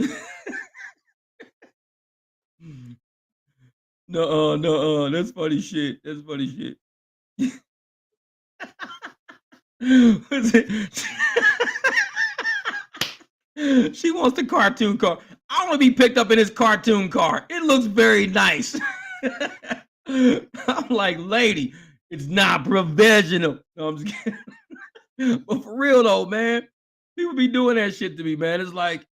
Nuh-uh, nuh-uh. That's funny shit. That's funny shit. What's it? She wants the cartoon car. I want to be picked up in this cartoon car. It looks very nice. I'm like, lady, it's not professional. No, I'm just kidding. But for real though, man, people be doing that shit to me, man. It's like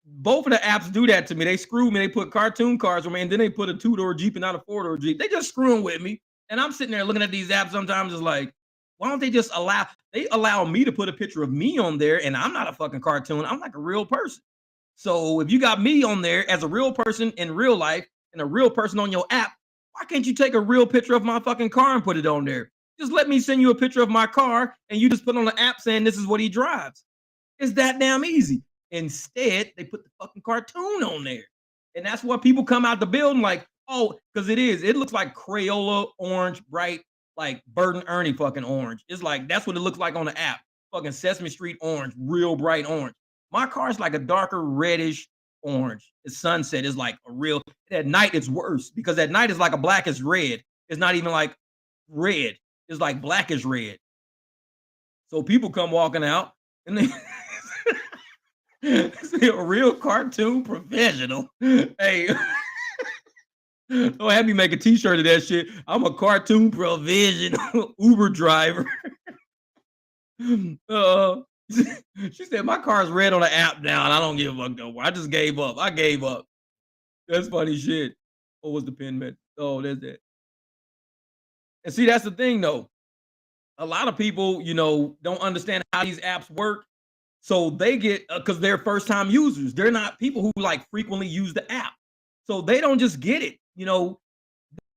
both of the apps do that to me. They screw me. They put cartoon cars on me, and then they put a two-door Jeep and not a four-door Jeep. They just screwing with me. And I'm sitting there looking at these apps sometimes, it's like, why don't they just allow me to put a picture of me on there, and I'm not a fucking cartoon. I'm like a real person. So if you got me on there as a real person in real life and a real person on your app, why can't you take a real picture of my fucking car and put it on there? Just let me send you a picture of my car and you just put on the app saying this is what he drives. It's that damn easy. Instead, they put the fucking cartoon on there. And that's what people come out the building like, oh, because it is. It looks like Crayola orange, bright, like Bert and Ernie fucking orange. It's like, that's what it looks like on the app. Fucking Sesame Street orange, real bright orange. My car's like a darker reddish orange. It's sunset. It's like a real, at night it's worse because at night it's like a blackish red. It's not even like red. It's like blackish red. So people come walking out and they see a real cartoon professional. Hey, don't have me make a t-shirt of that shit. I'm a cartoon professional Uber driver. Uh, she said, "My car's red on the app now, and I don't give a fuck no more. I just gave up. I gave up." That's funny shit. What was the pin met? Oh, that's it. And see, that's the thing though. A lot of people, don't understand how these apps work. So they get because they're first time users. They're not people who like frequently use the app. So they don't just get it.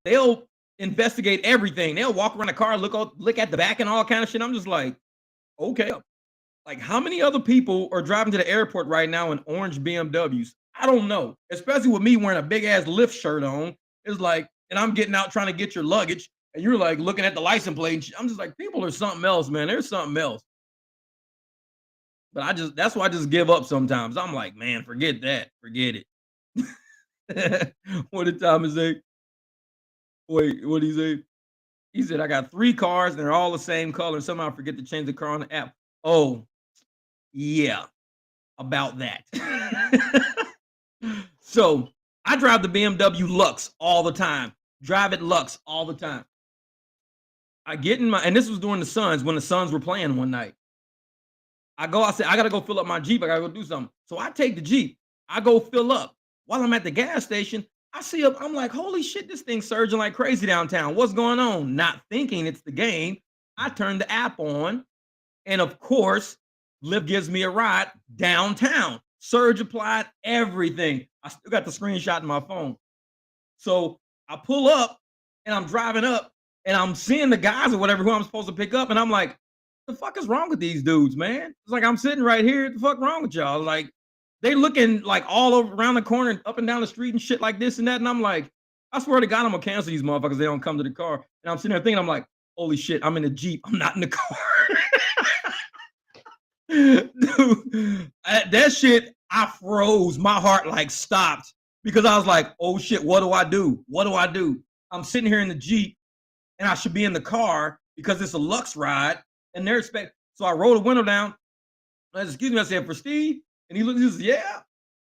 They'll investigate everything. They'll walk around the car, look at the back and all kind of shit. I'm just like, okay. Like, how many other people are driving to the airport right now in orange BMWs? I don't know. Especially with me wearing a big ass lift shirt on. It's like, and I'm getting out trying to get your luggage, and you're like looking at the license plate. And I'm just like, people are something else, man. There's something else. But that's why I just give up sometimes. I'm like, man, forget that. Forget it. What did Thomas say? Wait, what did he say? He said, I got 3 cars and they're all the same color. Somehow I forget to change the car on the app. Oh, yeah, about that. So I drive the BMW Lux all the time. Drive it Lux all the time. I get in and this was during the Suns when the Suns were playing one night. I said, I gotta go fill up my Jeep. I gotta go do something. So I take the Jeep. I go fill up. While I'm at the gas station, I'm like, holy shit, this thing's surging like crazy downtown. What's going on? Not thinking it's the game. I turn the app on, and of course, Lyft gives me a ride downtown. Surge applied, everything. I still got the screenshot in my phone. So I pull up and I'm driving up and I'm seeing the guys or whatever who I'm supposed to pick up. And I'm like, the fuck is wrong with these dudes, man? It's like I'm sitting right here. What the fuck wrong with y'all? Like, they looking like all over around the corner, up and down the street and shit like this and that. And I'm like, I swear to God, I'm gonna cancel these motherfuckers. They don't come to the car. And I'm sitting there thinking, I'm like, holy shit, I'm in the Jeep. I'm not in the car. Dude, that shit, I froze. My heart like stopped because I was like, oh shit, what do I do? What do I do? I'm sitting here in the Jeep and I should be in the car because it's a Lux ride and they're expecting. So I rolled the window down. I said, excuse me, I said, for Steve? And he looked, he says, yeah.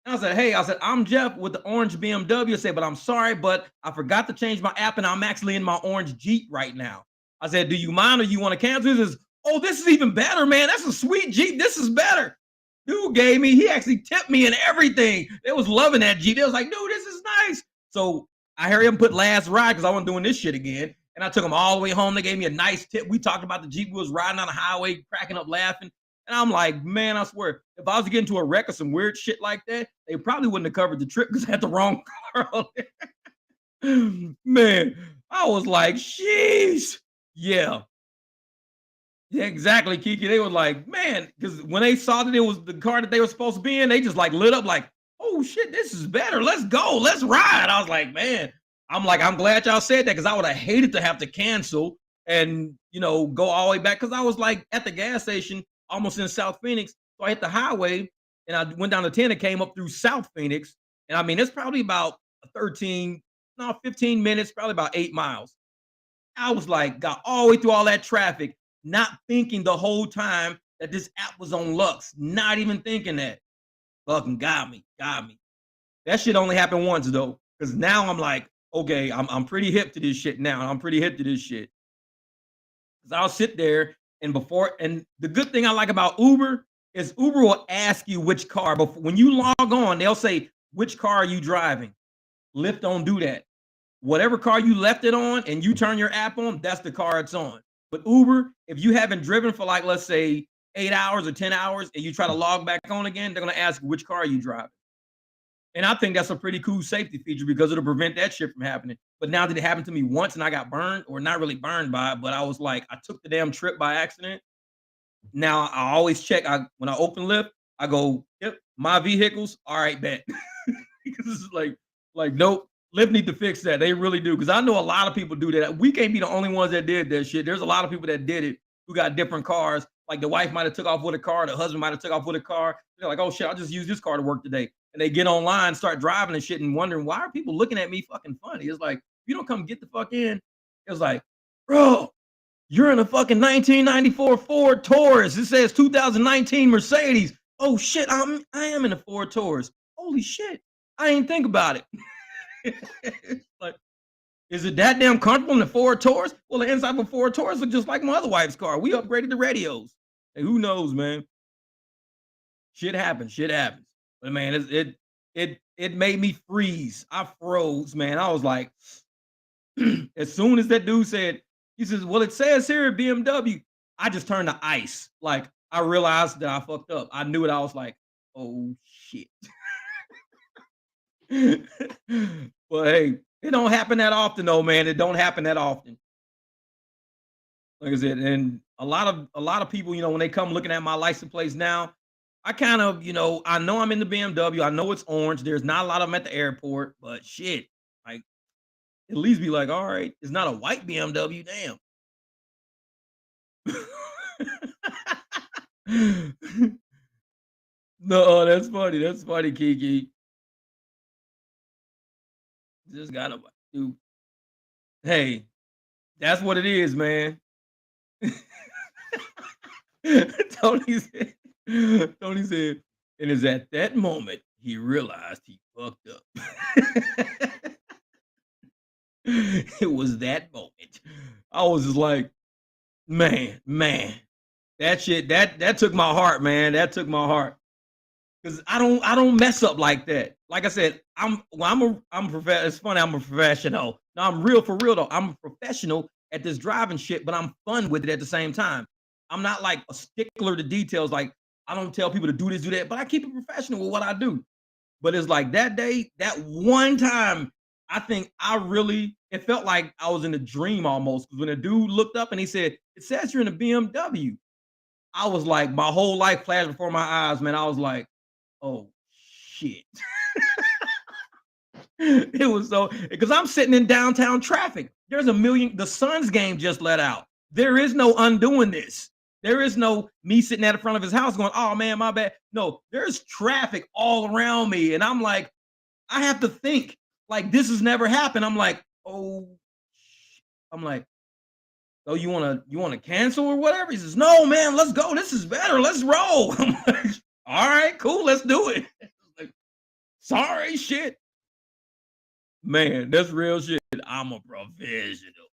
And I said, hey, I'm Jeff with the orange BMW. I said, but I'm sorry, but I forgot to change my app and I'm actually in my orange Jeep right now. I said, do you mind or you want to cancel? He says, oh, this is even better, man. That's a sweet Jeep. This is better. Dude he actually tipped me and everything. They was loving that Jeep. They was like, dude, this is nice. So I hurry up and put last ride because I wasn't doing this shit again. And I took them all the way home. They gave me a nice tip. We talked about the Jeep. We was riding on the highway, cracking up, laughing. And I'm like, man, I swear, if I was to get into a wreck or some weird shit like that, they probably wouldn't have covered the trip because I had the wrong car on there. Man, I was like, sheesh. Yeah. Yeah, exactly, Kiki. They were like, man, because when they saw that it was the car that they were supposed to be in, they just like lit up like, oh shit, this is better. Let's go. Let's ride. I was like, man, I'm glad y'all said that because I would have hated to have to cancel and, go all the way back because I was like at the gas station almost in South Phoenix. So I hit the highway and I went down to 10 and came up through South Phoenix. And I mean, it's probably about 15 minutes, probably about 8 miles. I was like, got all the way through all that traffic, not thinking the whole time that this app was on Lux, not even thinking that. Fucking got me. That shit only happened once though, because now I'm like, okay, I'm pretty hip to this shit now. I'm pretty hip to this shit. Because I'll sit there and the good thing I like about Uber is Uber will ask you which car, but when you log on, they'll say, which car are you driving? Lyft don't do that. Whatever car you left it on and you turn your app on, that's the car it's on. But Uber, if you haven't driven for like, let's say 8 hours or 10 hours and you try to log back on again, they're going to ask which car are you driving. And I think that's a pretty cool safety feature because it'll prevent that shit from happening. But now that it happened to me once and I got burned, or not really burned by it, but I was like, I took the damn trip by accident. Now I always check. When I open Lyft, I go, yep, my vehicles. All right, bet. Because it's like, nope. Lyft need to fix that. They really do. Because I know a lot of people do that. We can't be the only ones that did that shit. There's a lot of people that did it who got different cars. Like the wife might have took off with a car. The husband might have took off with a car. They're like, oh shit, I'll just use this car to work today. And they get online, start driving and shit and wondering, why are people looking at me fucking funny? It's like, you don't come get the fuck in. It was like, bro, you're in a fucking 1994 Ford Taurus. It says 2019 Mercedes. Oh shit, I am in a Ford Taurus. Holy shit. I didn't think about it. Like, is it that damn comfortable in the Ford Taurus? Well, the inside of a Ford Taurus look just like my other wife's car. We upgraded the radios. Hey, who knows, man? Shit happens. Shit happens. But man, it made me freeze. I froze, man. I was like, as soon as that dude said, he says, "Well, it says here at BMW," I just turned to ice. Like I realized that I fucked up. I knew it. I was like, "Oh shit." But hey, it don't happen that often, though, man. It don't happen that often. Like I said, and a lot of people, when they come looking at my license plates now, I kind of, I know I'm in the BMW. I know it's orange. There's not a lot of them at the airport, but shit, like at least be like, all right, it's not a white BMW. Damn. No, that's funny. That's funny, Kiki. Just gotta do. Hey, that's what it is, man. Tony said, Tony said, and it's at that moment he realized he fucked up. It was that moment. I was just like, man, that shit, that took my heart, man. That took my heart. Cause I don't mess up like that. Like I said, it's funny, I'm a professional. No, I'm real for real though. I'm a professional at this driving shit, but I'm fun with it at the same time. I'm not like a stickler to details. Like I don't tell people to do this, do that, but I keep it professional with what I do. But it's like that day, that one time, I think it felt like I was in a dream almost. Because when a dude looked up and he said, "It says you're in a BMW," I was like, my whole life flashed before my eyes, man. I was like, oh shit. It was so because I'm sitting in downtown traffic. There's the Suns game just let out. There is no undoing this. There is no me sitting at the front of his house going, "Oh man, my bad." No, there's traffic all around me. And I'm like, I have to think like this has never happened. I'm like, oh, I'm like, oh, you wanna cancel or whatever? He says, "No, man, let's go. This is better. Let's roll." I'm like, all right, cool, let's do it. Like, sorry, shit. Man, that's real shit. I'm a professional.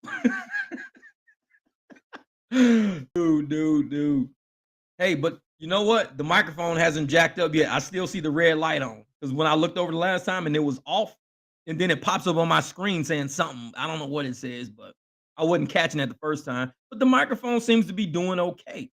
Dude. Hey, but you know what? The microphone hasn't jacked up yet. I still see the red light on. Because when I looked over the last time and it was off, and then it pops up on my screen saying something. I don't know what it says, but I wasn't catching it the first time. But the microphone seems to be doing okay.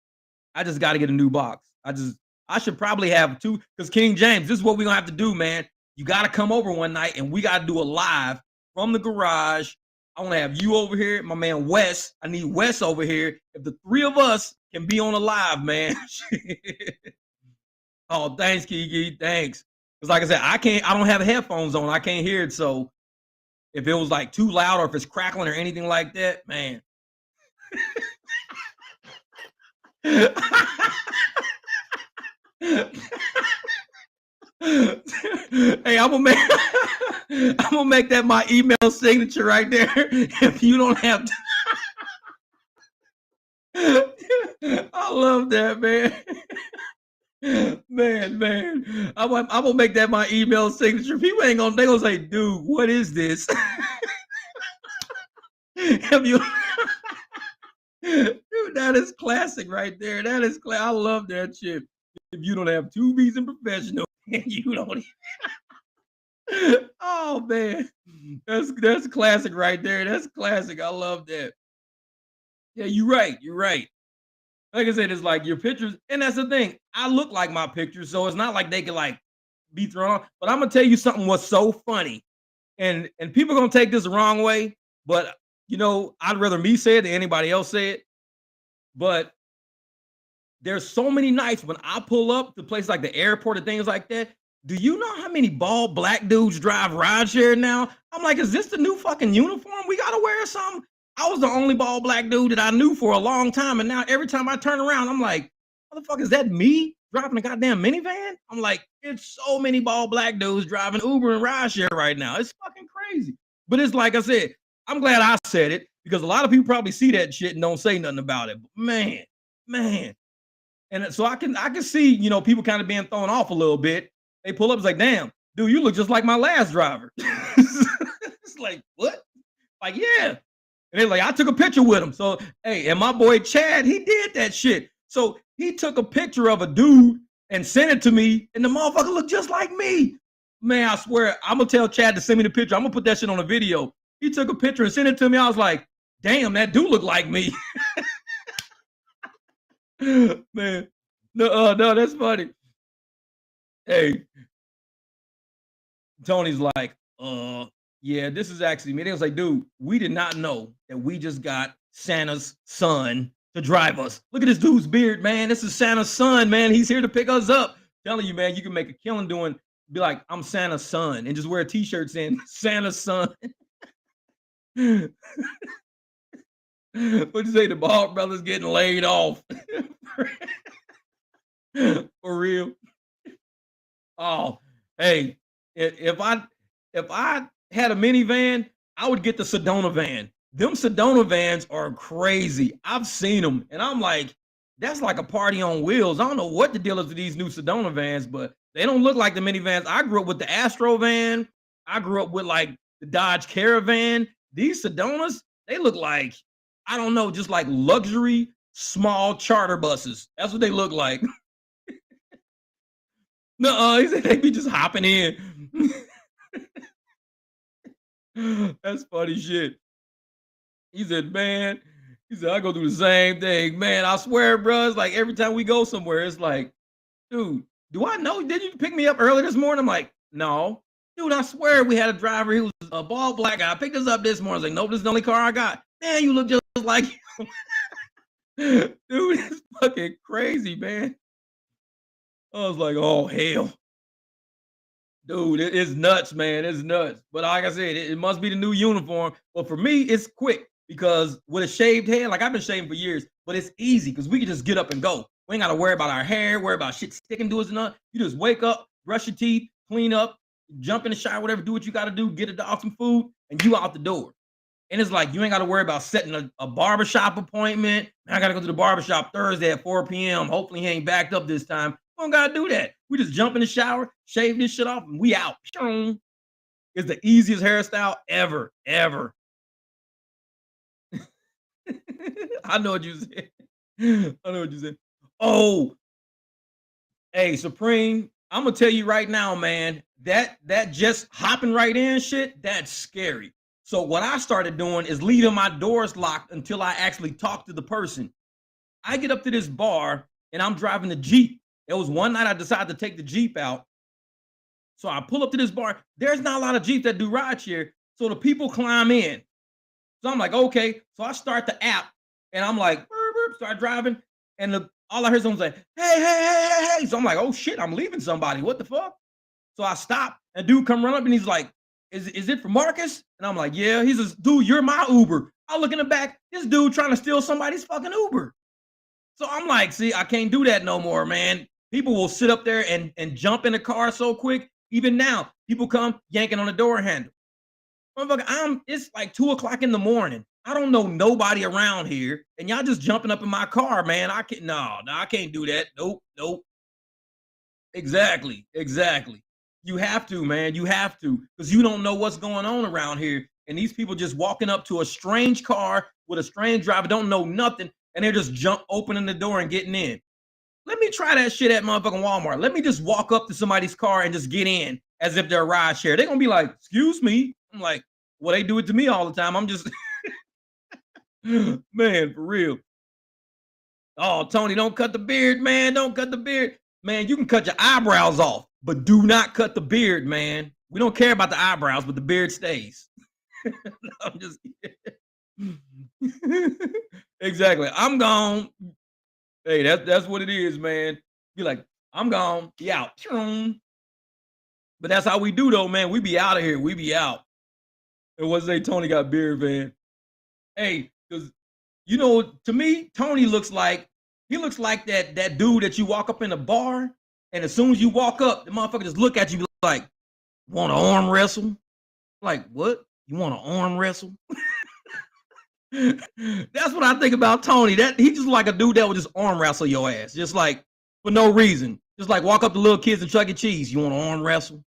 I just got to get a new box. I should probably have two because King James, this is what we're gonna have to do, man. You got to come over one night and we got to do a live from the garage. I want to have you over here, my man Wes. I need Wes over here. If the three of us can be on a live, man. Oh, thanks, Kiki. Thanks. Because like I said, I don't have headphones on. I can't hear it. So if it was like too loud or if it's crackling or anything like that, man. Hey, I'm gonna make that my email signature right there. If you don't have I love that, man. Man. I'm gonna make that my email signature. People they gonna say, "Dude, what is this?" If you Dude, that is classic right there. That is I love that shit. If you don't have two B's in professional and you don't oh man. That's classic right there. That's classic. I love that. Yeah, you're right. You're right. Like I said, it's like your pictures, and that's the thing. I look like my pictures, so it's not like they can like be thrown off. But I'm gonna tell you something what's so funny, and people are gonna take this the wrong way, but I'd rather me say it than anybody else say it. But there's so many nights when I pull up to places like the airport and things like that. Do you know how many bald black dudes drive rideshare now? I'm like, is this the new fucking uniform? We gotta wear something. I was the only bald black dude that I knew for a long time, and now every time I turn around, I'm like, motherfucker, is that me driving a goddamn minivan? I'm like, it's so many bald black dudes driving Uber and rideshare right now. It's fucking crazy. But it's like I said, I'm glad I said it because a lot of people probably see that shit and don't say nothing about it. But man. And so I can see, people kind of being thrown off a little bit. They pull up, it's like, damn, dude, you look just like my last driver. It's like, what? Like, yeah. And they're like, I took a picture with him. So, hey, and my boy Chad, he did that shit. So he took a picture of a dude and sent it to me, and the motherfucker looked just like me. Man, I swear, I'm gonna tell Chad to send me the picture. I'm gonna put that shit on a video. He took a picture and sent it to me. I was like, damn, that dude look like me. Man, no, that's funny. Hey, Tony's like, yeah, this is actually me. They was like, dude, we did not know that we just got Santa's son to drive us. Look at this dude's beard, man. This is Santa's son, man. He's here to pick us up. Telling you, man, you can make a killing doing, be like, I'm Santa's son, and just wear a t-shirt saying Santa's son. What'd you say? The Ball brothers getting laid off. For real. Oh, hey, if I had a minivan, I would get the Sedona van. Them Sedona vans are crazy. I've seen them, and I'm like, that's like a party on wheels. I don't know what the deal is with these new Sedona vans, but they don't look like the minivans. I grew up with the Astro van. I grew up with like the Dodge Caravan. These Sedonas, they look like, I don't know, just like luxury small charter buses. That's what they look like. No, he said they be just hopping in. That's funny shit. He said, man, he said, I go do the same thing. Man, I swear, bro, it's like every time we go somewhere, it's like, dude, do I know? Did you pick me up early this morning? I'm like, no. Dude, I swear we had a driver. He was a bald black guy. I picked us up this morning. I was like, nope, this is the only car I got. Man, you look just like him. Dude, it's fucking crazy, man. I was like, oh, hell. Dude, it's nuts, man. It's nuts. But like I said, it must be the new uniform. But for me, it's quick because with a shaved head, like I've been shaving for years, but it's easy because we can just get up and go. We ain't got to worry about our hair, worry about shit sticking to us and nothing. You just wake up, brush your teeth, clean up, jump in the shower, whatever, do what you got to do, get a dog some food, and you out the door. And it's like you ain't got to worry about setting a barbershop appointment. I got to go to the barbershop Thursday at 4 p.m. Hopefully he ain't backed up this time. We don't got to do that. We just jump in the shower, shave this shit off, and we out. It's the easiest hairstyle ever, ever. I know what you said. I know what you said. Oh, hey, Supreme, I'm gonna tell you right now, man, that just hopping right in shit, that's scary. So what I started doing is leaving my doors locked until I actually talk to the person. I get up to this bar and I'm driving the Jeep. It was one night I decided to take the Jeep out. So I pull up to this bar. There's not a lot of Jeeps that do rideshare. So the people climb in. So I'm like, okay. So I start the app and I'm like, burp, burp, start driving. And all I heard someone say, hey. So I'm like, oh shit, I'm leaving somebody. What the fuck? So I stop and dude come run up and he's like, is it for Marcus? And I'm like, yeah. He says, dude, you're my Uber. I look in the back, this dude trying to steal somebody's fucking Uber. So I'm like, see, I can't do that no more, man. People will sit up there and jump in the car so quick. Even now, people come yanking on the door handle. Motherfucker, it's like 2:00 in the morning. I don't know nobody around here, and y'all just jumping up in my car, man. I can't, no, I can't do that. Nope. Exactly. You have to, man. You have to, because you don't know what's going on around here. And these people just walking up to a strange car with a strange driver, don't know nothing, and they're just opening the door and getting in. Let me try that shit at motherfucking Walmart. Let me just walk up to somebody's car and just get in as if they're a ride share. They're gonna be like, excuse me. I'm like, well, they do it to me all the time. I'm just man, for real. Oh, Tony, don't cut the beard, man. Don't cut the beard. Man, you can cut your eyebrows off, but do not cut the beard, man. We don't care about the eyebrows, but the beard stays. I'm just exactly. I'm gone. Hey, that's what it is, man. Be like, I'm gone. Be out. But that's how we do, though, man. We be out of here. We be out. And what's say Tony got beard van? Hey, because you know, to me, Tony looks like that dude that you walk up in a bar, and as soon as you walk up, the motherfucker just look at you like, want to arm wrestle? Like, what? You want to arm wrestle? That's what I think about Tony. That he just like a dude that would just arm wrestle your ass, just like for no reason. Just like walk up to little kids and Chuck E. Cheese. You want to arm wrestle?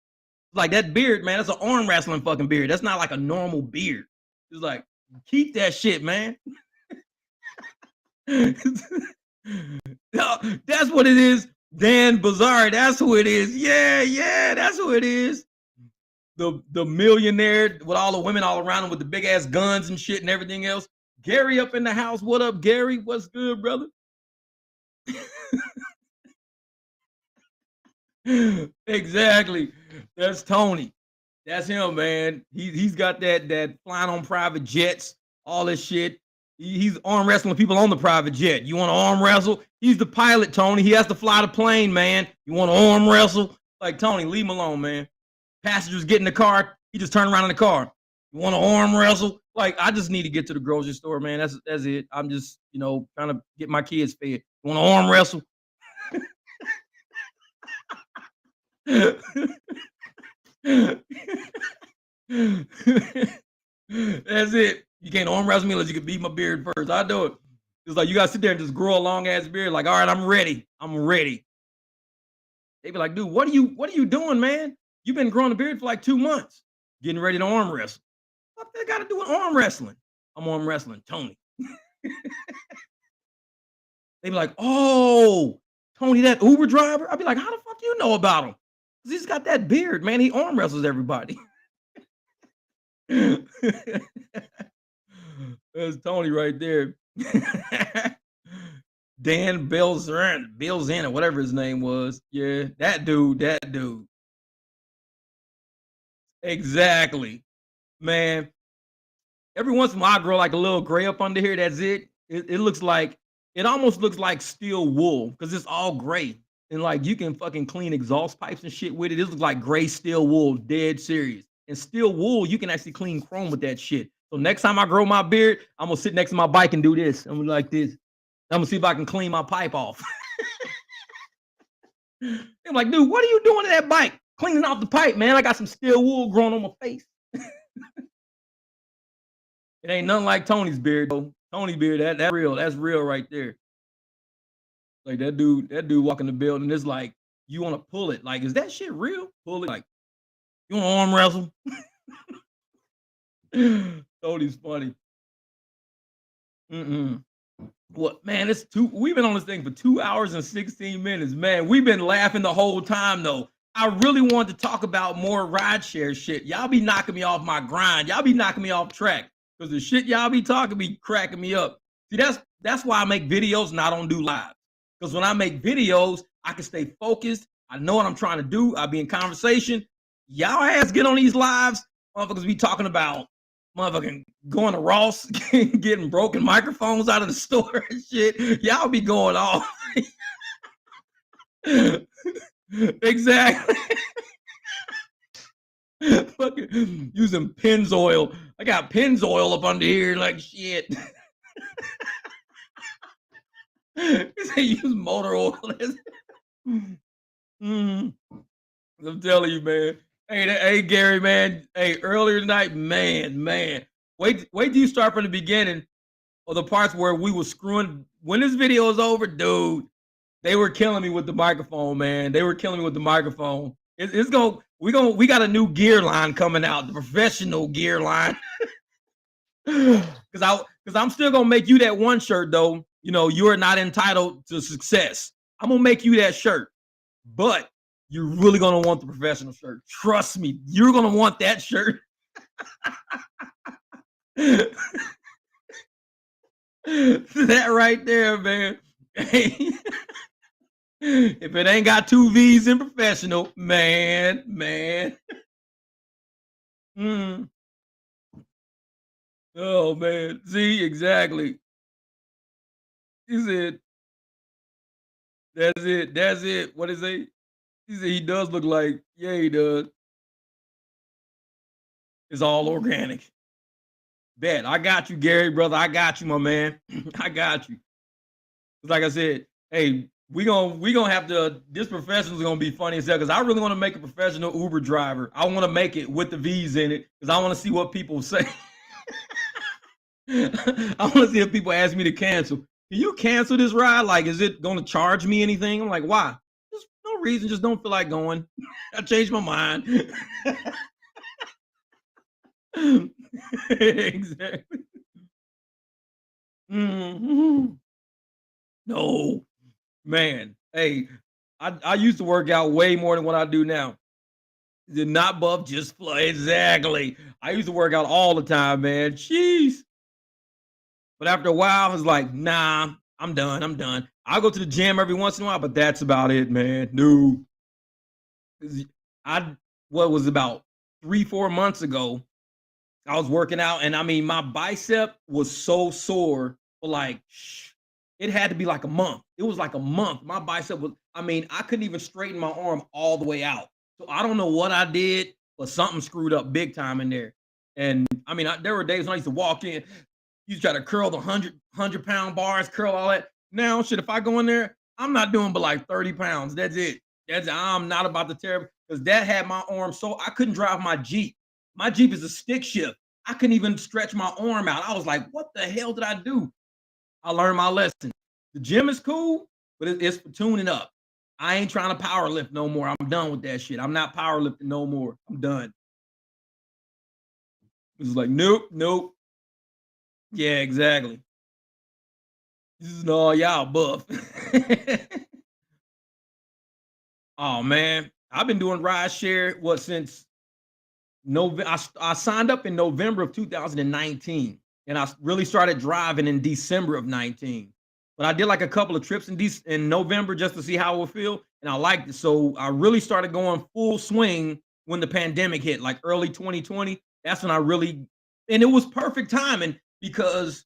Like that beard, man. That's an arm wrestling fucking beard. That's not like a normal beard. It's like keep that shit, man. No, that's what it is. Dan Bazar, that's who it is. Yeah, yeah, that's who it is. The millionaire with all the women all around him with the big ass guns and shit and everything else. Gary up in the house. What up, Gary? What's good, brother? Exactly. That's Tony. That's him, man. He's got that flying on private jets, all this shit. He's arm wrestling people on the private jet. You want to arm wrestle? He's the pilot, Tony. He has to fly the plane, man. You want to arm wrestle? Like Tony, leave him alone, man. Passengers get in the car. He just turn around in the car. You want to arm wrestle? Like I just need to get to the grocery store, man. That's it. I'm just trying to get my kids fed. You want to arm wrestle? That's it. You can't arm wrestle me unless you can beat my beard first. I do it. It's like you gotta sit there and just grow a long ass beard. Like, all right, I'm ready. I'm ready. They be like, dude, what are you doing, man? You've been growing a beard for like 2 months, getting ready to arm wrestle. What they got to do with arm wrestling? I'm arm wrestling, Tony. They be like, oh, Tony, that Uber driver. I'd be like, how the fuck you know about him? Because he's got that beard, man. He arm wrestles everybody. That's Tony right there. Dan Bilzan, whatever his name was. Yeah, that dude. Exactly. Man, every once in a while I grow like a little gray up under here. That's it. It looks like it almost looks like steel wool because it's all gray. And like you can fucking clean exhaust pipes and shit with it. It looks like gray steel wool, dead serious. And steel wool, you can actually clean chrome with that shit. So next time I grow my beard, I'm gonna sit next to my bike and do this. I'm gonna like this. I'm gonna see if I can clean my pipe off. I'm like, dude, what are you doing to that bike? Cleaning off the pipe, man. I got some steel wool growing on my face. It ain't nothing like Tony's beard, though. Tony beard, that's real. That's real right there. Like that dude walking the building is like, you want to pull it. Like, is that shit real? Pull it. Like, you want to arm wrestle? Tony's funny. Mm-mm. What man, we've been on this thing for 2 hours and 16 minutes. Man, we've been laughing the whole time though. I really wanted to talk about more rideshare shit. Y'all be knocking me off my grind. Y'all be knocking me off track. Because the shit y'all be talking be cracking me up. See, that's why I make videos and I don't do live. Because when I make videos, I can stay focused. I know what I'm trying to do. I'll be in conversation. Y'all ass get on these lives. Motherfuckers be talking about motherfucking going to Ross, getting broken microphones out of the store and shit. Y'all be going off. Exactly. Fucking using Pennzoil. I got Pennzoil up under here like shit. They use motor oil. I'm telling you, man. Hey, Gary, man. Hey, earlier tonight, man. Wait till you start from the beginning or the parts where we were screwing. When this video is over, dude, they were killing me with the microphone, man. They were killing me with the microphone. We got a new gear line coming out, the professional gear line. Because I'm still gonna make you that one shirt though. You are not entitled to success. I'm gonna make you that shirt, but you're really gonna want the professional shirt. Trust me, you're gonna want that shirt. That right there, man. If it ain't got 2 V's in professional, man. Mm. Oh man. See, exactly. He said, that's it. What is it? He said he does look like, yeah, he does. It's all organic. Bet. I got you, Gary, brother. I got you, my man. I got you. Like I said, hey, we gonna have to. This professional is gonna be funny as hell because I really want to make a professional Uber driver. I want to make it with the V's in it because I want to see what people say. I want to see if people ask me to cancel. Can you cancel this ride? Like, is it gonna charge me anything? I'm like, why? Just no reason. Just don't feel like going. I changed my mind. Exactly. Mhm. No, man. Hey, I used to work out way more than what I do now. Did not buff, just fly. Exactly. I used to work out all the time, man. Jeez. But after a while, I was like, nah, I'm done. I'm done. I'll go to the gym every once in a while, but that's about it, man. No. 'Cause I what was about 3, 4 months ago, I was working out, and I mean, my bicep was so sore for like, it had to be like a month. It was like a month. My bicep was, I mean, I couldn't even straighten my arm all the way out. So I don't know what I did, but something screwed up big time in there. And I mean, there were days when I used to walk in, you try to curl the 100 pound bars, curl all that. Now, shit, if I go in there, I'm not doing but like 30 pounds. That's it. I'm not about to tear, because that had my arm so I couldn't drive my Jeep. My Jeep is a stick shift. I couldn't even stretch my arm out. I was like, what the hell did I do? I learned my lesson. The gym is cool, but it's for tuning up. I ain't trying to power lift no more. I'm done with that shit. I'm not power lifting no more. I'm done. It's like, nope, nope. Yeah, exactly. This is no, y'all buff. Oh man, I've been doing Rideshare what since November. I signed up in November of 2019, and I really started driving in December of 19. But I did like a couple of trips in November just to see how it would feel, and I liked it. So I really started going full swing when the pandemic hit, like early 2020. That's when I really, and it was perfect timing because,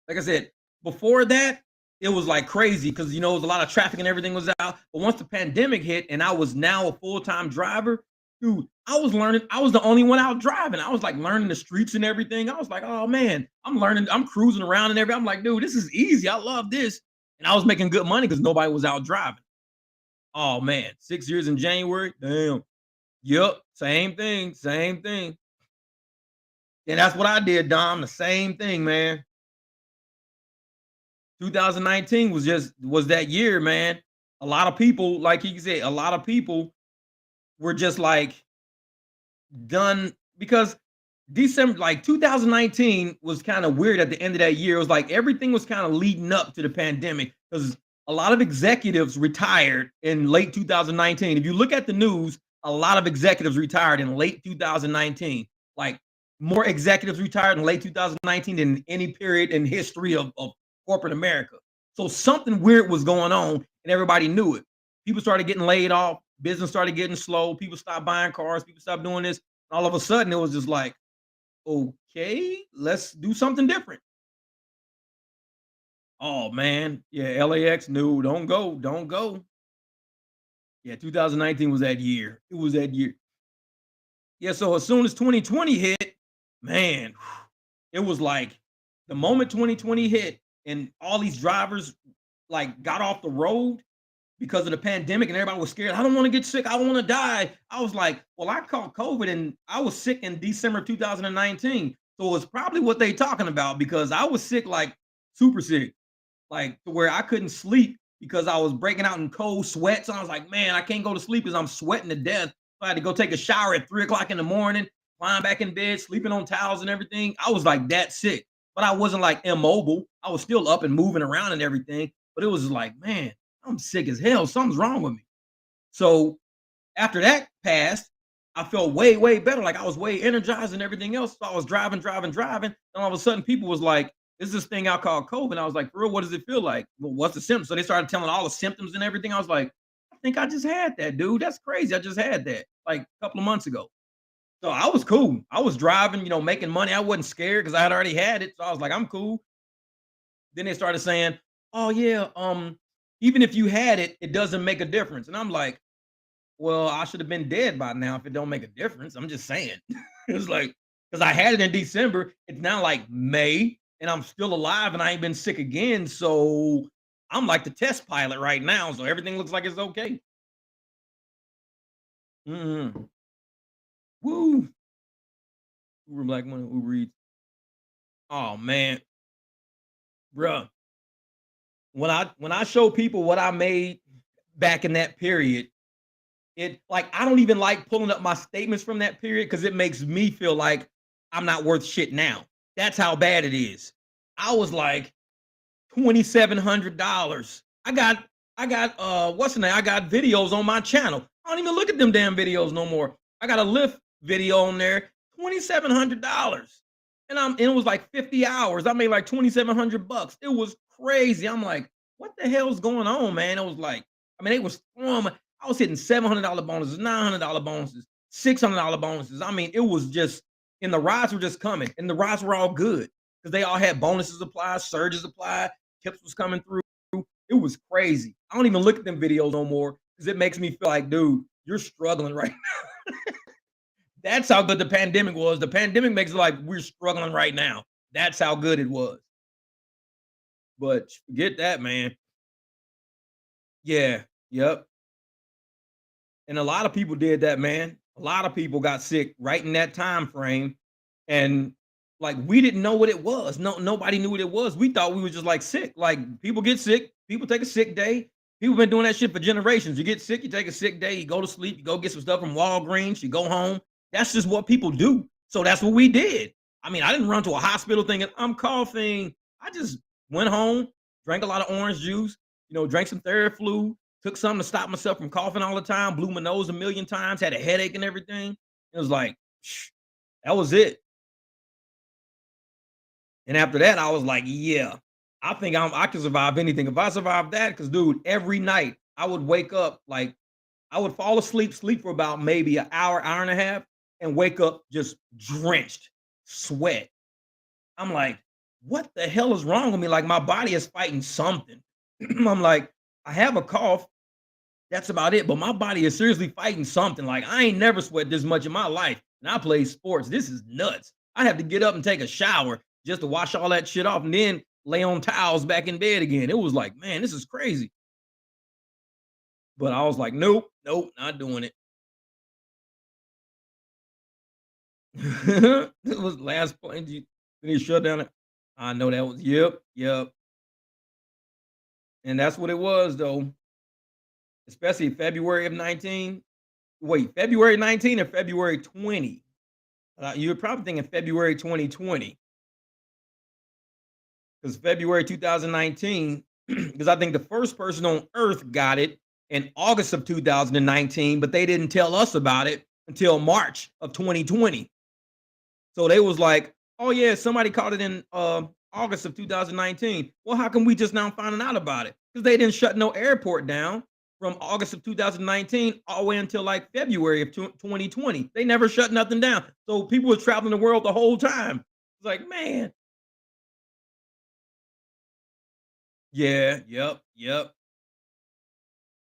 like I said, before that, it was like crazy because it was a lot of traffic and everything was out. But once the pandemic hit and I was now a full-time driver, dude, I was learning. I was the only one out driving. I was like learning the streets and everything. I was like, oh man, I'm learning, I'm cruising around and everything. I'm like, dude, this is easy. I love this. And I was making good money because nobody was out driving. Oh man, 6 years in January. Damn. Yep. Same thing. Same thing. And that's what I did, Dom. The same thing, man. 2019 was that year, man. A lot of people, like you said, a lot of people were just like done because December, like 2019 was kind of weird at the end of that year. It was like everything was kind of leading up to the pandemic because a lot of executives retired in late 2019. If you look at the news, a lot of executives retired in late 2019. Like more executives retired in late 2019 than any period in history of corporate America. So something weird was going on and everybody knew it. People started getting laid off, business started getting slow, people stopped buying cars, people stopped doing this. All of a sudden, it was just like, okay, let's do something different. Oh man, yeah, LAX, no, don't go, don't go. Yeah, 2019 was that year. It was that year. Yeah, so as soon as 2020 hit, man, it was like the moment 2020 hit and all these drivers like got off the road because of the pandemic and everybody was scared. I don't want to get sick. I want to die. I was like, well, I caught COVID and I was sick in December of 2019. So it's probably what they talking about because I was sick, like super sick, like to where I couldn't sleep because I was breaking out in cold sweats. I was like, man, I can't go to sleep because I'm sweating to death. So I had to go take a shower at 3 o'clock in the morning, climb back in bed, sleeping on towels and everything. I was like that sick, but I wasn't like immobile. I was still up and moving around and everything. But it was like, man, I'm sick as hell. Something's wrong with me. So after that passed, I felt way, way better. Like I was way energized and everything else. So I was driving, driving, driving. And all of a sudden, people was like, "Is this thing out called COVID?" And I was like, "For real, what does it feel like? Well, what's the symptoms?" So they started telling all the symptoms and everything. I was like, "I think I just had that, dude. That's crazy. I just had that like a couple of months ago." So I was cool. I was driving, making money. I wasn't scared because I had already had it. So I was like, "I'm cool." Then they started saying, "Oh yeah, even if you had it, it doesn't make a difference." And I'm like, well, I should have been dead by now if it don't make a difference. I'm just saying. It's like, because I had it in December. It's now like May, and I'm still alive, and I ain't been sick again. So I'm like the test pilot right now. So everything looks like it's okay. Mm-hmm. Woo! Uber Black Money, Uber Eats. Oh man, bruh. When I show people what I made back in that period, it like I don't even like pulling up my statements from that period because it makes me feel like I'm not worth shit now. That's how bad it is. I was like $2,700. I got what's the name? I got videos on my channel. I don't even look at them damn videos no more. I got a Lyft video on there, $2,700. And it was like 50 hours. I made like 2,700 bucks. It was crazy. I'm like, what the hell's going on, man? It was like, I mean, they was throwing I was hitting $700 bonuses, $900 bonuses, $600 bonuses. I mean, it was just, and the rides were just coming, and the rides were all good because they all had bonuses applied, surges applied, tips was coming through. It was crazy. I don't even look at them videos no more because it makes me feel like, dude, you're struggling right now. That's how good the pandemic was. The pandemic makes it like we're struggling right now. That's how good it was. But forget that, man. Yeah. Yep. And a lot of people did that, man. A lot of people got sick right in that time frame. And like we didn't know what it was. Nobody knew what it was. We thought we were just like sick. Like people get sick, people take a sick day. People been doing that shit for generations. You get sick, you take a sick day, you go to sleep, you go get some stuff from Walgreens, you go home. That's just what people do. So that's what we did. I mean, I didn't run to a hospital thinking I'm coughing. I just went home, drank a lot of orange juice, drank some Theraflu, took something to stop myself from coughing all the time, blew my nose a million times, had a headache and everything. It was like, that was it. And after that, I was like, yeah, I think I can survive anything. If I survive that, because dude, every night I would wake up, like I would fall asleep, sleep for about maybe an hour, hour and a half, and wake up just drenched, sweat. I'm like, what the hell is wrong with me? Like my body is fighting something. I'm like, I have a cough. That's about it. But my body is seriously fighting something. Like I ain't never sweat this much in my life. And I play sports. This is nuts. I have to get up and take a shower just to wash all that shit off and then lay on towels back in bed again. It was like, man, this is crazy. But I was like, nope, nope, not doing it. It was last point. When he shut down. I know that was, yep, yep. And that's what it was though. Especially February of 19. Wait, February 19 or February 20? You're probably thinking February 2020 because February 2019, because I think the first person on Earth got it in August of 2019, but they didn't tell us about it until March of 2020. So they was like, "Oh yeah, somebody caught it in August of 2019." Well, how come we just now finding out about it? Because they didn't shut no airport down from August of 2019 all the way until like February of 2020. They never shut nothing down. So people were traveling the world the whole time. It's like, man, yeah, yep, yep.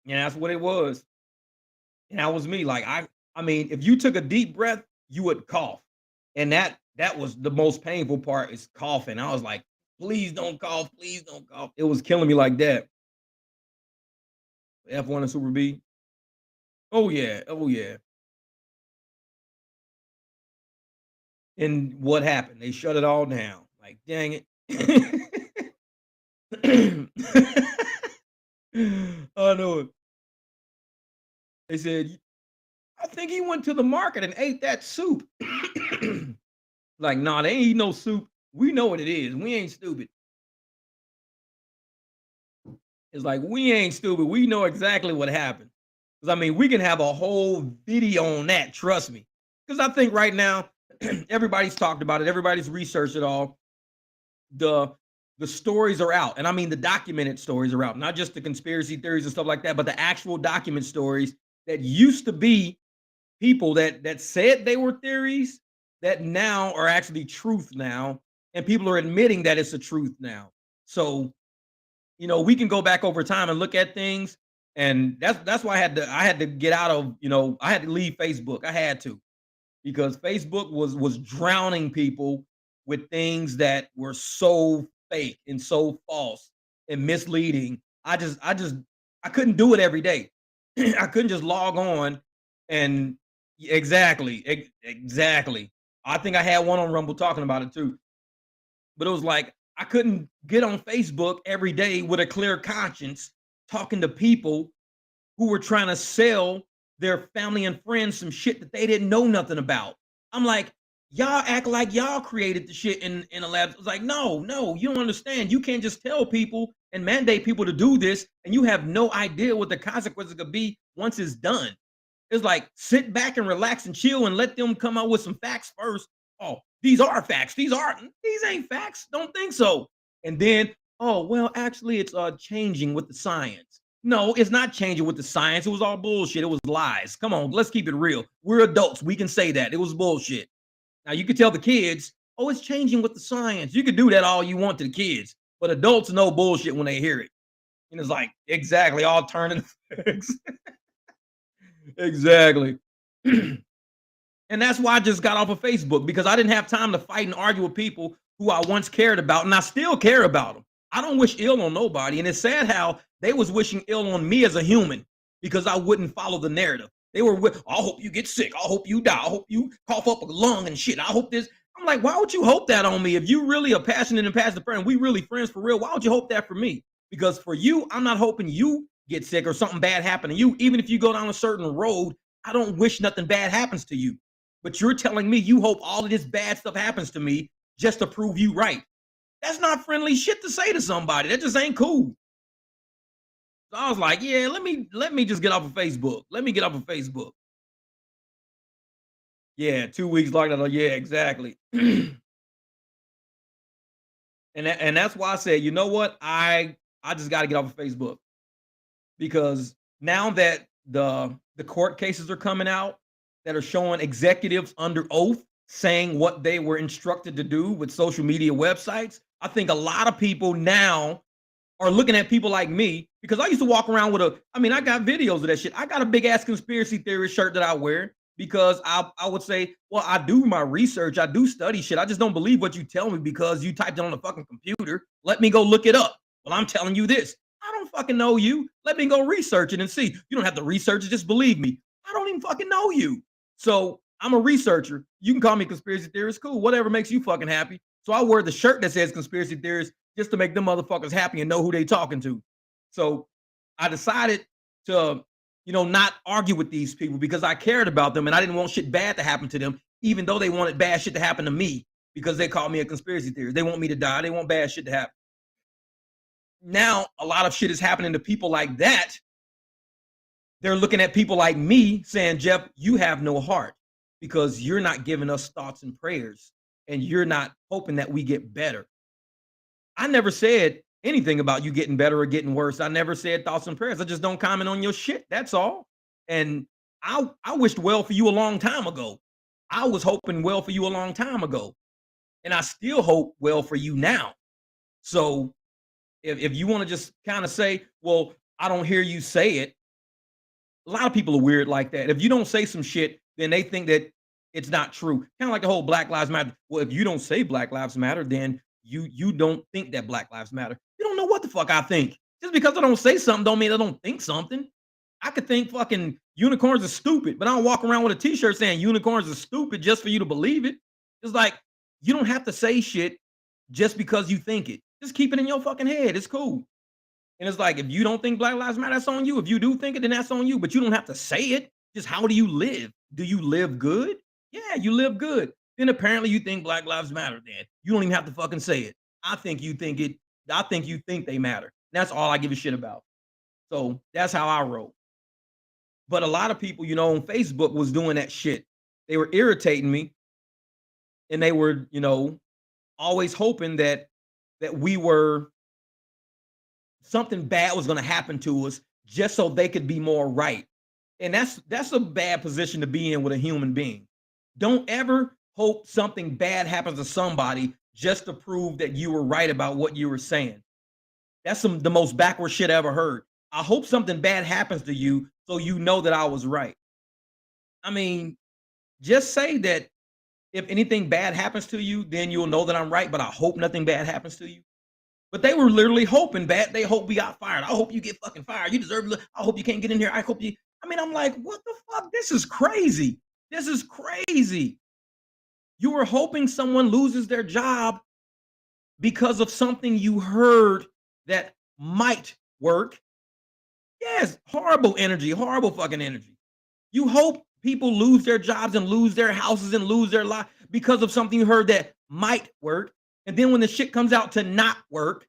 Yeah, that's what it was. And that was me. Like I mean, if you took a deep breath, you would cough. And that was the most painful part is coughing. I was like, please don't cough, please don't cough. It was killing me like that. F1 and Super B. Oh yeah, oh yeah. And what happened? They shut it all down. Like, dang it. I know it. They said, I think he went to the market and ate that soup. Like, nah, they ain't eat no soup. We know what it is. We ain't stupid. It's like we ain't stupid. We know exactly what happened. Because I mean, we can have a whole video on that. Trust me. Because I think right now, everybody's talked about it. Everybody's researched it all. The the stories are out, and I mean the documented stories are out. Not just the conspiracy theories and stuff like that, but the actual document stories that used to be people that said they were theories that now are actually truth now, and people are admitting that it's a truth now. So we can go back over time and look at things, and that's why I had to get out of I had to leave Facebook. I had to because Facebook was drowning people with things that were so fake and so false and misleading. I couldn't do it every day. I couldn't just log on and exactly, exactly. I think I had one on Rumble talking about it too. But it was like I couldn't get on Facebook every day with a clear conscience talking to people who were trying to sell their family and friends some shit that they didn't know nothing about. I'm like, Y'all act like y'all created the shit in a lab. It's like, no, no, you don't understand. You can't just tell people and mandate people to do this, and you have no idea what the consequences could be once it's done. It's like sit back and relax and chill and let them come out with some facts first. Oh, these are facts. These ain't facts. Don't think so. And then, oh, well, actually, it's changing with the science. No, it's not changing with the science. It was all bullshit. It was lies. Come on, let's keep it real. We're adults. We can say that. It was bullshit. Now you could tell the kids, oh, it's changing with the science. You could do that all you want to the kids, but adults know bullshit when they hear it. And it's like, exactly, all turning facts. Exactly. And that's why I just got off of Facebook because I didn't have time to fight and argue with people who I once cared about, and I still care about them. I don't wish ill on nobody, and it's sad how they was wishing ill on me as a human because I wouldn't follow the narrative. They were with, I hope you get sick. I hope you die. I hope you cough up a lung and shit. I hope this. I'm like, why would you hope that on me? If you really are passionate and passionate friend, we really friends for real. Why would you hope that for me? Because for you, I'm not hoping you get sick or something bad happen to you. Even if you go down a certain road, I don't wish nothing bad happens to you. But you're telling me you hope all of this bad stuff happens to me just to prove you right. That's not friendly shit to say to somebody. That just ain't cool. So I was like, yeah, let me just get off of Facebook. Let me get off of Facebook. Yeah, 2 weeks like that. Yeah, exactly. And that's why I said, you know what? I just got to get off of Facebook because now that the court cases are coming out that are showing executives under oath saying what they were instructed to do with social media websites, I think a lot of people now are looking at people like me because I used to walk around with I got videos of that shit. I got a big ass conspiracy theorist shirt that I wear because I would say, well, I do my research, I do study shit. I just don't believe what you tell me because you typed it on the fucking computer. Let me go look it up. Well, I'm telling you this. I don't fucking know you. Let me go research it and see. You don't have to research it, just believe me. I don't even fucking know you. So I'm a researcher. You can call me conspiracy theorist, cool, whatever makes you fucking happy. So I wear the shirt that says conspiracy theorist just to make them motherfuckers happy and know who they talking to. So I decided to, not argue with these people because I cared about them and I didn't want shit bad to happen to them, even though they wanted bad shit to happen to me because they called me a conspiracy theorist. They want me to die. They want bad shit to happen. Now a lot of shit is happening to people like that. They're looking at people like me saying, Jeff, you have no heart because you're not giving us thoughts and prayers and you're not hoping that we get better. I never said anything about you getting better or getting worse. I never said thoughts and prayers. I just don't comment on your shit. That's all. And I wished well for you a long time ago. I was hoping well for you a long time ago. And I still hope well for you now. So if you want to just kind of say, well, I don't hear you say it. A lot of people are weird like that. If you don't say some shit, then they think that it's not true. Kind of like the whole Black Lives Matter. Well, if you don't say Black Lives Matter, then you don't think that Black Lives Matter. You don't know what the fuck I think. Just because I don't say something don't mean I don't think something. I could think fucking unicorns are stupid, but I don't walk around with a t-shirt saying unicorns are stupid just for you to believe it. It's like you don't have to say shit just because you think it. Just keep it in your fucking head. It's cool. And it's like if you don't think Black Lives Matter, that's on you. If you do think it, then that's on you. But you don't have to say it. Just how do you live? Do you live good? Yeah, you live good. Then apparently you think Black Lives Matter. Then you don't even have to fucking say it. I think you think it. I think you think they matter. That's all I give a shit about. So that's how I roll. But a lot of people, on Facebook was doing that shit. They were irritating me, and they were, always hoping that we were something bad was going to happen to us just so they could be more right. And that's a bad position to be in with a human being. Don't ever hope something bad happens to somebody just to prove that you were right about what you were saying. That's the most backward shit I ever heard. I hope something bad happens to you so you know that I was right. I mean, just say that if anything bad happens to you, then you'll know that I'm right, but I hope nothing bad happens to you. But they were literally hoping bad. They hope we got fired. I hope you get fucking fired. You deserve it. I hope you can't get in here. I hope you. I'm like, what the fuck? This is crazy. This is crazy. You were hoping someone loses their job because of something you heard that might work. Yes, horrible energy, horrible fucking energy. You hope people lose their jobs and lose their houses and lose their life because of something you heard that might work. And then when the shit comes out to not work,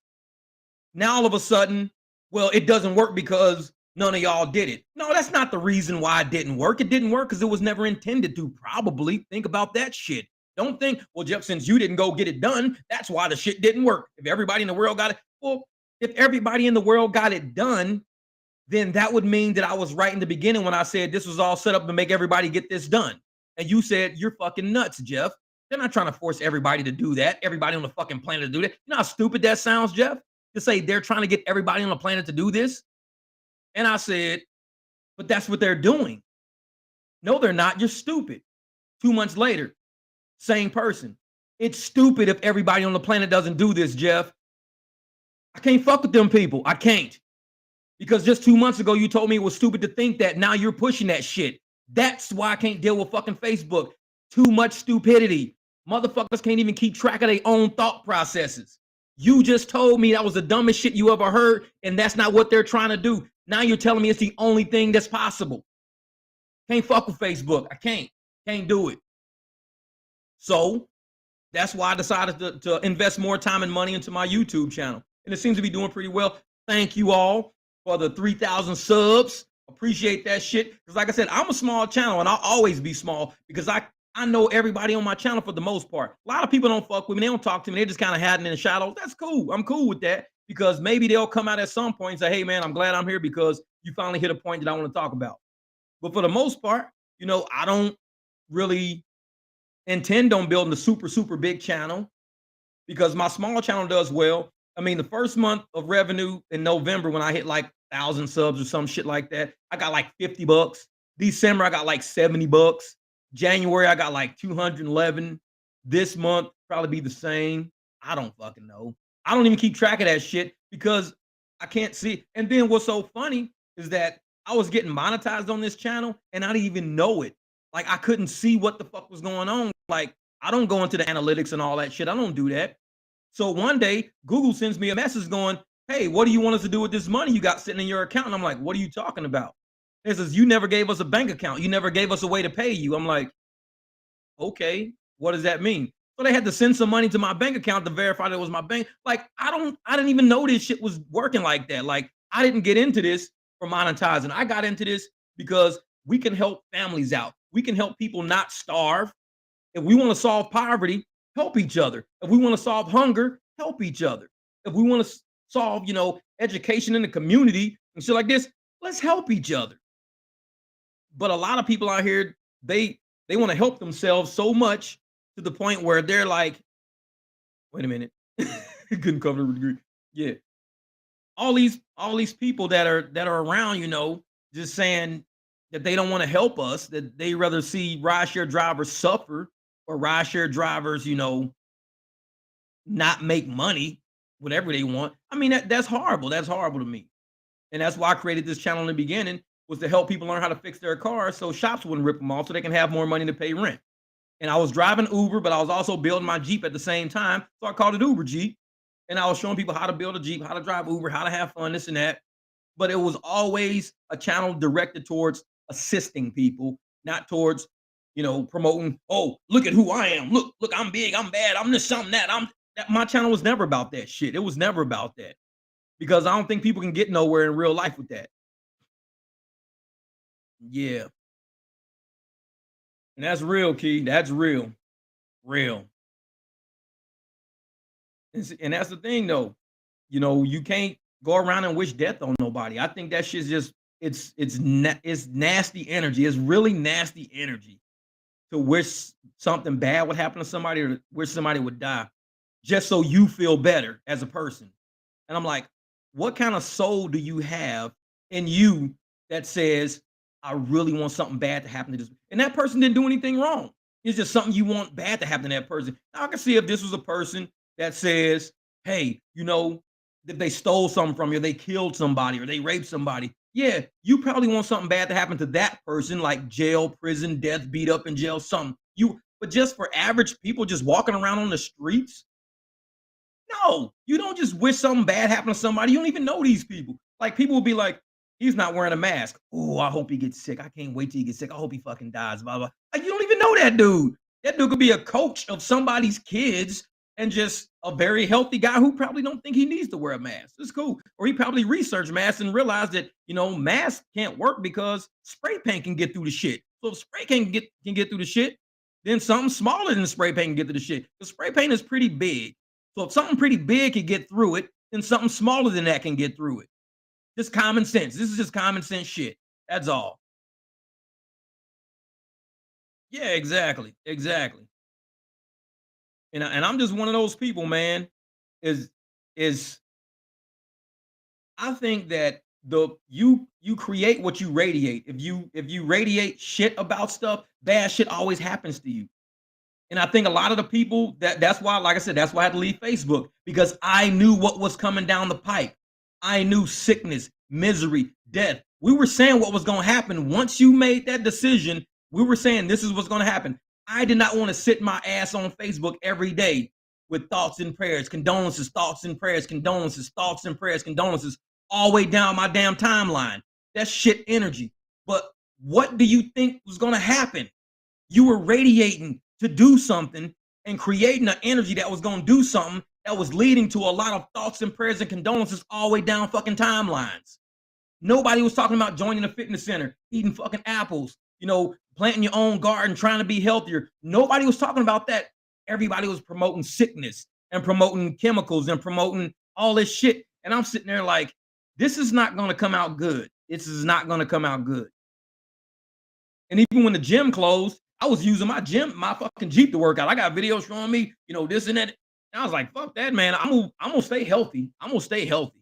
now all of a sudden, well, it doesn't work because none of y'all did it. No, that's not the reason why it didn't work. It didn't work because it was never intended to. Probably think about that shit. Don't think, well, Jeff, since you didn't go get it done, that's why the shit didn't work. If everybody in the world got it, well, if everybody in the world got it done, then that would mean that I was right in the beginning when I said this was all set up to make everybody get this done. And you said, you're fucking nuts, Jeff. They're not trying to force everybody to do that. Everybody on the fucking planet to do that. You know how stupid that sounds, Jeff? To say they're trying to get everybody on the planet to do this. And I said, but that's what they're doing. No, they're not. You're stupid. 2 months later, same person. It's stupid if everybody on the planet doesn't do this, Jeff. I can't fuck with them people. I can't. Because just 2 months ago, you told me it was stupid to think that. Now you're pushing that shit. That's why I can't deal with fucking Facebook. Too much stupidity. Motherfuckers can't even keep track of their own thought processes. You just told me that was the dumbest shit you ever heard, and that's not what they're trying to do. Now you're telling me it's the only thing that's possible. Can't fuck with Facebook. I can't. Can't do it. So that's why I decided to invest more time and money into my YouTube channel. And it seems to be doing pretty well. Thank you all for the 3,000 subs. Appreciate that shit. Because like I said, I'm a small channel and I'll always be small because I know everybody on my channel for the most part. A lot of people don't fuck with me. They don't talk to me. They're just kind of hiding in the shadows. That's cool. I'm cool with that because maybe they'll come out at some point and say, hey, man, I'm glad I'm here because you finally hit a point that I want to talk about. But for the most part, you know, I don't really intend on building a super, super big channel because my small channel does well. I mean, the first month of revenue in November when I hit like 1,000 subs or some shit like that, I got like $50. December, I got like $70. January, I got like 211. This month, probably be the same. I don't fucking know. I don't even keep track of that shit because I can't see. And then what's so funny is that I was getting monetized on this channel and I didn't even know it. Like I couldn't see what the fuck was going on. Like I don't go into the analytics and all that shit. I don't do that. So one day, Google sends me a message going, hey, what do you want us to do with this money you got sitting in your account? And I'm like, what are you talking about? It says, you never gave us a bank account. You never gave us a way to pay you. I'm like, okay, what does that mean? So they had to send some money to my bank account to verify that it was my bank. Like, I didn't even know this shit was working like that. Like, I didn't get into this for monetizing. I got into this because we can help families out. We can help people not starve. If we want to solve poverty, help each other. If we want to solve hunger, help each other. If we want to solve, you know, education in the community and shit like this, let's help each other. But a lot of people out here, they want to help themselves so much to the point where they're like, wait a minute, couldn't cover the degree. Yeah, all these people that are around, you know, just saying that they don't want to help us, that they rather see rideshare drivers suffer or rideshare drivers, you know, not make money, whatever they want. I mean, that's horrible. That's horrible to me. And that's why I created this channel in the beginning was to help people learn how to fix their cars so shops wouldn't rip them off so they can have more money to pay rent. And I was driving Uber, but I was also building my Jeep at the same time. So I called it UberJeep. And I was showing people how to build a Jeep, how to drive Uber, how to have fun, this and that. But it was always a channel directed towards assisting people, not towards, you know, promoting, oh, look at who I am. Look, I'm big, I'm bad, I'm this, something that. My channel was never about that shit. It was never about that. Because I don't think people can get nowhere in real life with that. Yeah. And that's real, Key. That's real. Real. And that's the thing though. You know, you can't go around and wish death on nobody. I think that shit's just it's nasty energy. It's really nasty energy to wish something bad would happen to somebody or wish somebody would die just so you feel better as a person. And I'm like, what kind of soul do you have in you that says, I really want something bad to happen to this? And that person didn't do anything wrong. It's just something you want bad to happen to that person. Now, I can see if this was a person that says, hey, you know, that they stole something from you, or they killed somebody, or they raped somebody. Yeah, you probably want something bad to happen to that person, like jail, prison, death, beat up in jail, something. But just for average people just walking around on the streets, no, you don't just wish something bad happened to somebody. You don't even know these people. Like people will be like, he's not wearing a mask. Oh, I hope he gets sick. I can't wait till he gets sick. I hope he fucking dies. Blah blah. Like you don't even know that dude. That dude could be a coach of somebody's kids and just a very healthy guy who probably don't think he needs to wear a mask. It's cool. Or he probably researched masks and realized that, masks can't work because spray paint can get through the shit. So if spray can get through the shit, then something smaller than spray paint can get through the shit. The spray paint is pretty big. So if something pretty big can get through it, then something smaller than that can get through it. Just common sense. This is just common sense shit. That's all. Yeah, exactly. Exactly. And I'm just one of those people, man. Is is I think that you create what you radiate. If you radiate shit about stuff, bad shit always happens to you. And I think a lot of the people that's why, like I said, that's why I had to leave Facebook because I knew what was coming down the pipe. I knew sickness, misery, death. We were saying what was going to happen once you made that decision. We were saying this is what's going to happen. I did not want to sit my ass on Facebook every day with thoughts and prayers, condolences, thoughts and prayers, condolences, thoughts and prayers, condolences, all the way down my damn timeline. That's shit energy. But what do you think was going to happen? You were radiating to do something and creating an energy that was going to do something that was leading to a lot of thoughts and prayers and condolences all the way down fucking timelines. Nobody was talking about joining a fitness center, eating fucking apples, planting your own garden, trying to be healthier. Nobody was talking about that. Everybody was promoting sickness and promoting chemicals and promoting all this shit. And I'm sitting there like, this is not going to come out good. This is not going to come out good. And even when the gym closed, I was using my fucking Jeep to work out. I got videos showing me, this and that. And I was like, fuck that, man. I'm gonna stay healthy. I'm gonna stay healthy.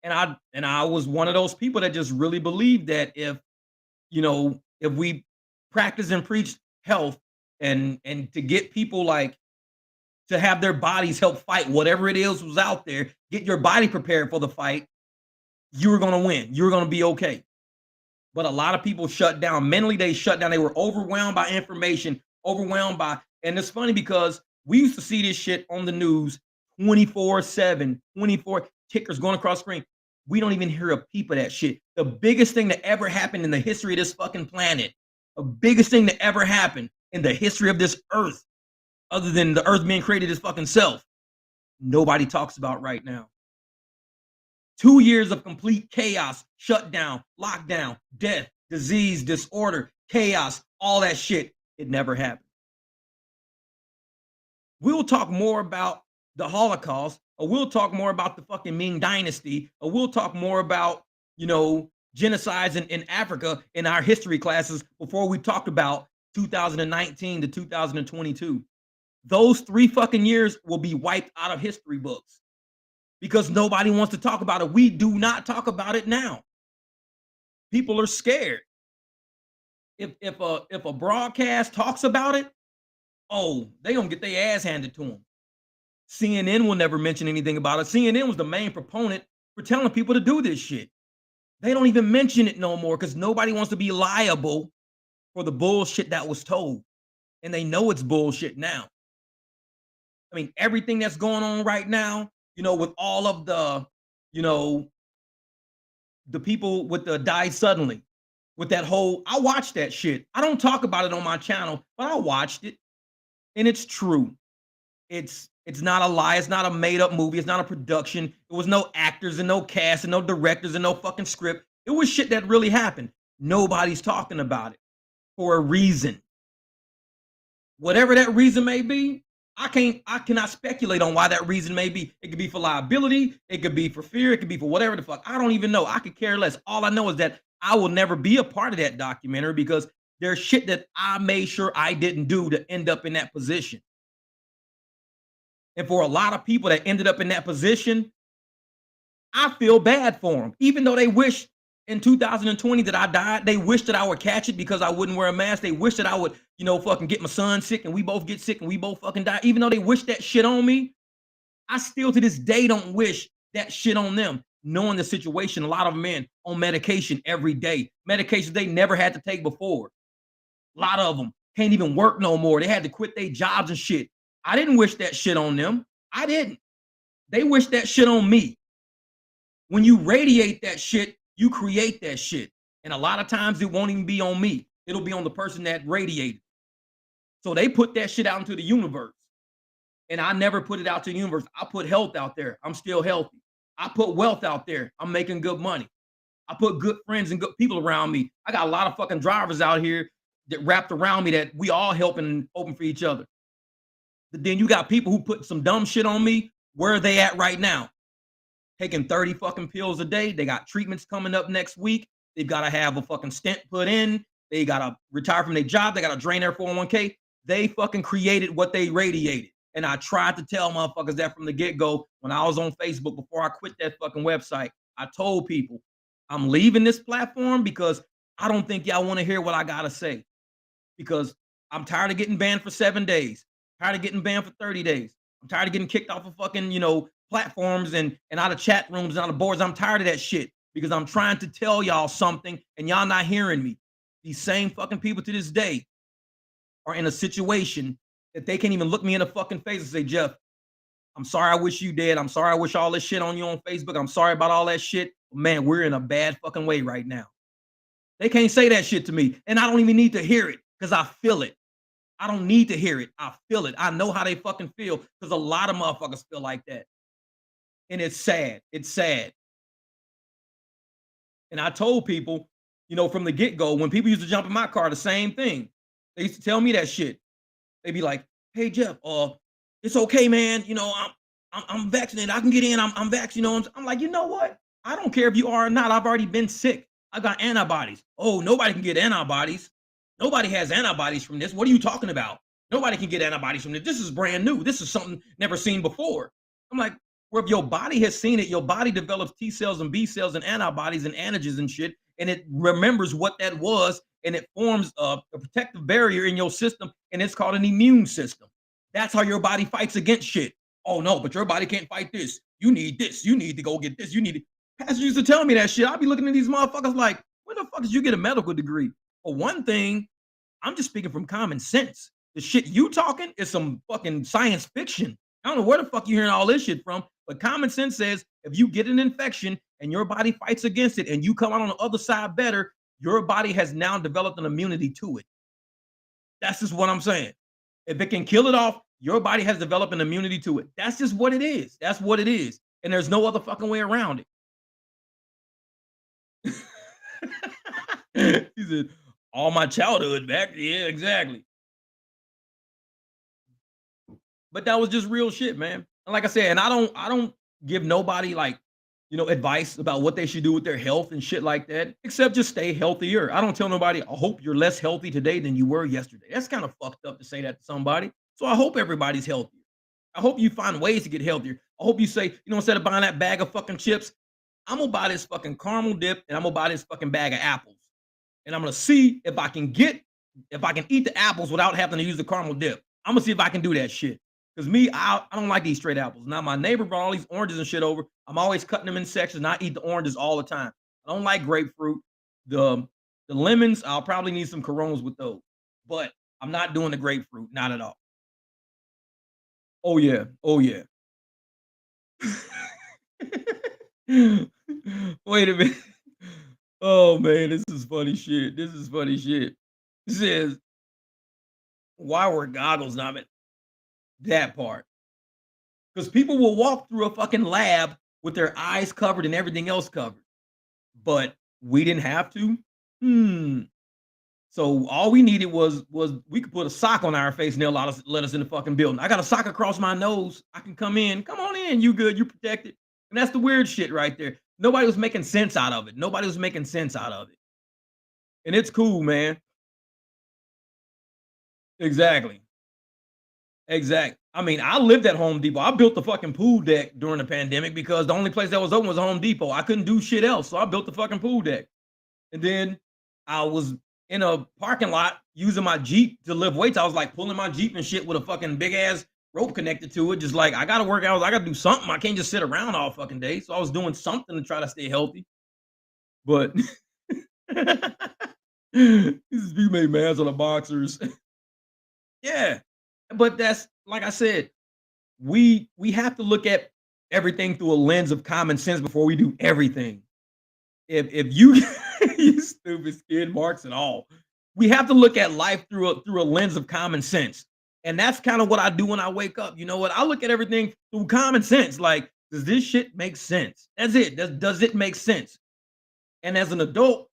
And I was one of those people that just really believed that if we practice and preach health and to get people like to have their bodies help fight whatever it is was out there, get your body prepared for the fight, you were gonna win. You were gonna be okay. But a lot of people shut down. Mentally, they shut down. They were overwhelmed by information, and it's funny because we used to see this shit on the news 24/7, 24 tickers going across screen. We don't even hear a peep of that shit. The biggest thing that ever happened in the history of this fucking planet, the biggest thing that ever happened in the history of this earth, other than the earth being created its fucking self, nobody talks about right now. 2 years of complete chaos, shutdown, lockdown, death, disease, disorder, chaos, all that shit. It never happened. We'll talk more about the Holocaust, or we'll talk more about the fucking Ming Dynasty, or we'll talk more about, genocides in Africa in our history classes before we talk about 2019 to 2022. Those 3 fucking years will be wiped out of history books because nobody wants to talk about it. We do not talk about it now. People are scared. If a broadcast talks about it, oh, they gonna get their ass handed to them. CNN will never mention anything about it. CNN was the main proponent for telling people to do this shit. They don't even mention it no more because nobody wants to be liable for the bullshit that was told. And they know it's bullshit now. I mean, everything that's going on right now, with all of the people with the died suddenly, with that whole, I watched that shit. I don't talk about it on my channel, but I watched it. And it's true. It's not a lie. It's not a made up movie. It's not a production. It was no actors and no cast and no directors and no fucking script. It was shit that really happened. Nobody's talking about it for a reason. Whatever that reason may be, I cannot speculate on why that reason may be. It could be for liability. It could be for fear. It could be for whatever the fuck. I don't even know. I could care less. All I know is that I will never be a part of that documentary because there's shit that I made sure I didn't do to end up in that position. And for a lot of people that ended up in that position, I feel bad for them. Even though they wish in 2020 that I died, they wish that I would catch it because I wouldn't wear a mask. They wish that I would, fucking get my son sick and we both get sick and we both fucking die. Even though they wish that shit on me, I still to this day don't wish that shit on them. Knowing the situation, a lot of men on medication every day, medications they never had to take before. A lot of them can't even work no more. They had to quit their jobs and shit. I didn't wish that shit on them. I didn't. They wish that shit on me. When you radiate that shit, you create that shit. And a lot of times it won't even be on me. It'll be on the person that radiated. So they put that shit out into the universe. And I never put it out to the universe. I put health out there. I'm still healthy. I put wealth out there. I'm making good money. I put good friends and good people around me. I got a lot of fucking drivers out here that wrapped around me that we all helping and open for each other. But then you got people who put some dumb shit on me. Where are they at right now? Taking 30 fucking pills a day. They got treatments coming up next week. They've got to have a fucking stent put in. They got to retire from their job. They got to drain their 401k. They fucking created what they radiated. And I tried to tell motherfuckers that from the get-go when I was on Facebook before I quit that fucking website. I told people, I'm leaving this platform because I don't think y'all want to hear what I got to say. Because I'm tired of getting banned for 7 days. Tired of getting banned for 30 days. I'm tired of getting kicked off of fucking, platforms and out of chat rooms and out of boards. I'm tired of that shit because I'm trying to tell y'all something and y'all not hearing me. These same fucking people to this day are in a situation that they can't even look me in the fucking face and say, Jeff, I'm sorry I wish you dead. I'm sorry I wish all this shit on you on Facebook. I'm sorry about all that shit. But man, we're in a bad fucking way right now. They can't say that shit to me. And I don't even need to hear it because I feel it. I don't need to hear it. I feel it. I know how they fucking feel because a lot of motherfuckers feel like that. And it's sad. It's sad. And I told people, from the get-go, when people used to jump in my car, the same thing. They used to tell me that shit. They'd be like, hey, Jeff, it's okay, man. I'm vaccinated. I can get in. I'm vaccinated. I'm like, you know what? I don't care if you are or not. I've already been sick. I got antibodies. Oh, nobody can get antibodies. Nobody has antibodies from this. What are you talking about? Nobody can get antibodies from this. This is brand new. This is something never seen before. I'm like, well, if your body has seen it, your body develops T cells and B cells and antibodies and antigens and shit, and it remembers what that was, and it forms a protective barrier in your system, and it's called an immune system. That's how your body fights against shit. Oh no, but your body can't fight this. You need this. You need to go get this. You need it. Pastors used to tell me that shit. I'd be looking at these motherfuckers like, where the fuck did you get a medical degree? For one thing, I'm just speaking from common sense. The shit you talking is some fucking science fiction. I don't know where the fuck you hearing all this shit from, but common sense says if you get an infection and your body fights against it and you come out on the other side better, your body has now developed an immunity to it. That's just what I'm saying. If it can kill it off, your body has developed an immunity to it. That's just what it is. That's what it is. And there's no other fucking way around it. He said, all my childhood back. Yeah, exactly. But that was just real shit, man. And like I said, and I don't give nobody like, advice about what they should do with their health and shit like that, except just stay healthier. I don't tell nobody, I hope you're less healthy today than you were yesterday. That's kind of fucked up to say that to somebody. So I hope everybody's healthier. I hope you find ways to get healthier. I hope you say, instead of buying that bag of fucking chips, I'm gonna buy this fucking caramel dip and I'm gonna buy this fucking bag of apples. And I'm gonna see if I can eat the apples without having to use the caramel dip. I'm gonna see if I can do that shit. Because me, I don't like these straight apples. Now my neighbor brought all these oranges and shit over. I'm always cutting them in sections and I eat the oranges all the time. I don't like grapefruit. The lemons, I'll probably need some Coronas with those. But I'm not doing the grapefruit, not at all. Oh yeah. Oh yeah. Wait a minute. Oh man, this is funny shit. This is funny shit. It says, why were goggles not meant? That part. Because people will walk through a fucking lab with their eyes covered and everything else covered. But we didn't have to. So all we needed was we could put a sock on our face and they'll let us in the fucking building. I got a sock across my nose. I can come in. Come on in. You good. You protected. And that's the weird shit right there. Nobody was making sense out of it. Nobody was making sense out of it. And it's cool, man. Exactly. Exactly. I mean, I lived at Home Depot. I built the fucking pool deck during the pandemic because the only place that was open was Home Depot. I couldn't do shit else. So I built the fucking pool deck. And then I was in a parking lot using my Jeep to lift weights. I was like pulling my Jeep and shit with a fucking big ass rope connected to it. Just like, I got to work out. I got to do something. I can't just sit around all fucking day. So I was doing something to try to stay healthy. But this is you made mans on the boxers. Yeah. But that's like I said, we have to look at everything through a lens of common sense before we do everything. If you you stupid skid marks and all. We have to look at life through a lens of common sense. And that's kind of what I do when I wake up. You know what? I look at everything through common sense. Like, does this shit make sense? That's it. Does it make sense? And as an adult,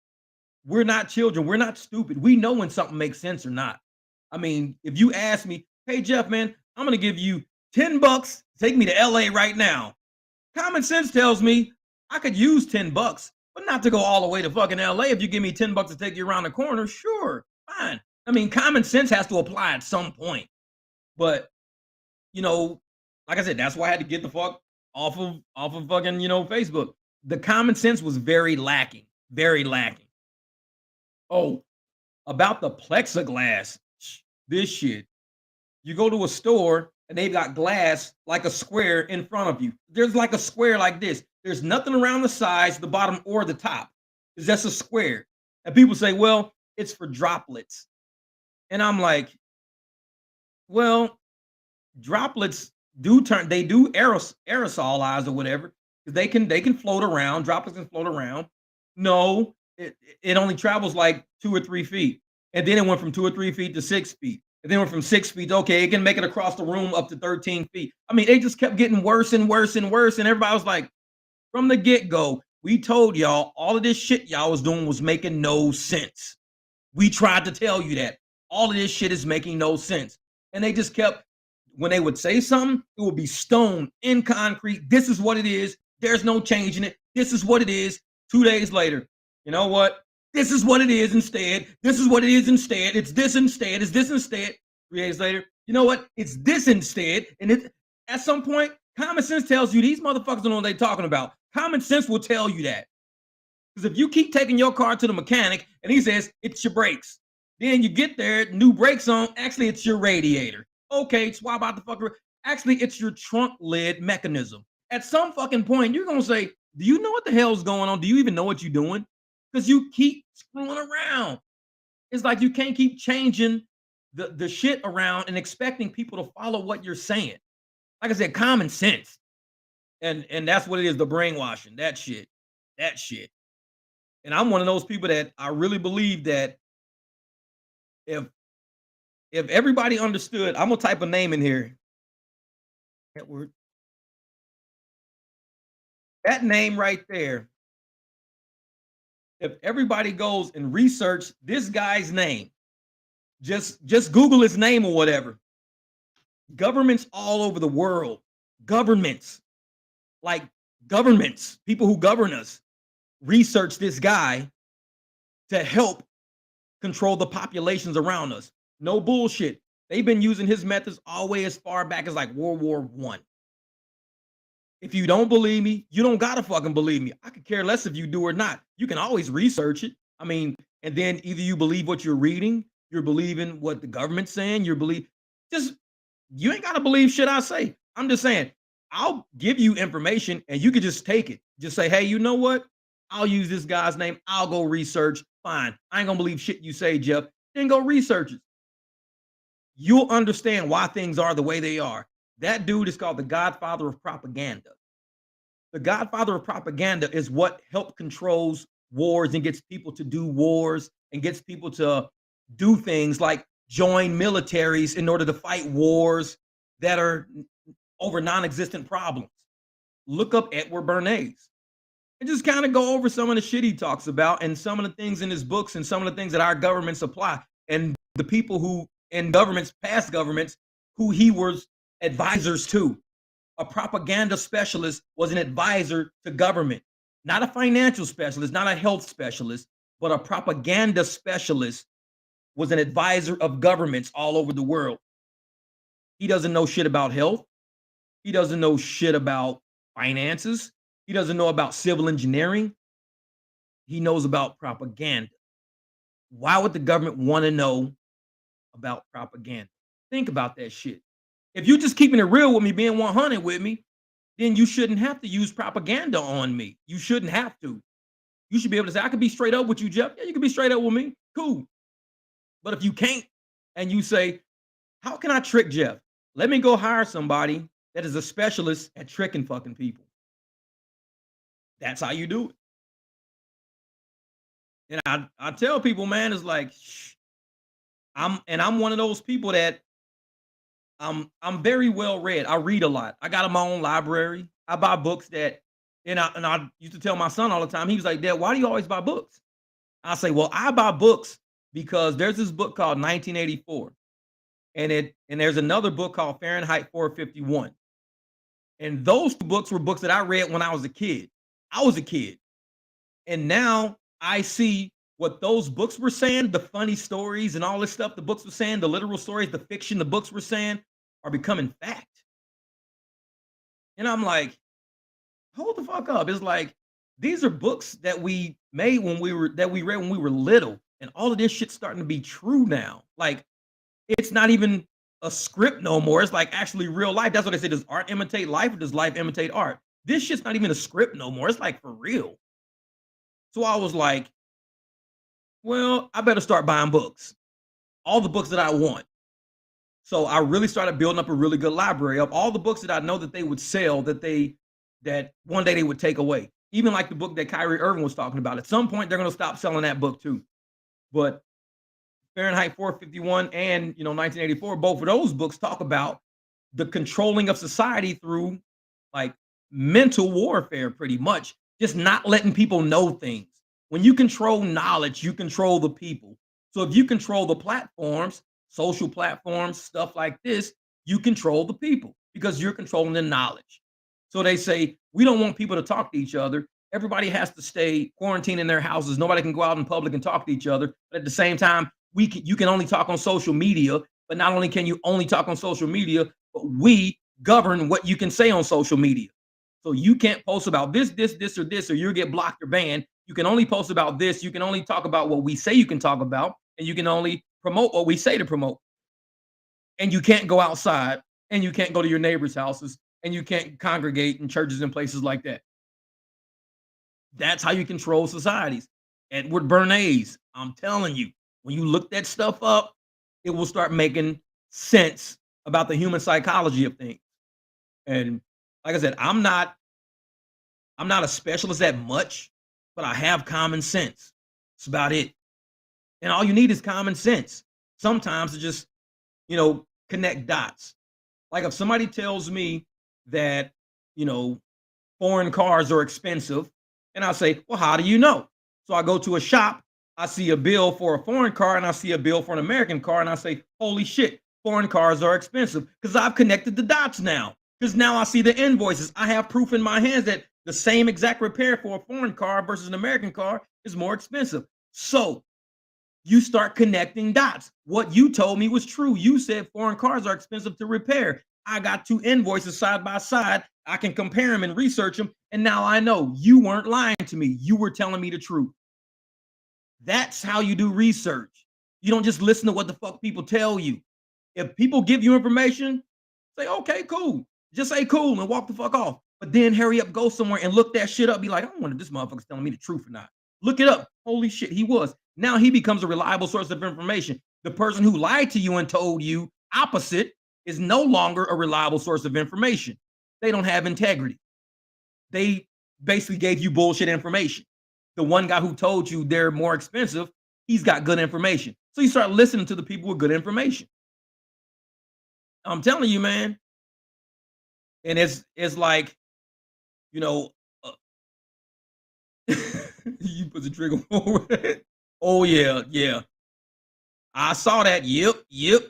we're not children. We're not stupid. We know when something makes sense or not. I mean, if you ask me, hey Jeff, man, I'm gonna give you $10, take me to LA right now. Common sense tells me I could use $10, but not to go all the way to fucking LA. If you give me $10 to take you around the corner, sure, fine. I mean, common sense has to apply at some point. But you know, like I said, that's why I had to get the fuck off of fucking, Facebook. The common sense was very lacking. Very lacking. Oh, about the plexiglass. This shit. You go to a store and they've got glass like a square in front of you. There's like a square like this. There's nothing around the sides, the bottom, or the top. It's just a square. And people say, well, it's for droplets. And I'm like, well, droplets they do aerosolize or whatever. They can float around. Droplets can float around. No, it only travels like 2 or 3 feet. And then it went from 2 or 3 feet to 6 feet. And then went from 6 feet. Okay, it can make it across the room up to 13 feet. I mean, they just kept getting worse and worse and worse. And everybody was like, from the get-go, we told y'all all of this shit y'all was doing was making no sense. We tried to tell you that. All of this shit is making no sense. And they just kept, when they would say something, it would be stone in concrete. This is what it is. There's no changing it. This is what it is. 2 days later, you know what? This is what it is instead. This is what it is instead. It's this instead. It's this instead. 3 days later, you know what? It's this instead. And at some point, common sense tells you these motherfuckers don't know what they're talking about. Common sense will tell you that. Because if you keep taking your car to the mechanic and he says, it's your brakes, then you get there, new brakes on, actually, it's your radiator. Okay, swap out the fucker. Actually, it's your trunk lid mechanism. At some fucking point, you're going to say, do you know what the hell's going on? Do you even know what you're doing? Because you keep screwing around. It's like you can't keep changing the shit around and expecting people to follow what you're saying. Like I said, common sense. And that's what it is, the brainwashing, that shit. That shit. And I'm one of those people that I really believe that if everybody understood, I'm gonna type a name in here. Edward. That name right there, if everybody goes and research this guy's name, just Google his name or whatever. Governments all over the world, governments, like governments, people who govern us, research this guy to help control the populations around us. No bullshit. They've been using his methods all the way as far back as like World War One. If you don't believe me, you don't gotta fucking believe me. I could care less if you do or not. You can always research it. I mean, and then either you believe what you're reading, you're believing what the government's saying, just you ain't gotta believe shit I say. I'm just saying, I'll give you information and you can just take it. Just say, hey, you know what? I'll use this guy's name. I'll go research. Fine. I ain't gonna believe shit you say, Jeff. Then go research it. You'll understand why things are the way they are. That dude is called the godfather of propaganda. The godfather of propaganda is what help controls wars and gets people to do wars and gets people to do things like join militaries in order to fight wars that are over non-existent problems. Look up Edward Bernays and just kind of go over some of the shit he talks about and some of the things in his books and some of the things that our governments apply and the people who in governments, past governments, who he was advisors to. A propaganda specialist was an advisor to government, not a financial specialist, not a health specialist, but a propaganda specialist was an advisor of governments all over the world. He doesn't know shit about health. He doesn't know shit about finances. He doesn't know about civil engineering. He knows about propaganda. Why would the government want to know about propaganda? Think about that shit. If you're just keeping it real with me, being 100 with me, then you shouldn't have to use propaganda on me. You shouldn't have to. You should be able to say, I could be straight up with you, Jeff. Yeah, you can be straight up with me. Cool. But if you can't, and you say, how can I trick Jeff? Let me go hire somebody that is a specialist at tricking fucking people. That's how you do it. And I tell people, man, it's like, shh, I'm one of those people that I'm very well read. I read a lot. I got my own library. I buy books that and I used to tell my son all the time. He was like, "Dad, why do you always buy books?" I say, "Well, I buy books because there's this book called 1984, and there's another book called Fahrenheit 451. And those 2 books were books that I read when I was a kid. I was a kid. And now I see what those books were saying, the funny stories and all this stuff the books were saying, the literal stories, the fiction the books were saying are becoming fact. And I'm like, hold the fuck up. It's like these are books that we made when we read when we were little. And all of this shit's starting to be true now. Like it's not even a script no more. It's like actually real life. That's what they say. Does art imitate life or does life imitate art? This shit's not even a script no more. It's like for real. So I was like, well, I better start buying books. All the books that I want. So I really started building up a really good library of all the books that I know that they would sell that one day they would take away. Even like the book that Kyrie Irving was talking about. At some point, they're going to stop selling that book too. But Fahrenheit 451 and 1984, both of those books talk about the controlling of society through like mental warfare, pretty much, just not letting people know things. When you control knowledge, you control the people. So if you control the platforms, social platforms, stuff like this, you control the people because you're controlling the knowledge. So they say we don't want people to talk to each other. Everybody has to stay quarantined in their houses. Nobody can go out in public and talk to each other. But at the same time, you can only talk on social media. But not only can you only talk on social media, but we govern what you can say on social media. So you can't post about this, or this, or you'll get blocked or banned. You can only post about this. You can only talk about what we say you can talk about, and you can only promote what we say to promote. And you can't go outside, and you can't go to your neighbors' houses, and you can't congregate in churches and places like that. That's how you control societies. Edward Bernays, I'm telling you, when you look that stuff up, it will start making sense about the human psychology of things. And like I said, I'm not a specialist at much, but I have common sense. That's about it. And all you need is common sense. Sometimes to just, connect dots. Like if somebody tells me that, foreign cars are expensive, and I say, well, how do you know? So I go to a shop, I see a bill for a foreign car, and I see a bill for an American car, and I say, holy shit, foreign cars are expensive because I've connected the dots now. Because now I see the invoices. I have proof in my hands that the same exact repair for a foreign car versus an American car is more expensive. So you start connecting dots. What you told me was true. You said foreign cars are expensive to repair. I got 2 invoices side by side. I can compare them and research them. And now I know you weren't lying to me. You were telling me the truth. That's how you do research. You don't just listen to what the fuck people tell you. If people give you information, say, okay, cool. Just say cool and walk the fuck off. But then hurry up, go somewhere and look that shit up. Be like, I wonder if this motherfucker's telling me the truth or not. Look it up. Holy shit, he was. Now he becomes a reliable source of information. The person who lied to you and told you opposite is no longer a reliable source of information. They don't have integrity. They basically gave you bullshit information. The one guy who told you they're more expensive, he's got good information. So you start listening to the people with good information. I'm telling you, man. And it's like, you know, uh, you put the trigger forward. Oh yeah, yeah. I saw that. Yep, yep.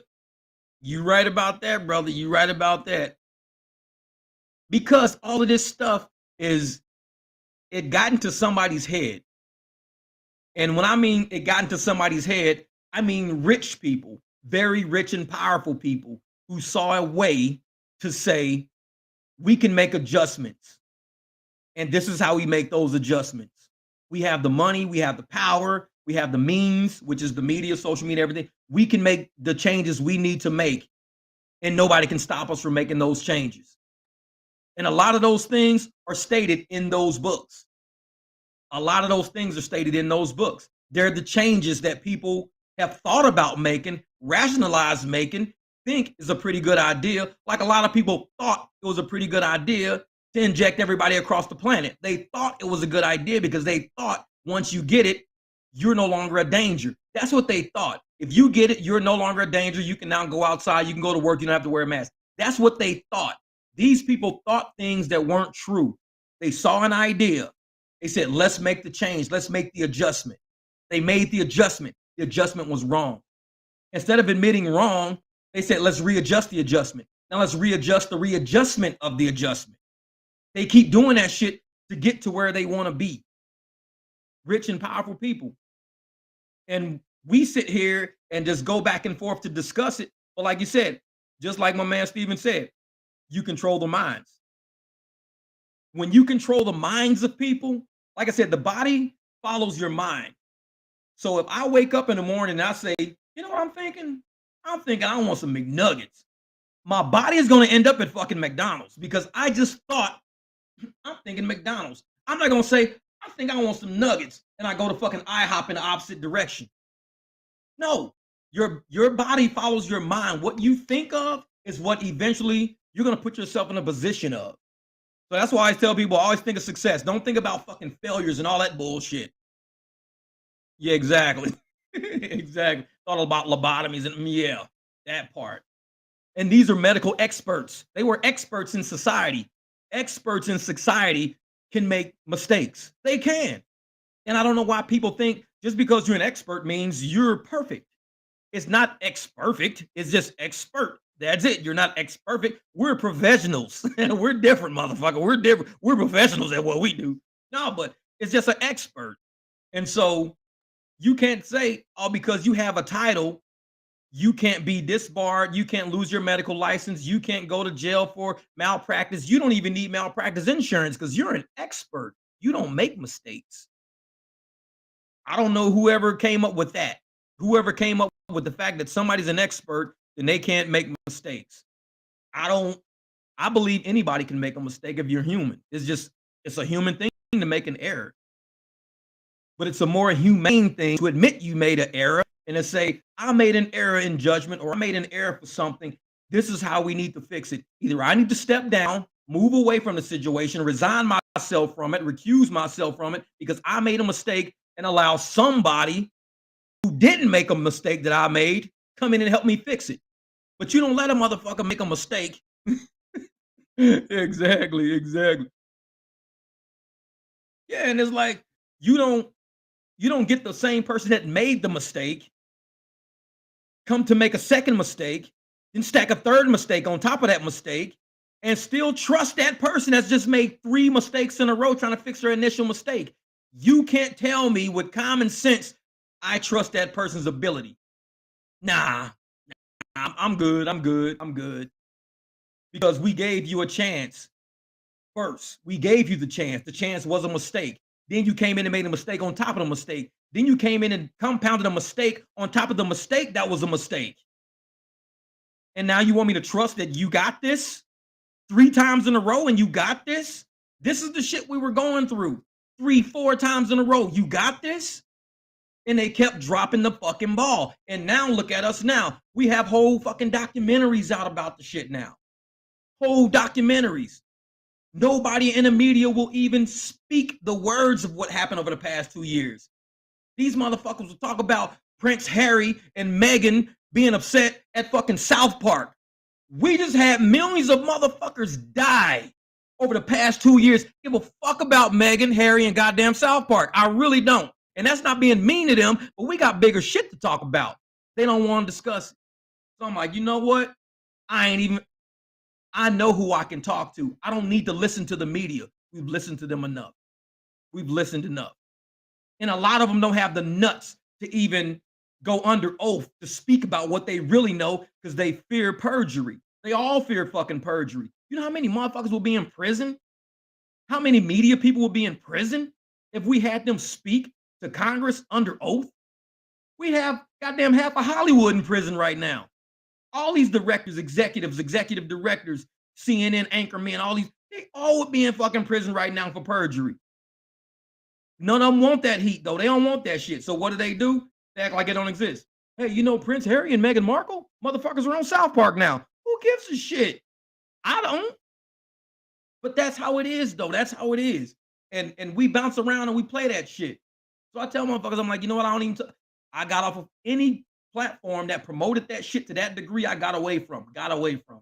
You right about that, brother. You right about that. Because all of this stuff it got into somebody's head. And when I mean it got into somebody's head, I mean rich people, very rich and powerful people who saw a way to say, we can make adjustments. And this is how we make those adjustments. We have the money, we have the power, we have the means, which is the media, social media, everything. We can make the changes we need to make, and nobody can stop us from making those changes. And a lot of those things are stated in those books. A lot of those things are stated in those books. They're the changes that people have thought about making, rationalized making, think is a pretty good idea. Like a lot of people thought it was a pretty good idea to inject everybody across the planet. They thought it was a good idea because they thought once you get it, you're no longer a danger. That's what they thought. If you get it, you're no longer a danger. You can now go outside. You can go to work. You don't have to wear a mask. That's what they thought. These people thought things that weren't true. They saw an idea. They said, let's make the change. Let's make the adjustment. They made the adjustment. The adjustment was wrong. Instead of admitting wrong, they said, let's readjust the adjustment. Now let's readjust the readjustment of the adjustment. They keep doing that shit to get to where they want to be. Rich and powerful people. And we sit here and just go back and forth to discuss it. But like you said, just like my man Steven said, you control the minds. When you control the minds of people, like I said, the body follows your mind. So if I wake up in the morning and I say, you know what I'm thinking? I'm thinking I want some McNuggets. My body is going to end up at fucking McDonald's because I just thought I'm thinking McDonald's. I'm not going to say, I think I want some nuggets and I go to fucking IHOP in the opposite direction. No, your body follows your mind. What you think of is what eventually you're going to put yourself in a position of. So that's why I tell people, always think of success. Don't think about fucking failures and all that bullshit. Yeah, exactly. Exactly. Thought about lobotomies and yeah, that part. And these are medical experts. They were experts in society. Experts in society can make mistakes. They can. And I don't know why people think just because you're an expert means you're perfect. It's not ex-perfect. It's just expert. That's it. You're not ex-perfect. We're professionals. We're different, motherfucker. We're different. We're professionals at what we do. No, but it's just an expert. And so you can't say, oh, because you have a title, you can't be disbarred. You can't lose your medical license. You can't go to jail for malpractice. You don't even need malpractice insurance because you're an expert. You don't make mistakes. I don't know whoever came up with that. Whoever came up with the fact that somebody's an expert, then they can't make mistakes. I believe anybody can make a mistake if you're human. It's a human thing to make an error. But it's a more humane thing to admit you made an error and to say, I made an error in judgment or I made an error for something. This is how we need to fix it. Either I need to step down, move away from the situation, resign myself from it, recuse myself from it because I made a mistake and allow somebody who didn't make a mistake that I made come in and help me fix it. But you don't let a motherfucker make a mistake. Exactly. Yeah, and it's like you don't get the same person that made the mistake come to make a second mistake, then stack a third mistake on top of that mistake, and still trust that person that's just made 3 mistakes in a row trying to fix their initial mistake. You can't tell me with common sense, I trust that person's ability. Nah, I'm good. Because we gave you a chance first. We gave you the chance. The chance was a mistake. Then you came in and made a mistake on top of the mistake. Then you came in and compounded a mistake on top of the mistake that was a mistake. And now you want me to trust that you got this 3 times in a row and you got this? This is the shit we were going through 3, 4 times in a row. You got this? And they kept dropping the fucking ball. And now look at us now. We have whole fucking documentaries out about the shit now. Whole documentaries. Nobody in the media will even speak the words of what happened over the past 2 years. These motherfuckers will talk about Prince Harry and Meghan being upset at fucking South Park. We just had millions of motherfuckers die over the past 2 years. Give a fuck about Meghan, Harry, and goddamn South Park. I really don't. And that's not being mean to them, but we got bigger shit to talk about. They don't want to discuss it. So I'm like, you know what? I know who I can talk to. I don't need to listen to the media. We've listened to them enough. We've listened enough. And a lot of them don't have the nuts to even go under oath to speak about what they really know because they fear perjury. They all fear fucking perjury. You know how many motherfuckers will be in prison? How many media people will be in prison if we had them speak to Congress under oath? We'd have goddamn half of Hollywood in prison right now. All these directors, executives, executive directors, CNN anchormen, they all would be in fucking prison right now for perjury. None of them want that heat, though. They don't want that shit. So what do? They act like it don't exist. Hey, you know Prince Harry and Meghan Markle? Motherfuckers are on South Park now. Who gives a shit? I don't. But that's how it is, though. That's how it is. And we bounce around and we play that shit. So I tell motherfuckers, I'm like, you know what? I got off of any platform that promoted that shit to that degree, I got away from. Got away from.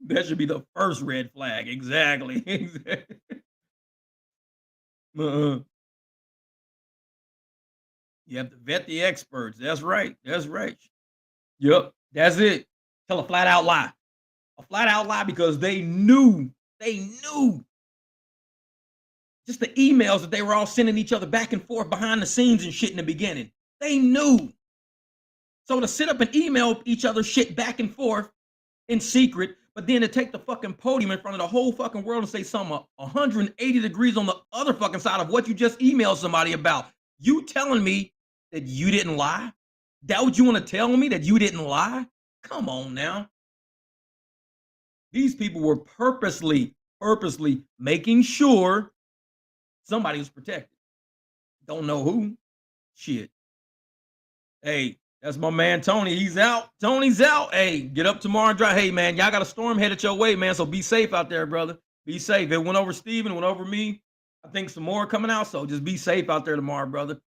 That should be the first red flag. Exactly. Exactly. Uh-uh. You have to vet the experts. That's right. That's right. Yep. That's it. Tell a flat out lie. A flat out lie because they knew just the emails that they were all sending each other back and forth behind the scenes and shit in the beginning. They knew. So to sit up and email each other shit back and forth in secret, but then to take the fucking podium in front of the whole fucking world and say something 180 degrees on the other fucking side of what you just emailed somebody about. You telling me that you didn't lie? That what you want to tell me, that you didn't lie? Come on now. These people were purposely making sure somebody was protected. Don't know who. Shit. Hey, that's my man Tony. He's out. Tony's out. Hey, get up tomorrow and drive. Hey, man, y'all got a storm headed your way, man. So be safe out there, brother. Be safe. It went over Steven, it went over me. I think some more coming out. So just be safe out there tomorrow, brother.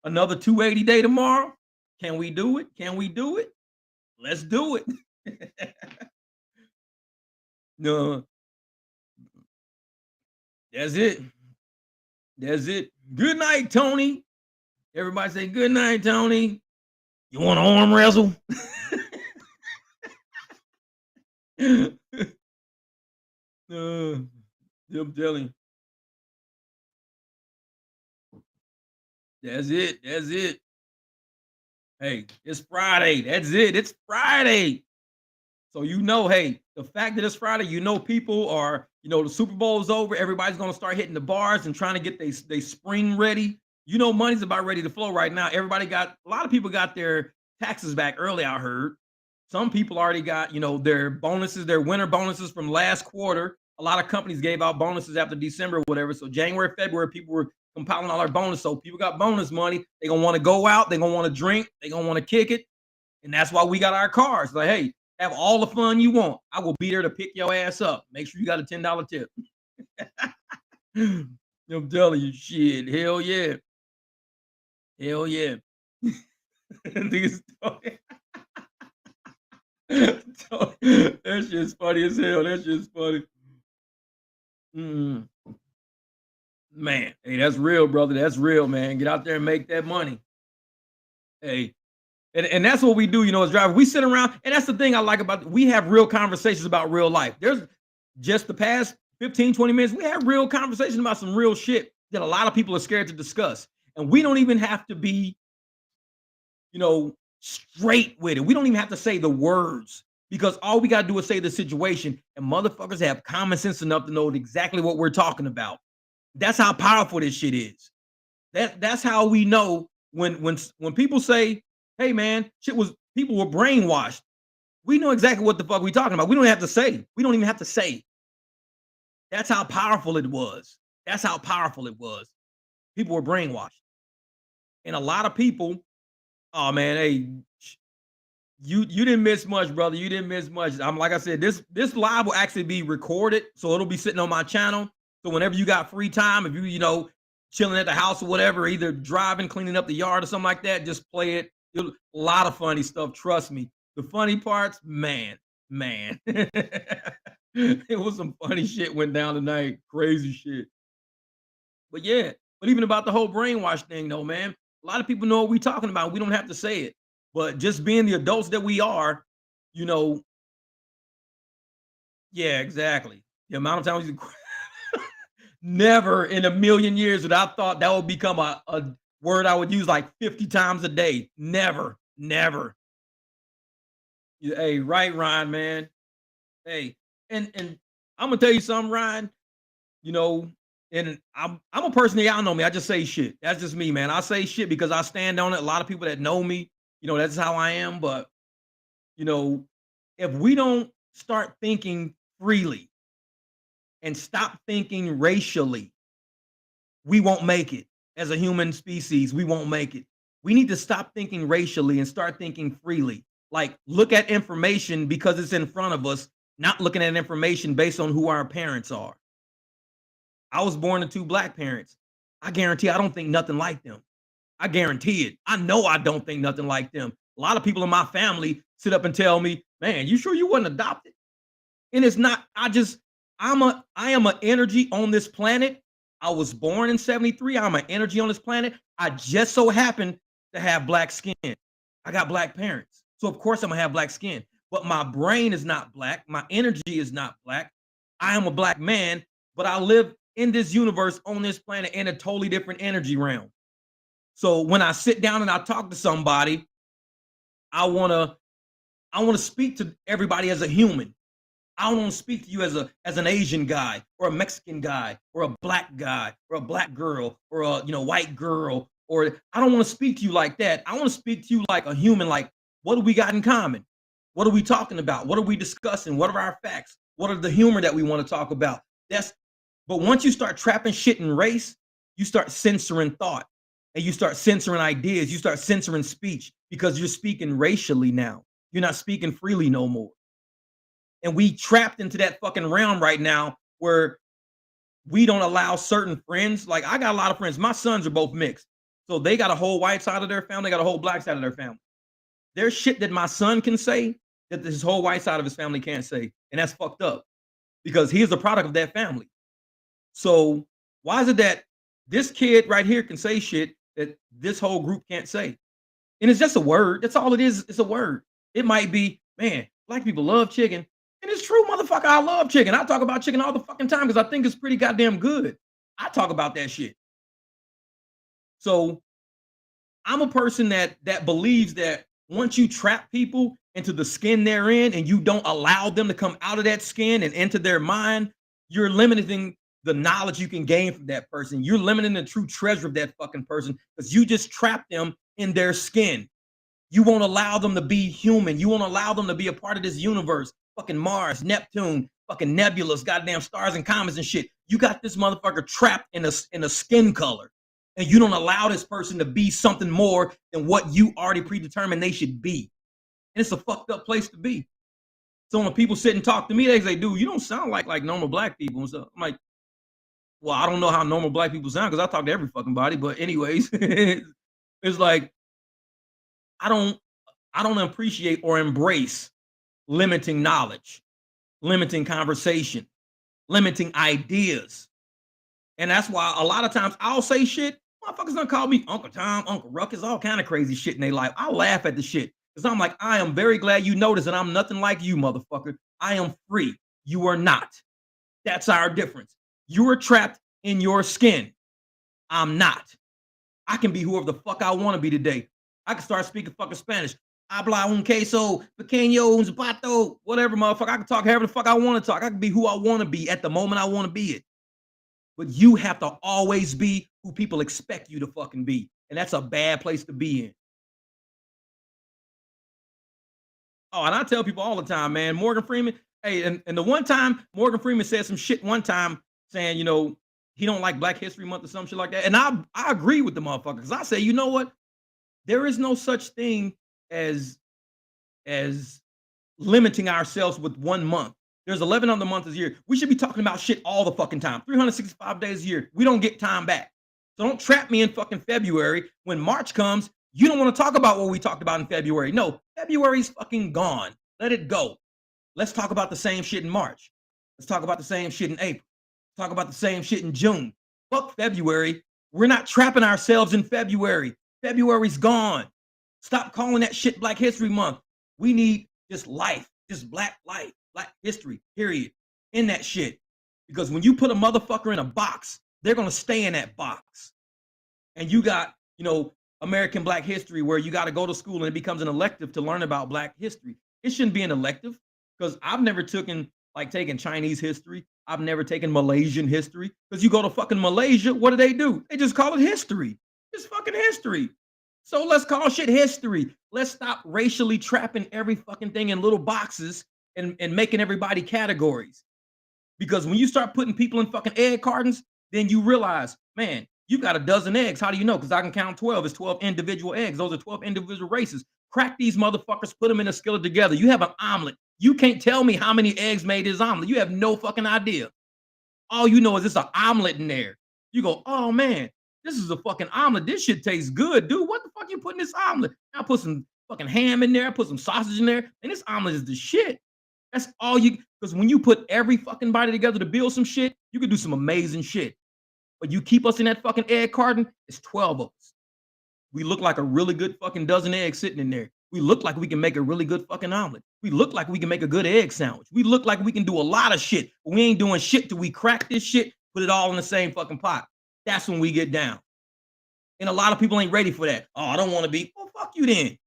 Another 280 day tomorrow. Can we do it? Can we do it? Let's do it. No, that's it. That's it. Good night, Tony. Everybody say good night, Tony. You want to arm wrestle? I'm telling you. That's it. That's it. Hey, it's Friday. That's it. It's Friday. So hey, the fact that it's Friday, people are, the Super Bowl's over. Everybody's gonna start hitting the bars and trying to get they spring ready. Money's about ready to flow right now. A lot of people got their taxes back early, I heard. Some people already got, their bonuses, their winter bonuses from last quarter. A lot of companies gave out bonuses after December or whatever. So January, February, people were compiling all their bonus. So people got bonus money. They're gonna want to go out, they're gonna want to drink, they're gonna want to kick it. And that's why we got our cars. Like, hey, have all the fun you want. I will be there to pick your ass up. Make sure you got a $10 tip. I'm telling you, shit. Hell yeah. Hell yeah. That shit's funny as hell. That shit's funny. Mm. Man, hey, that's real, brother. That's real, man. Get out there and make that money. Hey, and that's what we do, as drivers. We sit around, and that's the thing I like about we have real conversations about real life. There's just the past 15, 20 minutes, we have real conversations about some real shit that a lot of people are scared to discuss. And we don't even have to be, straight with it. We don't even have to say the words because all we got to do is say the situation, and motherfuckers have common sense enough to know exactly what we're talking about. That's how powerful this shit is. That's how we know when people say, "Hey man, people were brainwashed." We know exactly what the fuck we talking about. We don't have to say. We don't even have to say. That's how powerful it was. That's how powerful it was. People were brainwashed, and a lot of people. Oh man, hey, you didn't miss much, brother. You didn't miss much. I'm like I said, this live will actually be recorded, so it'll be sitting on my channel. So whenever you got free time, if you chilling at the house or whatever, either driving, cleaning up the yard or something like that, just play it. A lot of funny stuff. Trust me. The funny parts, man. It was some funny shit went down tonight. Crazy shit. But yeah, but even about the whole brainwash thing, though, man. A lot of people know what we're talking about. We don't have to say it. But just being the adults that we are, you know, yeah, exactly. The amount of times you never in a million years that I thought that would become a word I would use like 50 times a day. Never, never. Hey, right, Ryan, man. Hey, and I'm gonna tell you something, Ryan. You know, and I'm a person that y'all know me. I just say shit. That's just me, man. I say shit because I stand on it. A lot of people that know me, that's how I am. But you know, if we don't start thinking freely and stop thinking racially, we won't make it as a human species. We won't make it. We need to stop thinking racially and start thinking freely. Like, look at information because it's in front of us, not looking at information based on who our parents are. I was born to two black parents. I guarantee I don't think nothing like them. I guarantee it. I know I don't think nothing like them. A lot of people in my family sit up and tell me, "Man, you sure you wasn't adopted?" And it's not. I am an energy on this planet. I was born in 73. I'm an energy on this planet. I just so happen to have black skin. I got black parents. So of course I'm gonna have black skin. But my brain is not black. My energy is not black. I am a black man, but I live in this universe on this planet in a totally different energy realm. So when I sit down and I talk to somebody, I wanna I wanna speak to everybody as a human. I don't want to speak to you as an Asian guy or a Mexican guy or a black guy or a black girl or a white girl, or I don't want to speak to you like that. I want to speak to you like a human. Like, what do we got in common? What are we talking about? What are we discussing? What are our facts? What are the humor that we want to talk about? That's But once you start trapping shit in race, you start censoring thought and you start censoring ideas. You start censoring speech because you're speaking racially now. You're not speaking freely no more. And we trapped into that fucking realm right now where we don't allow certain friends. Like, I got a lot of friends. My sons are both mixed. So they got a whole white side of their family, they got a whole black side of their family. There's shit that my son can say that his whole white side of his family can't say. And that's fucked up because he is a product of that family. So why is it that this kid right here can say shit that this whole group can't say? And it's just a word. That's all it is. It's a word. It might be, man, black people love chicken. And it's true, motherfucker. I love chicken. I talk about chicken all the fucking time because I think it's pretty goddamn good. I talk about that shit. So I'm a person that believes that once you trap people into the skin they're in and you don't allow them to come out of that skin and into their mind, you're limiting the knowledge you can gain from that person. You're limiting the true treasure of that fucking person because you just trapped them in their skin. You won't allow them to be human. You won't allow them to be a part of this universe. Fucking Mars, Neptune, fucking nebulas, goddamn stars and comets and shit. You got this motherfucker trapped in a skin color. And you don't allow this person to be something more than what you already predetermined they should be. And it's a fucked up place to be. So when people sit and talk to me, they say, dude, you don't sound like normal black people and stuff. I'm like, well, I don't know how normal black people sound because I talk to every fucking body. But anyways, it's like, I don't appreciate or embrace limiting knowledge, limiting conversation, limiting ideas. And that's why a lot of times I'll say shit. Motherfuckers don't call me Uncle Tom, Uncle Ruckus, all kind of crazy shit in their life. I laugh at the shit because I'm like, I am very glad you noticed that I'm nothing like you, motherfucker. I am free. You are not. That's our difference. You are trapped in your skin. I'm not. I can be whoever the fuck I want to be today. I can start speaking fucking Spanish. Habla un queso, pequeño, un zapato, whatever, motherfucker. I can talk however the fuck I want to talk. I can be who I want to be at the moment I want to be it. But you have to always be who people expect you to fucking be. And that's a bad place to be in. Oh, and I tell people all the time, man, Morgan Freeman, hey, and the one time Morgan Freeman said some shit one time saying, he don't like Black History Month or some shit like that. And I agree with the motherfucker because I say, you know what? There is no such thing as limiting ourselves with 1 month. There's 11 other months a year. We should be talking about shit all the fucking time. 365 days a year. We don't get time back. So don't trap me in fucking February. When March comes, you don't want to talk about what we talked about in February. No, February's fucking gone. Let it go. Let's talk about the same shit in March. Let's talk about the same shit in April. Talk about the same shit in June. Fuck February. We're not trapping ourselves in February. February's gone. Stop calling that shit Black History Month. We need just life, just black life, black history, period, in that shit. Because when you put a motherfucker in a box, they're going to stay in that box. And you got, American Black History where you got to go to school and it becomes an elective to learn about Black history. It shouldn't be an elective because I've never taken Chinese history. I've never taken Malaysian history because you go to fucking Malaysia, what do? They just call it history. It's fucking history. So let's call shit history. Let's stop racially trapping every fucking thing in little boxes and making everybody categories. Because when you start putting people in fucking egg cartons, then you realize, man, you got a dozen eggs. How do you know? Because I can count 12. It's 12 individual eggs. Those are 12 individual races. Crack these motherfuckers, put them in a skillet together. You have an omelet. You can't tell me how many eggs made this omelet. You have no fucking idea. All you know is it's an omelet in there. You go, oh man, this is a fucking omelet. This shit tastes good, dude. What the fuck you put in this omelet? I put some fucking ham in there. I put some sausage in there, and this omelet is the shit. That's all you. Because when you put every fucking body together to build some shit, you can do some amazing shit. But you keep us in that fucking egg carton, it's 12 of us. We look like a really good fucking dozen eggs sitting in there. We look like we can make a really good fucking omelet. We look like we can make a good egg sandwich. We look like we can do a lot of shit, but we ain't doing shit till we crack this shit, put it all in the same fucking pot. That's when we get down. And a lot of people ain't ready for that. Oh, I don't want to be. Well, fuck you then.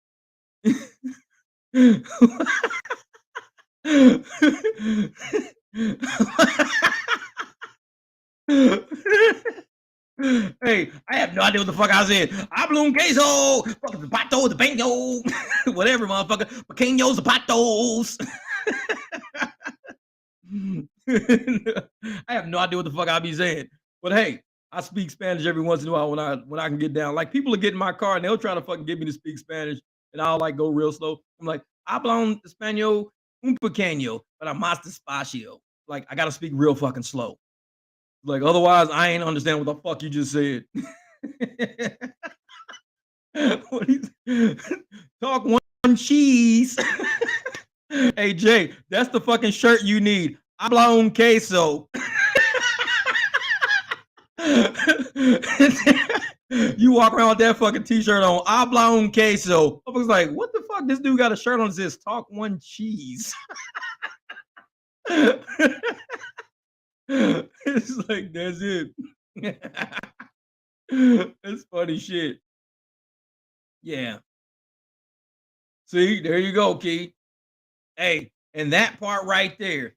Hey, I have no idea what the fuck I said. Hablo un queso, fucking zapato, the bango, whatever, motherfucker. Pequeños zapatos. I have no idea what the fuck I be saying. But hey, I speak Spanish every once in a while when I can get down. Like people will get in my car and they'll try to fucking get me to speak Spanish, and I'll like go real slow. I'm like, hablo un español un pequeño, but más despacio. Like I gotta speak real fucking slow. Like otherwise, I ain't understand what the fuck you just said. What talk one cheese. Hey Jay, that's the fucking shirt you need. Habla un queso. You walk around with that fucking t-shirt on. Habla un queso. I was like, what the fuck? This dude got a shirt on that says talk one cheese. It's like that's it. That's funny shit. Yeah. See, there you go, Key. Hey, and that part right there.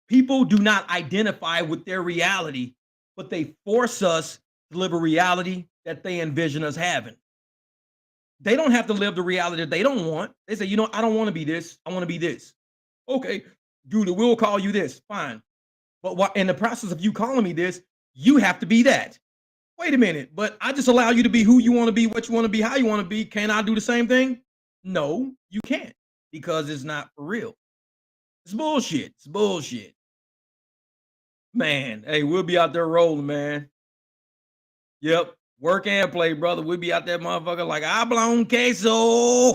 People do not identify with their reality, but they force us to live a reality that they envision us having. They don't have to live the reality that they don't want. They say, you know, I don't want to be this. I want to be this. Okay, dude, we'll call you this. Fine. But what in the process of you calling me this, you have to be that. Wait a minute, but I just allow you to be who you want to be, what you want to be, how you want to be. Can I do the same thing? No, you can't because it's not for real. It's bullshit. It's bullshit. Man, hey, we'll be out there rolling, man. Yep. Work and play, brother. We'll be out there, motherfucker, like I blown queso.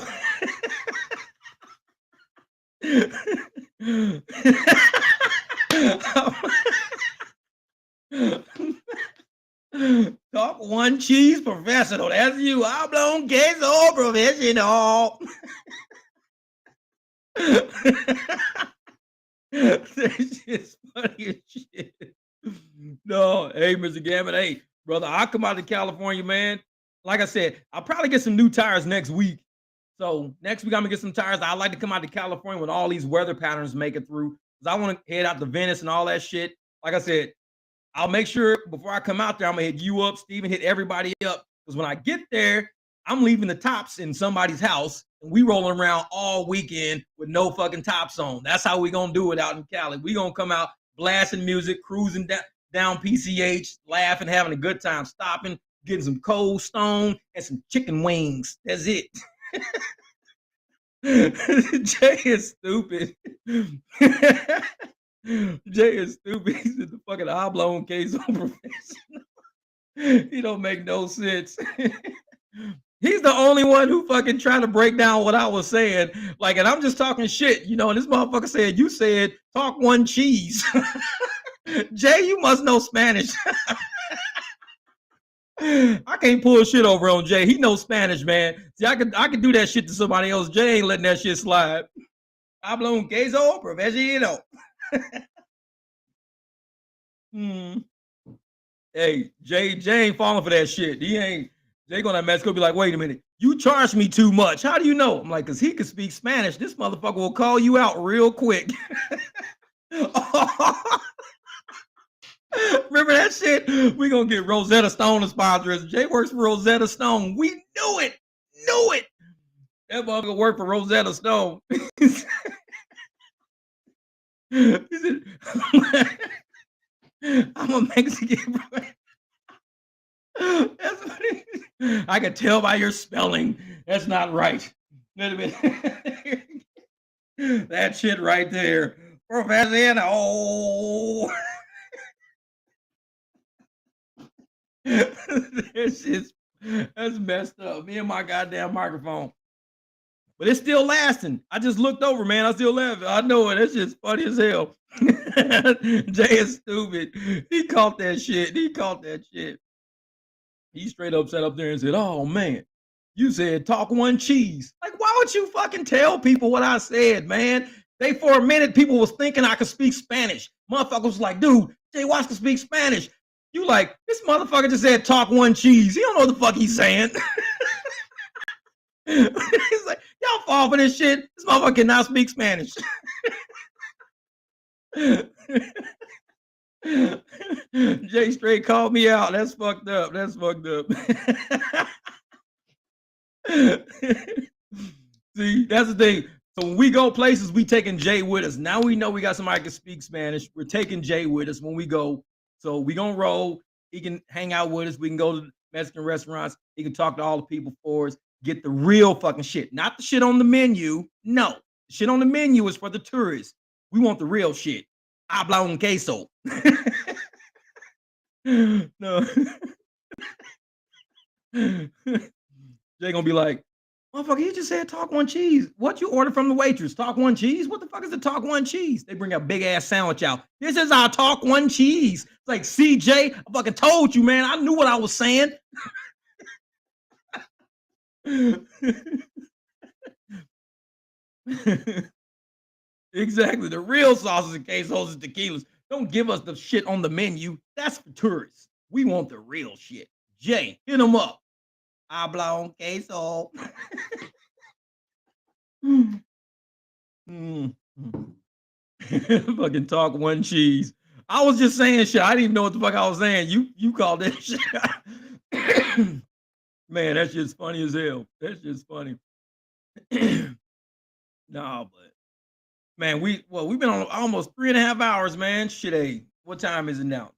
Talk one cheese professional. That's you. I blown queso professional. That's just funny as shit. No, hey, Mr. Gambit. Hey, brother, I'll come out to California, man. Like I said, I'll probably get some new tires next week. So next week I'm gonna get some tires. I like to come out to California when all these weather patterns make it through. Because I want to head out to Venice and all that shit. Like I said, I'll make sure before I come out there, I'm gonna hit you up, Steven, hit everybody up. Because when I get there, I'm leaving the tops in somebody's house and we rolling around all weekend with no fucking tops on. That's how we gonna do it out in Cali. We gonna come out blasting music, cruising down PCH, laughing, having a good time, stopping, getting some Cold Stone and some chicken wings. That's it. Jay is stupid. Jay is stupid. He's the fucking oblong case on professional. He don't make no sense. He's the only one who fucking trying to break down what I was saying. Like, and I'm just talking shit, you know, and this motherfucker said, you said, talk one cheese. Jay, you must know Spanish. I can't pull shit over on Jay. He knows Spanish, man. See, I could do that shit to somebody else. Jay ain't letting that shit slide. Hablo un queso professional. Hey, Jay ain't falling for that shit. Jay gonna mess gonna be like, wait a minute, you charged me too much. How do you know? I'm like, cause he can speak Spanish. This motherfucker will call you out real quick. Remember that shit? We gonna get Rosetta Stone to sponsor us. Jay works for Rosetta Stone. We knew it. Knew it. That motherfucker worked for Rosetta Stone. He said, I'm a Mexican. That's what I can tell by your spelling. That's not right. That shit right there. Professor. Oh. That shit's that's messed up. Me and my goddamn microphone. But it's still lasting. I just looked over, man. I still laughing. I know it. That's just funny as hell. Jay is stupid. He caught that shit. He caught that shit. He straight up sat up there and said, "Oh man, you said talk one cheese." Like, why would you fucking tell people what I said, man? They for a minute people was thinking I could speak Spanish. Motherfucker was like, dude, Jay Watts can speak Spanish. You like, this motherfucker just said talk one cheese. He don't know what the fuck he's saying. He's like, y'all fall for this shit. This motherfucker cannot speak Spanish. Jay straight called me out. That's fucked up. That's fucked up. See, that's the thing. So when we go places, we taking Jay with us. Now we know we got somebody who can speak Spanish. We're taking Jay with us when we go. So we gonna roll. He can hang out with us. We can go to Mexican restaurants. He can talk to all the people for us. Get the real fucking shit, not the shit on the menu. No, the shit on the menu is for the tourists. We want the real shit. Habla un queso. No. Jay gonna be like, motherfucker, you just said talk one cheese. What you order from the waitress? Talk one cheese? What the fuck is the talk one cheese? They bring a big ass sandwich out. This is our talk one cheese. It's like, CJ, I fucking told you, man. I knew what I was saying. Exactly. The real sauces and quesos and tequilas. Don't give us the shit on the menu. That's for tourists. We want the real shit. Jay, hit them up. Habla un queso. Mm. Fucking talk one cheese. I was just saying shit. I didn't even know what the fuck I was saying. You called that shit. Man, that shit's funny as hell. That's just funny. Nah, but man, we've been on almost 3.5 hours, man. Shit, hey, what time is it now?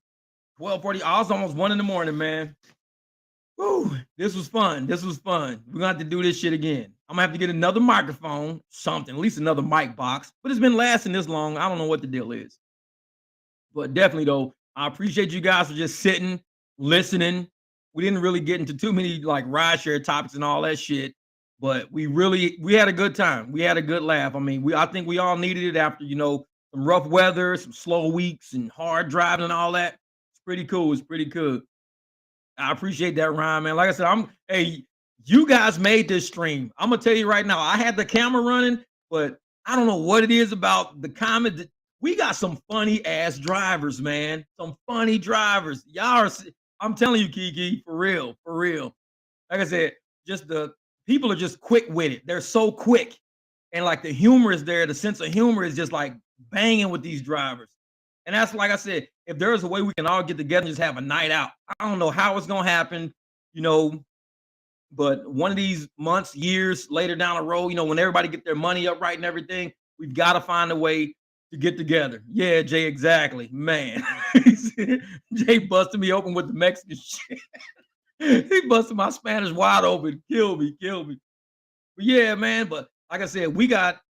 12:40. I was almost 1 in the morning, man. Woo, this was fun. This was fun. We're gonna have to do this shit again. I'm gonna have to get another microphone, something, at least another mic box. But it's been lasting this long. I don't know what the deal is. But definitely though, I appreciate you guys for just sitting, listening. We didn't really get into too many like rideshare topics and all that shit, but we had a good time. We had a good laugh. I mean, I think we all needed it after some rough weather, some slow weeks, and hard driving and all that. It's pretty cool. It's pretty cool. I appreciate that, Ryan, man. Like I said, hey, you guys made this stream. I'm gonna tell you right now, I had the camera running, but I don't know what it is about the comment. We got some funny ass drivers, man. Some funny drivers. I'm telling you, Kiki, for real, for real. Like I said, just the people are just quick with it. They're so quick. And like the humor is there, the sense of humor is just like banging with these drivers. And that's like I said, if there's a way we can all get together and just have a night out, I don't know how it's gonna happen, you know, but one of these months, years later down the road, when everybody get their money up right and everything, we've got to find a way to get together. Yeah, Jay, exactly. Man. Jay busted me open with the Mexican shit. He busted my Spanish wide open. Kill me, kill me. But yeah, man. But like I said, we got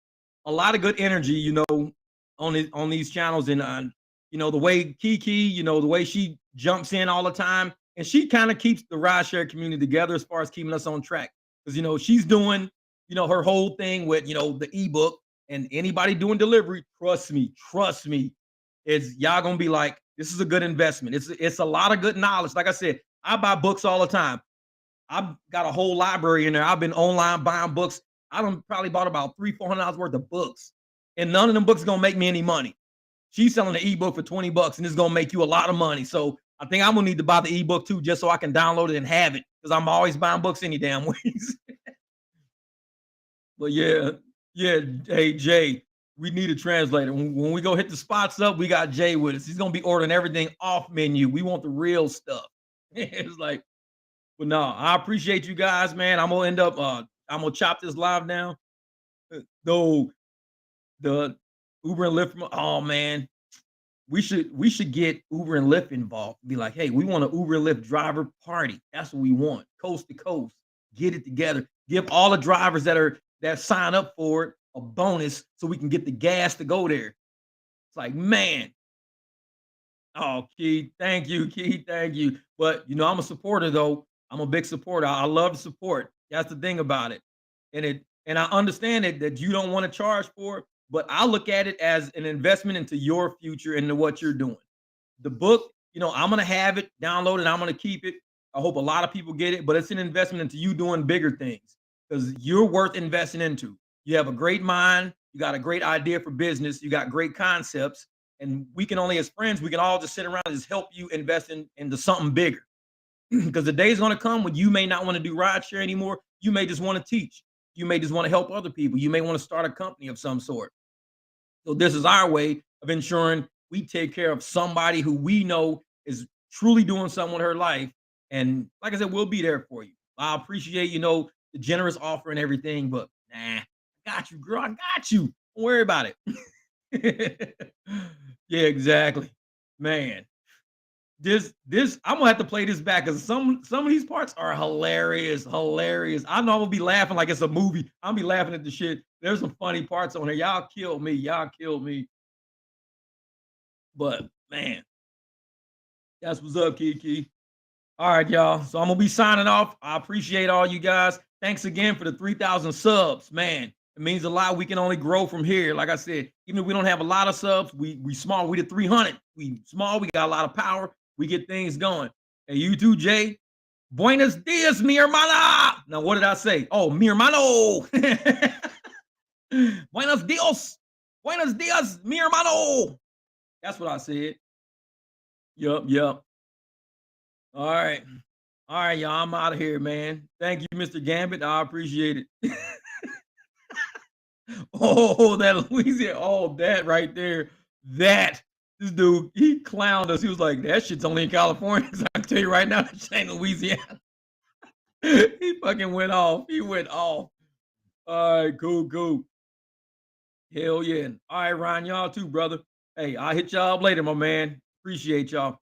a lot of good energy, on these channels. And the way Kiki, the way she jumps in all the time, and she kind of keeps the rideshare community together as far as keeping us on track. Because she's doing, her whole thing with the ebook, and anybody doing delivery, trust me, is y'all gonna be like, this is a good investment. It's a lot of good knowledge. Like I said, I buy books all the time. I've got a whole library in there. I've been online buying books. I done probably bought about $300-400 worth of books, and none of them books gonna make me any money. She's selling the ebook for $20, and it's gonna make you a lot of money. So I think I'm gonna need to buy the ebook too, just so I can download it and have it, because I'm always buying books any damn ways. But yeah, hey Jay, we need a translator. When we go hit the spots up, we got Jay with us. He's gonna be ordering everything off menu. We want the real stuff. It's like, but no, I appreciate you guys, man. I'm gonna end up I'm gonna chop this live down. Though the Uber and Lyft, oh man, we should get Uber and Lyft involved. Be like, hey, we want an Uber and Lyft driver party. That's what we want, coast to coast. Get it together. Give all the drivers that sign up for it a bonus, so we can get the gas to go there. It's like, man, Oh, Keith, thank you, Keith, thank you. But I'm a supporter though. I'm a big supporter. I love support. That's the thing about it. And I understand it that you don't want to charge for it, but I look at it as an investment into your future and into what you're doing. The book, I'm gonna have it downloaded. I'm gonna keep it. I hope a lot of people get it, but it's an investment into you doing bigger things because you're worth investing into. You have a great mind. You got a great idea for business. You got great concepts, and we can only, as friends, we can all just sit around and just help you invest into something bigger. Because the day is going to come when you may not want to do rideshare anymore. You may just want to teach. You may just want to help other people. You may want to start a company of some sort. So this is our way of ensuring we take care of somebody who we know is truly doing something with her life. And like I said, we'll be there for you. I appreciate, the generous offer and everything, but I got you, girl. I got you. Don't worry about it. Yeah, exactly. Man, this I'm gonna have to play this back because some of these parts are hilarious, hilarious. I know I'm gonna be laughing like it's a movie. I'll be laughing at the shit. There's some funny parts on here. Y'all killed me. Y'all killed me. But man, that's what's up, Kiki. All right, y'all. So I'm gonna be signing off. I appreciate all you guys. Thanks again for the 3,000 subs, man. It means a lot. We can only grow from here. Like I said, even if we don't have a lot of subs, we small. We did 300. We small. We got a lot of power. We get things going. Hey, you too, Jay. Buenos dias, mi hermana. Now, what did I say? Oh, mi hermano. Buenos dias. Buenos dias, mi hermano. That's what I said. Yup, yup. All right. All right, y'all. I'm out of here, man. Thank you, Mr. Gambit. I appreciate it. Oh, that Louisiana. Oh, that right there. That. This dude, he clowned us. He was like, that shit's only in California. So I can tell you right now, that shit ain't Louisiana. He fucking went off. He went off. All right, cool, cool. Hell yeah. All right, Ryan, y'all too, brother. Hey, I'll hit y'all up later, my man. Appreciate y'all.